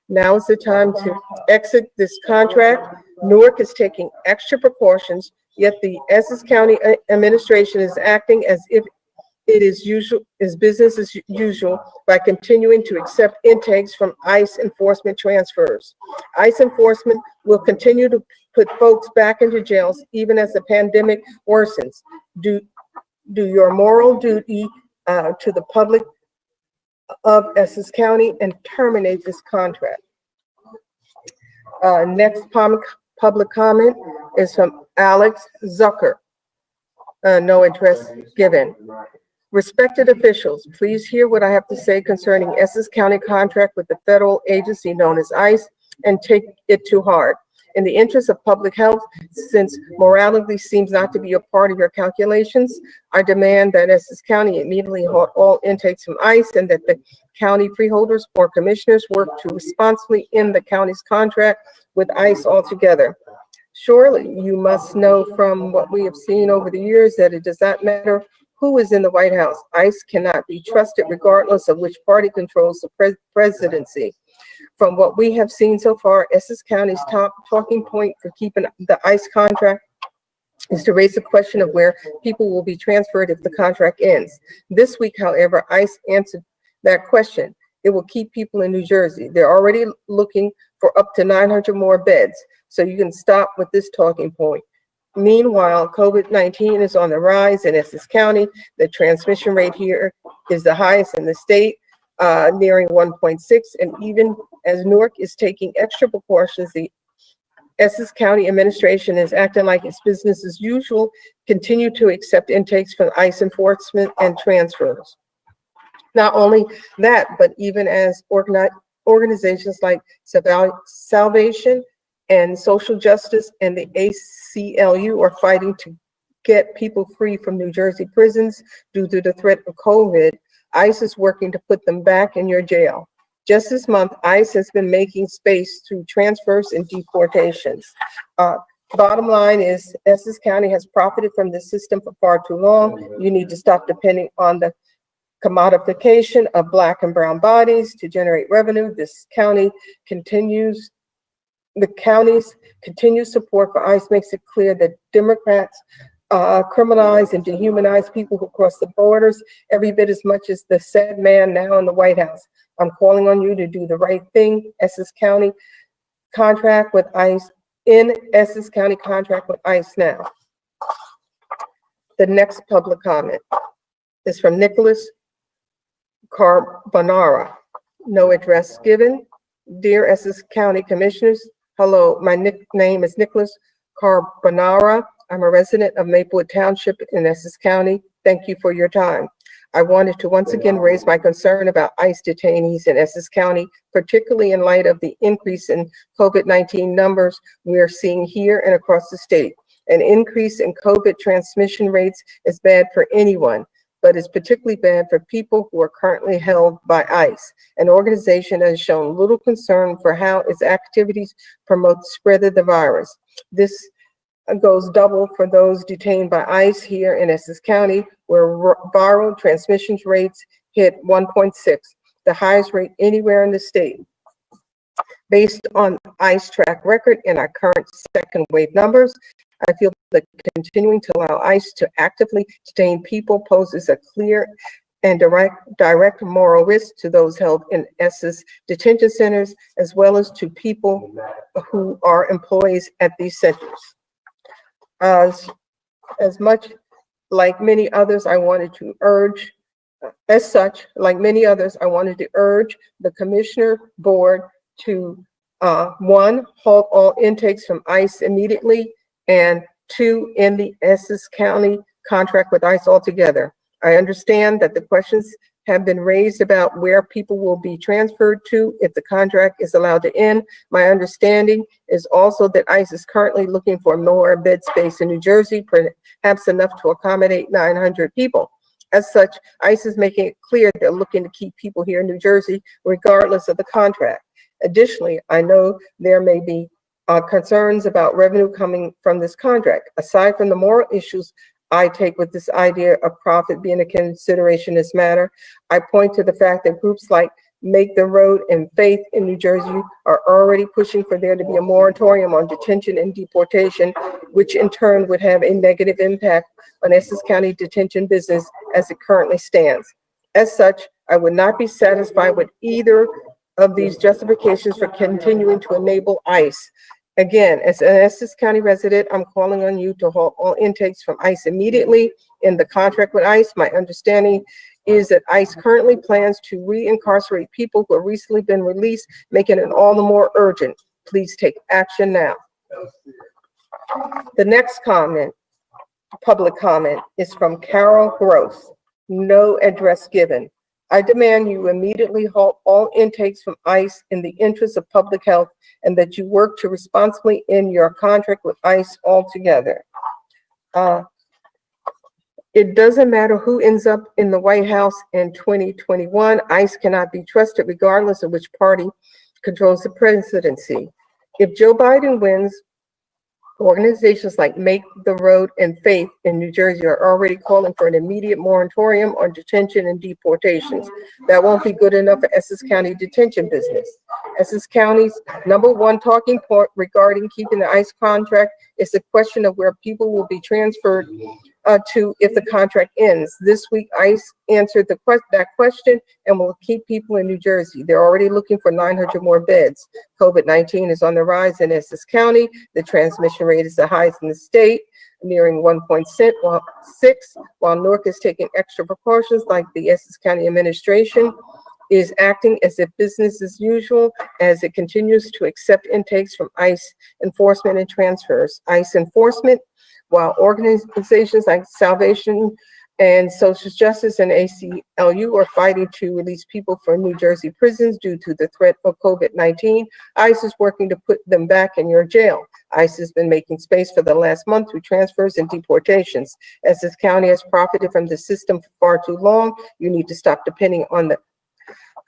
Now is the time to exit this contract. Newark is taking extra precautions, yet the Essex County administration is acting as if it is business as usual by continuing to accept intakes from ICE enforcement transfers. ICE enforcement will continue to put folks back into jails even as the pandemic worsens. Do your moral duty to the public of Essex County and terminate this contract. Next public comment is from Alex Zucker. No address given. Respected officials, please hear what I have to say concerning Essex County contract with the federal agency known as ICE and take it to heart. In the interest of public health, since morality seems not to be a part of your calculations, I demand that Essex County immediately halt all intakes from ICE and that the county freeholders or commissioners work to responsibly end the county's contract with ICE altogether. Surely you must know from what we have seen over the years that it does not matter who is in the White House. ICE cannot be trusted regardless of which party controls the presidency. From what we have seen so far, Essex County's top talking point for keeping the ICE contract is to raise the question of where people will be transferred if the contract ends. This week, however, ICE answered that question. It will keep people in New Jersey. They're already looking for up to 900 more beds, so you can stop with this talking point. Meanwhile, COVID-19 is on the rise in Essex County. The transmission rate here is the highest in the state, nearing 1.6. And even as Newark is taking extra precautions, the Essex County administration is acting like it's business as usual, continue to accept intakes from ICE enforcement and transfers. Not only that, but even as organizations like Salvation and Social Justice and the ACLU are fighting to get people free from New Jersey prisons due to the threat of COVID, ICE is working to put them back in your jail. Just this month, ICE has been making space through transfers and deportations. Bottom line is Essex County has profited from this system for far too long. You need to stop depending on the commodification of Black and brown bodies to generate revenue. The county's continued support for ICE makes it clear that Democrats criminalize and dehumanize people who cross the borders every bit as much as the sad man now in the White House. I'm calling on you to do the right thing. Essex County contract with ICE, in Essex County contract with ICE now. The next public comment is from Nicholas Carbonara. No address given. Dear Essex County Commissioners, hello, my nickname is Nicholas Carbonara. I'm a resident of Maplewood Township in Essex County. Thank you for your time. I wanted to once again raise my concern about ICE detainees in Essex County, particularly in light of the increase in COVID-19 numbers we are seeing here and across the state. An increase in COVID transmission rates is bad for anyone, but is particularly bad for people who are currently held by ICE, an organization that has shown little concern for how its activities promote the spread of the virus. This goes double for those detained by ICE here in Essex County, where viral transmission rates hit 1.6, the highest rate anywhere in the state. Based on ICE track record and our current second wave numbers, I feel that continuing to allow ICE to actively detain people poses a clear and direct moral risk to those held in Essex detention centers, as well as to people who are employees at these centers. As much like many others, I wanted to urge, the Commissioner Board to, 1, halt all intakes from ICE immediately, and 2, end the Essex County contract with ICE altogether. I understand that the questions have been raised about where people will be transferred to if the contract is allowed to end. My understanding is also that ICE is currently looking for more bed space in New Jersey, perhaps enough to accommodate 900 people. As such, ICE is making it clear they're looking to keep people here in New Jersey regardless of the contract. Additionally, I know there may be concerns about revenue coming from this contract. Aside from the moral issues I take with this idea of profit being a consideration in this matter, I point to the fact that groups like Make the Road and Faith in New Jersey are already pushing for there to be a moratorium on detention and deportation, which in turn would have a negative impact on Essex County detention business as it currently stands. As such, I would not be satisfied with either of these justifications for continuing to enable ICE. Again, as an Essex County resident, I'm calling on you to halt all intakes from ICE immediately. In the contract with ICE, my understanding is that ICE currently plans to re-incarcerate people who have recently been released, making it all the more urgent. Please take action now. The next comment, public comment, is from Carol Gross. No address given. I demand you immediately halt all intakes from ICE in the interest of public health and that you work to responsibly end your contract with ICE altogether. It doesn't matter who ends up in the White House in 2021. ICE cannot be trusted regardless of which party controls the presidency. If Joe Biden wins, organizations like Make the Road and Faith in New Jersey are already calling for an immediate moratorium on detention and deportations. That won't be good enough for Essex County detention business. Essex County's #1 talking point regarding keeping the ICE contract is the question of where people will be transferred to if the contract ends. This week, ICE answered that question and will keep people in New Jersey. They're already looking for 900 more beds. COVID-19 is on the rise in Essex County. The transmission rate is the highest in the state, nearing 1.6, while Newark is taking extra precautions like the Essex County administration is acting as if business as usual as it continues to accept intakes from ICE enforcement and transfers. ICE enforcement, while organizations like Salvation and Social Justice and ACLU are fighting to release people from New Jersey prisons due to the threat of COVID-19, ICE is working to put them back in your jail. ICE has been making space for the last month through transfers and deportations. As this county has profited from the system for far too long, you need to stop depending on the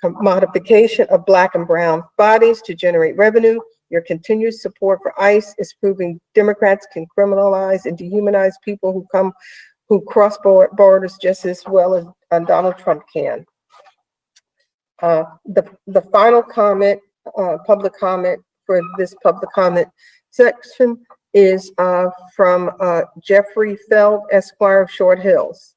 modification of Black and brown bodies to generate revenue. Your continued support for ICE is proving Democrats can criminalize and dehumanize people who cross borders just as well as Donald Trump can. The final comment, public comment for this public comment section is from Jeffrey Feld, Esquire of Short Hills.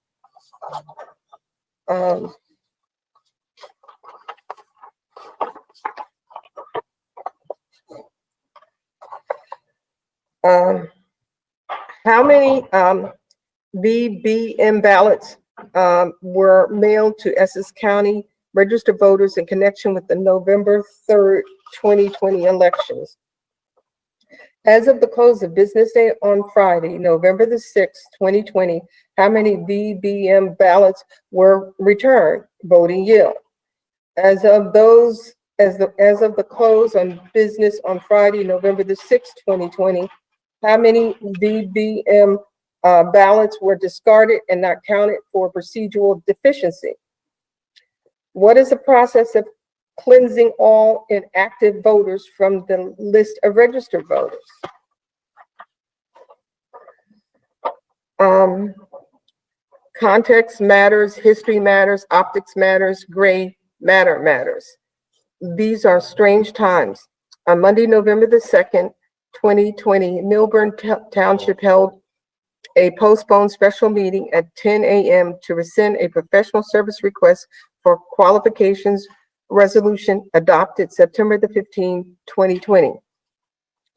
How many VBM ballots were mailed to Essex County registered voters in connection with the November 3rd, 2020 elections? As of the close of business day on Friday, November the 6th, 2020, how many VBM ballots were returned? Voting yield. As of the close on business on Friday, November the 6th, 2020, how many VBM ballots were discarded and not counted for procedural deficiency? What is the process of cleansing all inactive voters from the list of registered voters? Context matters, history matters, optics matters, gray matter matters. These are strange times. On Monday, November the 2nd, 2020, Milburn Township held a postponed special meeting at 10 a.m. to rescind a professional service request for qualifications resolution adopted September the 15th, 2020.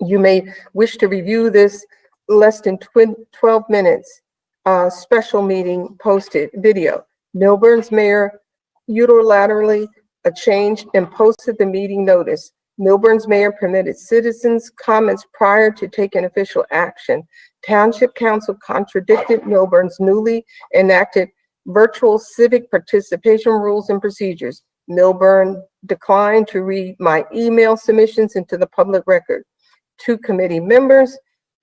You may wish to review this less than 12 minutes special meeting posted video. Milburn's mayor unilaterally changed and posted the meeting notice. Milburn's mayor permitted citizens' comments prior to taking official action. Township Council contradicted Milburn's newly enacted virtual civic participation rules and procedures. Milburn declined to read my email submissions into the public record. 2 committee members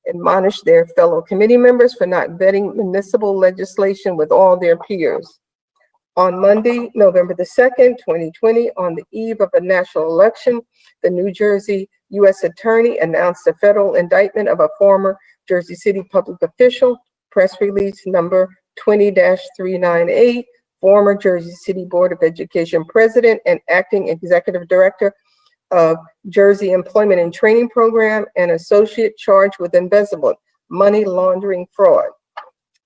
admonished their fellow committee members for not vetting municipal legislation with all their peers. On Monday, November the 2nd, 2020, on the eve of a national election, the New Jersey U.S. Attorney announced a federal indictment of a former Jersey City public official, press release number 20-398, former Jersey City Board of Education President and Acting Executive Director of Jersey Employment and Training Program, and associate charged with embezzlement, money laundering, fraud.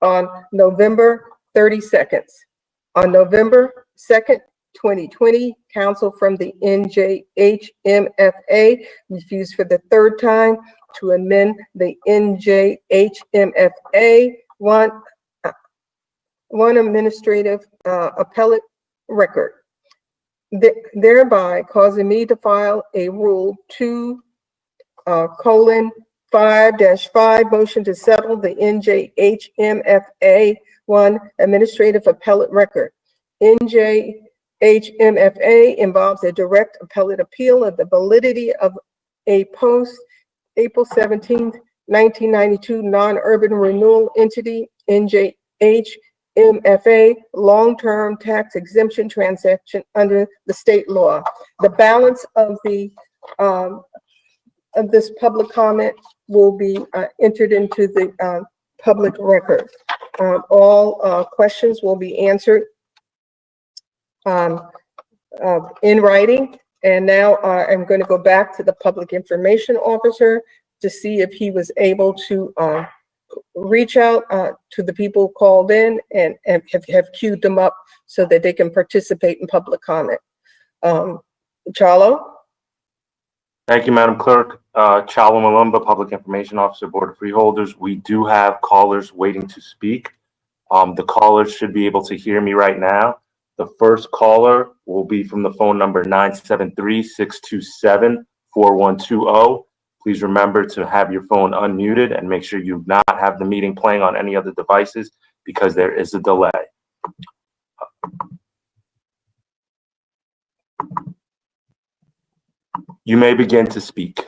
On November 32nd, on November 2nd, 2020, counsel from the NJHMFA refused for the 3rd time to amend the NJHMFA one administrative appellate record, thereby causing me to file a Rule 2:5-5 motion to settle the NJHMFA 1 administrative appellate record. NJHMFA involves a direct appellate appeal of the validity of a post April 17th, 1992 non-urban renewal entity, NJHMFA long-term tax exemption transaction under the state law. The balance of the of this public comment will be entered into the public record. All questions will be answered in writing. And now I'm going to go back to the public information officer to see if he was able to reach out to the people who called in and have queued them up so that they can participate in public comment. Chalo? Thank you, Madam Clerk. Chalo Malumba, Public Information Officer, Board of Freeholders. We do have callers waiting to speak. The callers should be able to hear me right now. The first caller will be from the phone number 973-627-4120. Please remember to have your phone unmuted and make sure you do not have the meeting playing on any other devices because there is a delay. You may begin to speak.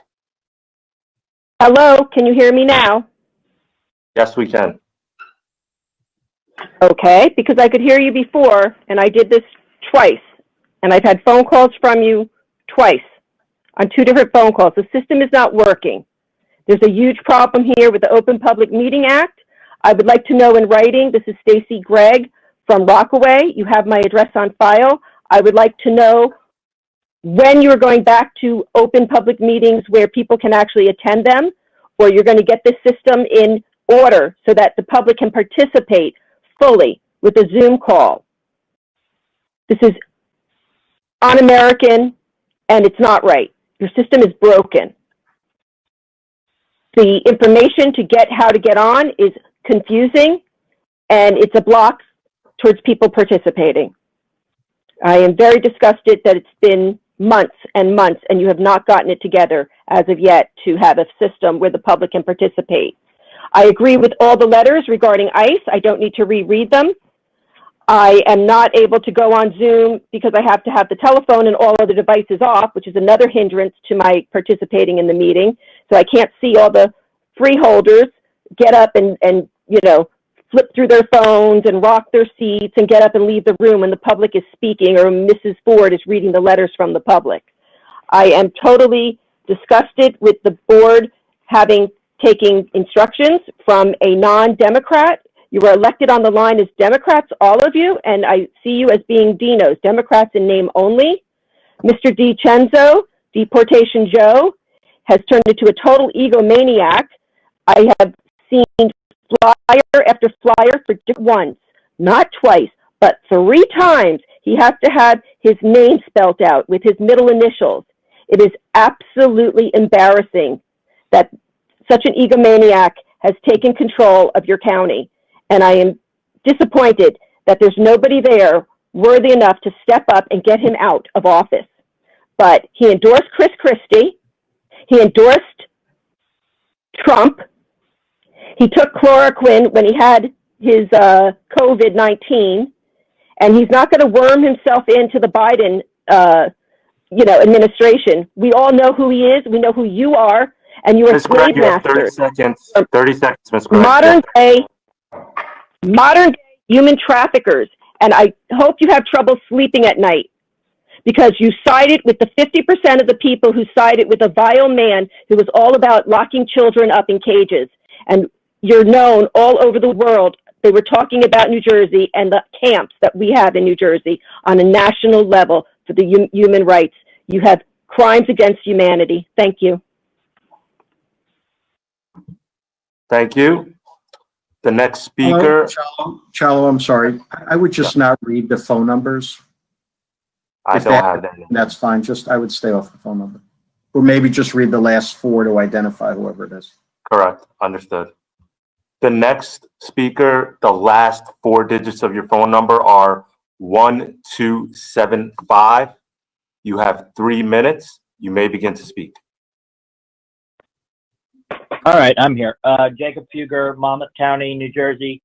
Hello, can you hear me now? Yes, we can. Okay, because I could hear you before, and I did this twice, and I've had phone calls from you twice on 2 different phone calls. The system is not working. There's a huge problem here with the Open Public Meeting Act. I would like to know in writing, this is Stacy Gregg from Rockaway. You have my address on file. I would like to know when you're going back to open public meetings where people can actually attend them, or you're going to get this system in order so that the public can participate fully with a Zoom call. This is un-American and it's not right. Your system is broken. The information to get how to get on is confusing and it's a block towards people participating. I am very disgusted that it's been months and months and you have not gotten it together as of yet to have a system where the public can participate. I agree with all the letters regarding ICE. I don't need to reread them. I am not able to go on Zoom because I have to have the telephone and all other devices off, which is another hindrance to my participating in the meeting. So I can't see all the freeholders get up and you know, flip through their phones and rock their seats and get up and leave the room when the public is speaking or Mrs. Ford is reading the letters from the public. I am totally disgusted with the board taking instructions from a non-Democrat. You were elected on the line as Democrats, all of you, and I see you as being Dinos, Democrats in name only. Mr. DiCenzo, Deportation Joe, has turned into a total egomaniac. I have seen flyer after flyer for once, not twice, but 3 times. He has to have his name spelled out with his middle initials. It is absolutely embarrassing that such an egomaniac has taken control of your county. And I am disappointed that there's nobody there worthy enough to step up and get him out of office. But he endorsed Chris Christie. He endorsed Trump. He took chloroquine when he had his COVID-19. And he's not going to worm himself into the Biden, administration. We all know who he is. We know who you are. And you are Ms. Gregg, slave you have 30 masters. seconds. 30 seconds, Ms. Gregg. Modern day human traffickers. And I hope you have trouble sleeping at night because you sided with the 50% of the people who sided with a vile man who was all about locking children up in cages. And you're known all over the world. They were talking about New Jersey and the camps that we have in New Jersey on a national level for the human rights. You have crimes against humanity. Thank you. Thank you. The next speaker. Chalo, I'm sorry. I would just not read the phone numbers. I don't have that. That's fine. I would stay off the phone number. Or maybe just read the last four to identify whoever it is. Correct. Understood. The next speaker, the last four digits of your phone number are 1275. You have 3 minutes. You may begin to speak. All right, I'm here. Jacob Fugger, Monmouth County, New Jersey.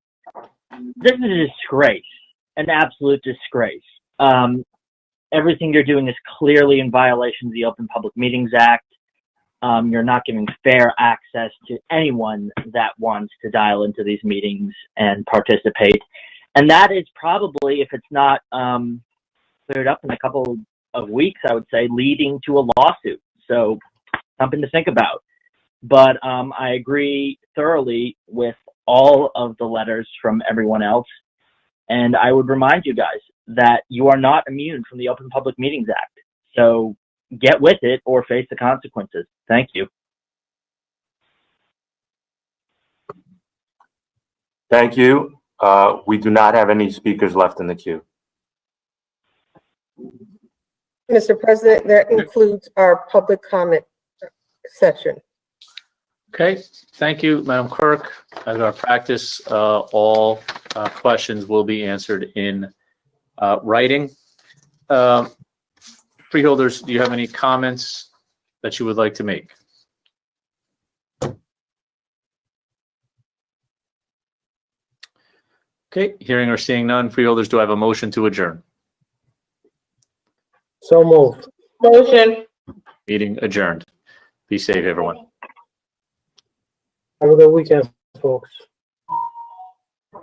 This is a disgrace, an absolute disgrace. Everything you're doing is clearly in violation of the Open Public Meetings Act. You're not giving fair access to anyone that wants to dial into these meetings and participate. And that is probably, if it's not cleared up in a couple of weeks, I would say, leading to a lawsuit. So something to think about. But I agree thoroughly with all of the letters from everyone else. And I would remind you guys that you are not immune from the Open Public Meetings Act. So get with it or face the consequences. Thank you. Thank you. We do not have any speakers left in the queue. Mr. President, that includes our public comment session. Okay, thank you, Madam Clerk. As our practice, all questions will be answered in writing. Freeholders, do you have any comments that you would like to make? Okay, hearing or seeing none, freeholders, do I have a motion to adjourn? So moved. Motion. Meeting adjourned. Be safe, everyone. Have a good weekend, folks.